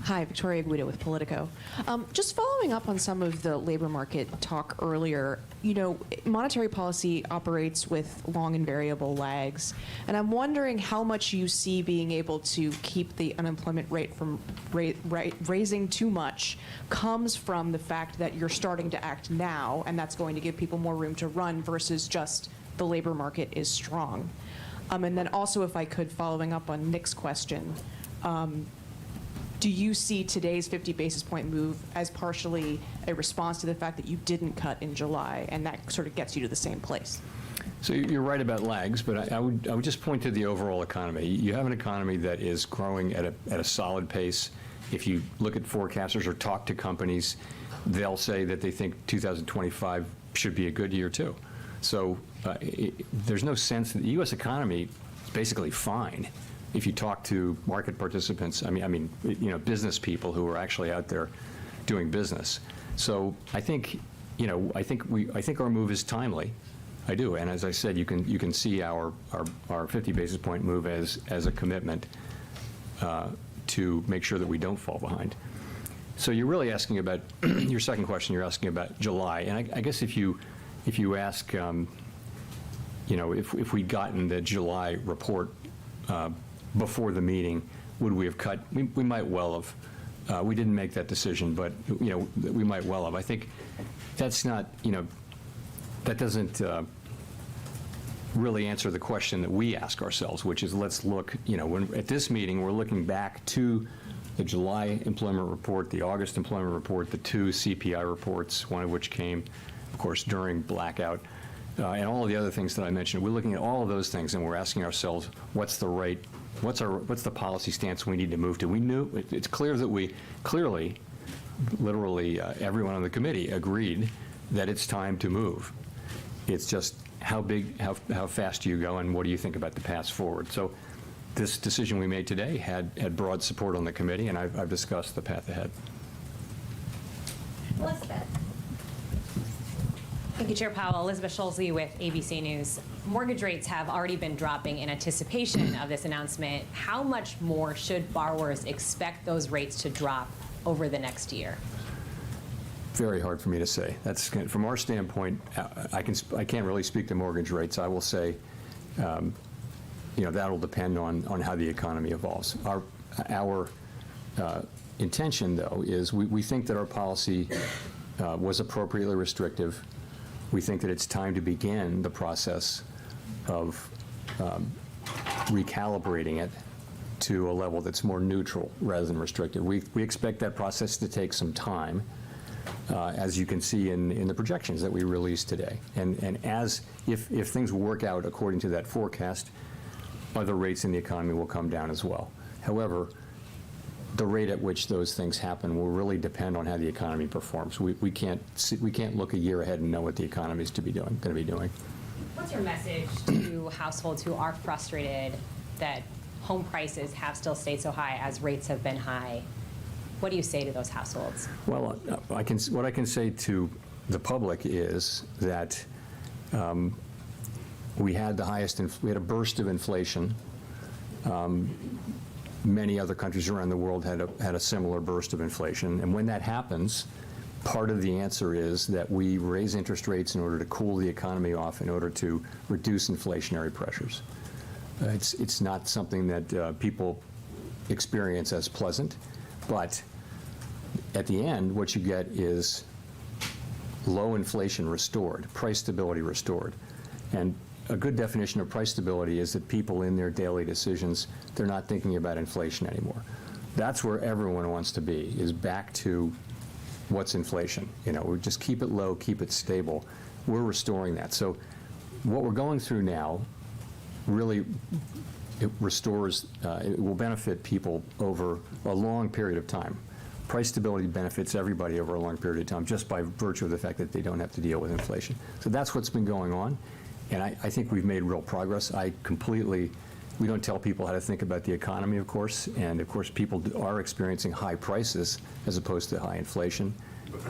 Hi, Victoria Guido with Politico. Just following up on some of the labor market talk earlier, monetary policy operates with long and variable lags, and I'm wondering how much you see being able to keep the unemployment rate from raising too much comes from the fact that you're starting to act now, and that's going to give people more room to run versus just the labor market is strong. And then also, if I could, following up on Nick's question, do you see today's 50 basis point move as partially a response to the fact that you didn't cut in July, and that sort of gets you to the same place? So you're right about lags, but I would just point to the overall economy. You have an economy that is growing at a solid pace. If you look at forecasters or talk to companies, they'll say that they think 2025 should be a good year too. So there's no sense that the U.S. economy is basically fine. If you talk to market participants, I mean, business people who are actually out there doing business. So I think, I think our move is timely. I do, and as I said, you can see our 50 basis point move as a commitment to make sure that we don't fall behind. So you're really asking about your second question. You're asking about July, and I guess if you ask, if we'd gotten the July report before the meeting, would we have cut? We might well have. We didn't make that decision, but we might well have. I think that's not that doesn't really answer the question that we ask ourselves, which is let's look, at this meeting, we're looking back to the July employment report, the August employment report, the two CPI reports, one of which came, of course, during blackout, and all of the other things that I mentioned. We're looking at all of those things, and we're asking ourselves, what's the policy stance we need to move to? It's clear that we clearly, literally, everyone on the committee agreed that it's time to move. It's just how fast do you go, and what do you think about the path forward? So this decision we made today had broad support on the committee, and I've discussed the path ahead. Elizabeth. Thank you, Chair Powell. Elizabeth Schulze with ABC News. Mortgage rates have already been dropping in anticipation of this announcement. How much more should borrowers expect those rates to drop over the next year? Very hard for me to say. That's from our standpoint. I can't really speak to mortgage rates. I will say, that'll depend on how the economy evolves. Our intention, though, is we think that our policy was appropriately restrictive. We think that it's time to begin the process of recalibrating it to a level that's more neutral rather than restrictive. We expect that process to take some time. As you can see in the projections that we released today. And if things work out according to that forecast, other rates in the economy will come down as well. However, the rate at which those things happen will really depend on how the economy performs. We can't look a year ahead and know what the economy is going to be doing. What's your message to households who are frustrated that home prices have still stayed so high as rates have been high? What do you say to those households? Well, what I can say to the public is that we had a burst of inflation. Many other countries around the world had a similar burst of inflation, and when that happens, part of the answer is that we raise interest rates in order to cool the economy off, in order to reduce inflationary pressures. It's not something that people experience as pleasant. But at the end, what you get is low inflation restored, price stability restored. And a good definition of price stability is that people in their daily decisions, they're not thinking about inflation anymore. That's where everyone wants to be, is back to what's inflation. We just keep it low, keep it stable. We're restoring that. So what we're going through now really it restores, it will benefit people over a long period of time. Price stability benefits everybody over a long period of time just by virtue of the fact that they don't have to deal with inflation. So that's what's been going on, and I think we've made real progress. We don't tell people how to think about the economy, of course, and of course people are experiencing high prices as opposed to high inflation,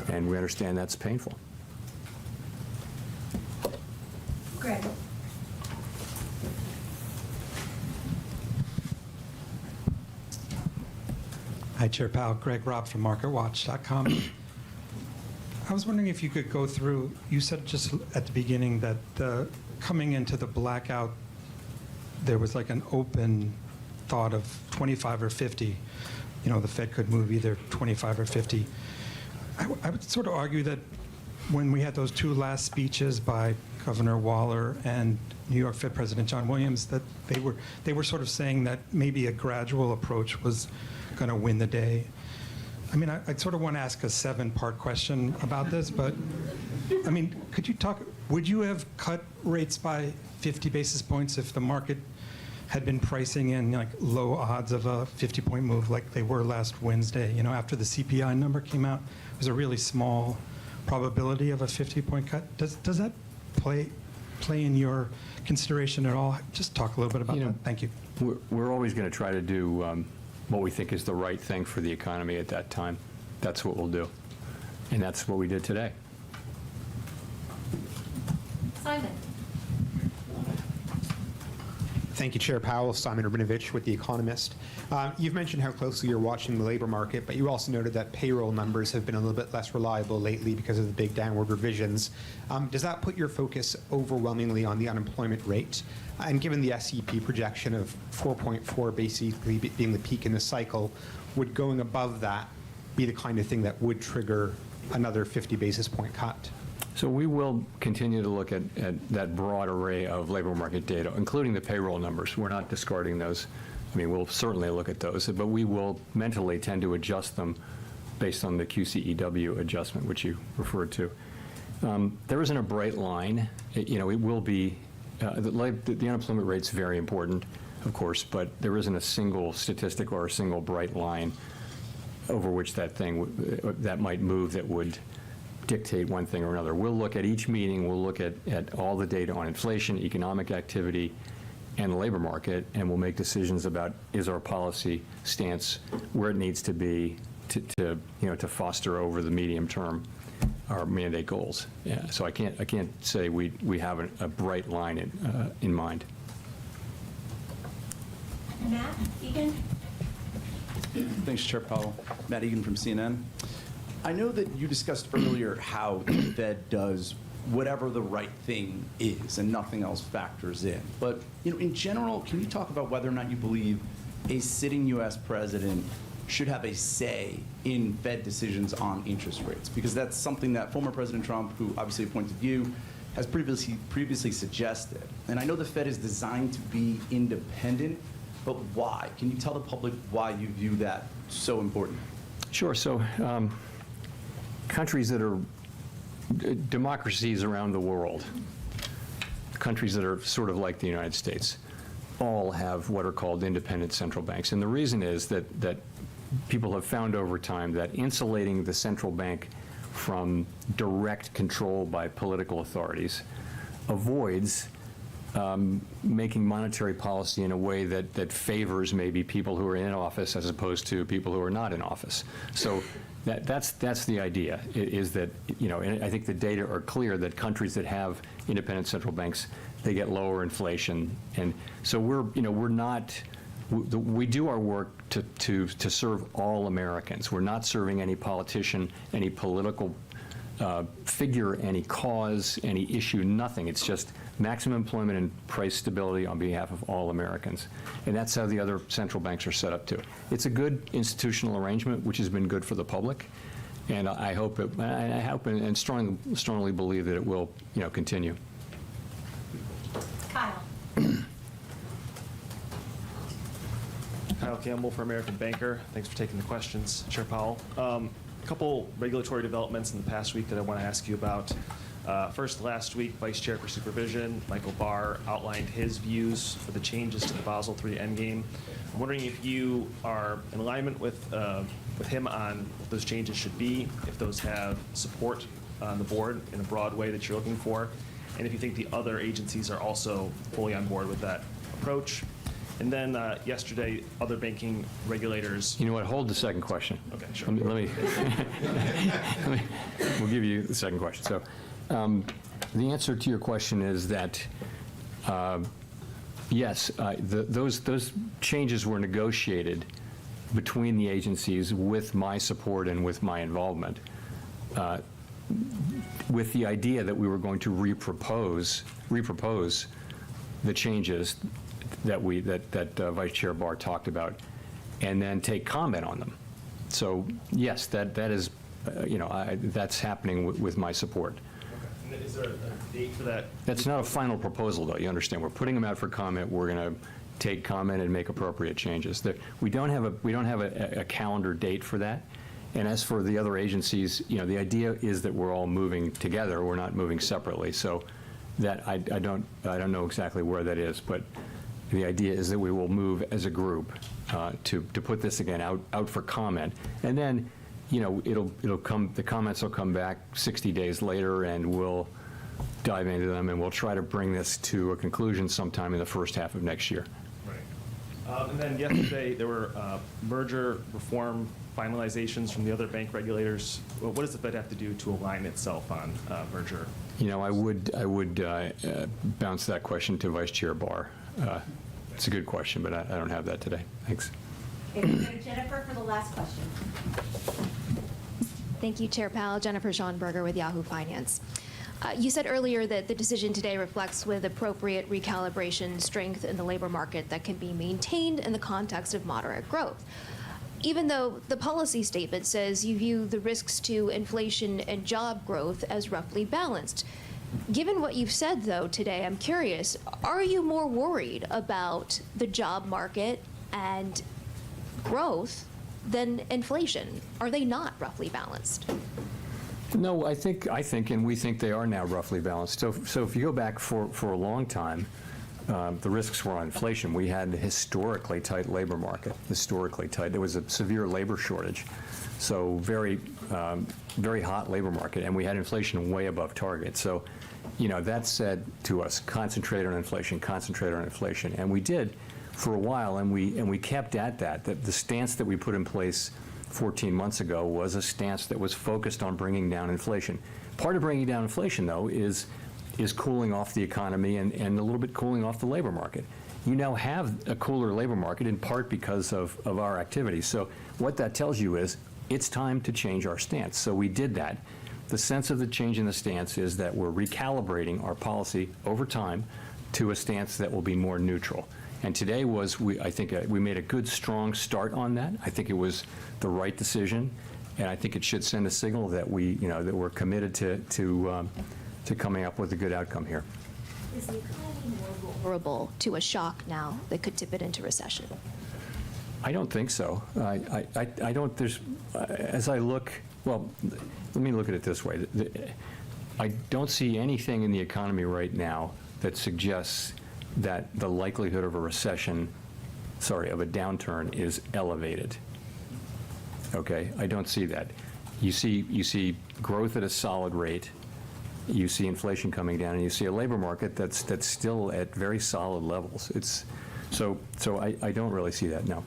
and we understand that's painful. Greg. Hi, Chair Powell. Greg Robb from MarketWatch.com. I was wondering if you could go through, you said just at the beginning that coming into the blackout, there was like an open thought of 25 or 50. The Fed could move either 25 or 50. I would sort of argue that when we had those two last speeches by Governor Waller and New York Fed President John Williams, that they were sort of saying that maybe a gradual approach was going to win the day. I mean, I sort of want to ask a 7-part question about this, but I mean, could you talk, would you have cut rates by 50 basis points if the market had been pricing in like low odds of a 50-point move like they were last Wednesday? You know, after the CPI number came out, it was a really small probability of a 50-point cut. Does that play in your consideration at all? Just talk a little bit about that. Thank you. We're always going to try to do what we think is the right thing for the economy at that time. That's what we'll do. And that's what we did today. Simon. Thank you, Chair Powell. Simon Rabinovich with The Economist. You've mentioned how closely you're watching the labor market, but you also noted that payroll numbers have been a little bit less reliable lately because of the big downward revisions. Does that put your focus overwhelmingly on the unemployment rate? And given the SEP projection of 4.4 basically being the peak in the cycle, would going above that be the kind of thing that would trigger another 50 basis point cut? So we will continue to look at that broad array of labor market data, including the payroll numbers. We're not discarding those. I mean, we'll certainly look at those, but we will mentally tend to adjust them based on the QCEW adjustment, which you referred to. There isn't a bright line. It will be, the unemployment rate's very important, of course, but there isn't a single statistic or a single bright line over which that might move that would dictate one thing or another. We'll look at each meeting, we'll look at all the data on inflation, economic activity, and the labor market, and we'll make decisions about is our policy stance where it needs to be to foster over the medium term our mandate goals. Yeah, so I can't say we have a bright line in mind. Matt Egan. Thanks, Chair Powell. Matt Egan from CNN. I know that you discussed earlier how the Fed does whatever the right thing is and nothing else factors in. But in general, can you talk about whether or not you believe a sitting U.S. president should have a say in Fed decisions on interest rates? Because that's something that former President Trump, who obviously appointed you, has previously suggested. And I know the Fed is designed to be independent, but why? Can you tell the public why you view that so important? Sure. So countries that are democracies around the world, countries that are sort of like the United States, all have what are called independent central banks. And the reason is that people have found over time that insulating the central bank from direct control by political authorities avoids making monetary policy in a way that favors maybe people who are in office as opposed to people who are not in office. So that's the idea, is that, and I think the data are clear that countries that have independent central banks, they get lower inflation. And so we do our work to serve all Americans. We're not serving any politician, any political figure, any cause, any issue, nothing. It's just maximum employment and price stability on behalf of all Americans. And that's how the other central banks are set up too. It's a good institutional arrangement, which has been good for the public. And I hope and strongly believe that it will, continue. Kyle. Kyle Campbell for American Banker. Thanks for taking the questions, Chair Powell. A couple regulatory developments in the past week that I want to ask you about. First, last week, Vice Chair for Supervision, Michael Barr, outlined his views for the changes to the Basel III Endgame. I'm wondering if you are in alignment with him on what those changes should be, if those have support on the board in a broad way that you're looking for, and if you think the other agencies are also fully on board with that approach. And then yesterday, other banking regulators. You know what? Hold the second question. Okay, sure. We'll give you the second question. So, the answer to your question is that yes, those changes were negotiated between the agencies with my support and with my involvement, with the idea that we were going to repropose the changes that Vice Chair Barr talked about, and then take comment on them. So yes, that is, that's happening with my support. And Is there a date for that? That's not a final proposal, though. You understand? We're putting them out for comment. We're going to take comment and make appropriate changes. We don't have a calendar date for that. And as for the other agencies, the idea is that we're all moving together. We're not moving separately. So that I don't know exactly where that is, but the idea is that we will move as a group to put this again out for comment, and then it'll come. The comments will come back 60 days later, and we'll dive into them, and we'll try to bring this to a conclusion sometime in the first half of next year. Right. And then yesterday there were merger reform finalizations from the other bank regulators. Well, what does the Fed have to do to align itself on merger? I would bounce that question to Vice Chair Barr. It's a good question, but I don't have that today. Thanks. Jennifer for the last question. Thank you, Chair Powell. Jennifer Schonberger with Yahoo Finance. You said earlier that the decision today reflects with appropriate recalibration strength in the labor market that can be maintained in the context of moderate growth. Even though the policy statement says you view the risks to inflation and job growth as roughly balanced. Given what you've said, though, today, I'm curious, are you more worried about the job market and growth than inflation? Are they not roughly balanced? No, I think, and we think they are now roughly balanced. So if you go back for a long time, the risks were on inflation. We had a historically tight labor market, historically tight. There was a severe labor shortage, so very hot labor market, and we had inflation way above target. So, that said to us, concentrate on inflation, and we did for a while, and we kept at that. The stance that we put in place 14 months ago was a stance that was focused on bringing down inflation. Part of bringing down inflation, though, is cooling off the economy and a little bit cooling off the labor market. You now have a cooler labor market in part because of our activities. So what that tells you is it's time to change our stance. So we did that. The sense of the change in the stance is that we're recalibrating our policy over time to a stance that will be more neutral. And today I think we made a good, strong start on that. I think it was the right decision, and I think it should send a signal that that we're committed to coming up with a good outcome here. Is the economy more vulnerable to a shock now that could tip it into recession? I don't think so. I don't. As I look. Well, let me look at it this way. I don't see anything in the economy right now that suggests that the likelihood of a recession, of a downturn, is elevated. Okay, I don't see that. You see growth at a solid rate. You see inflation coming down, and you see a labor market that's still at very solid levels. So I don't really see that. No.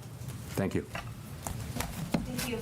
Thank you. Thank you.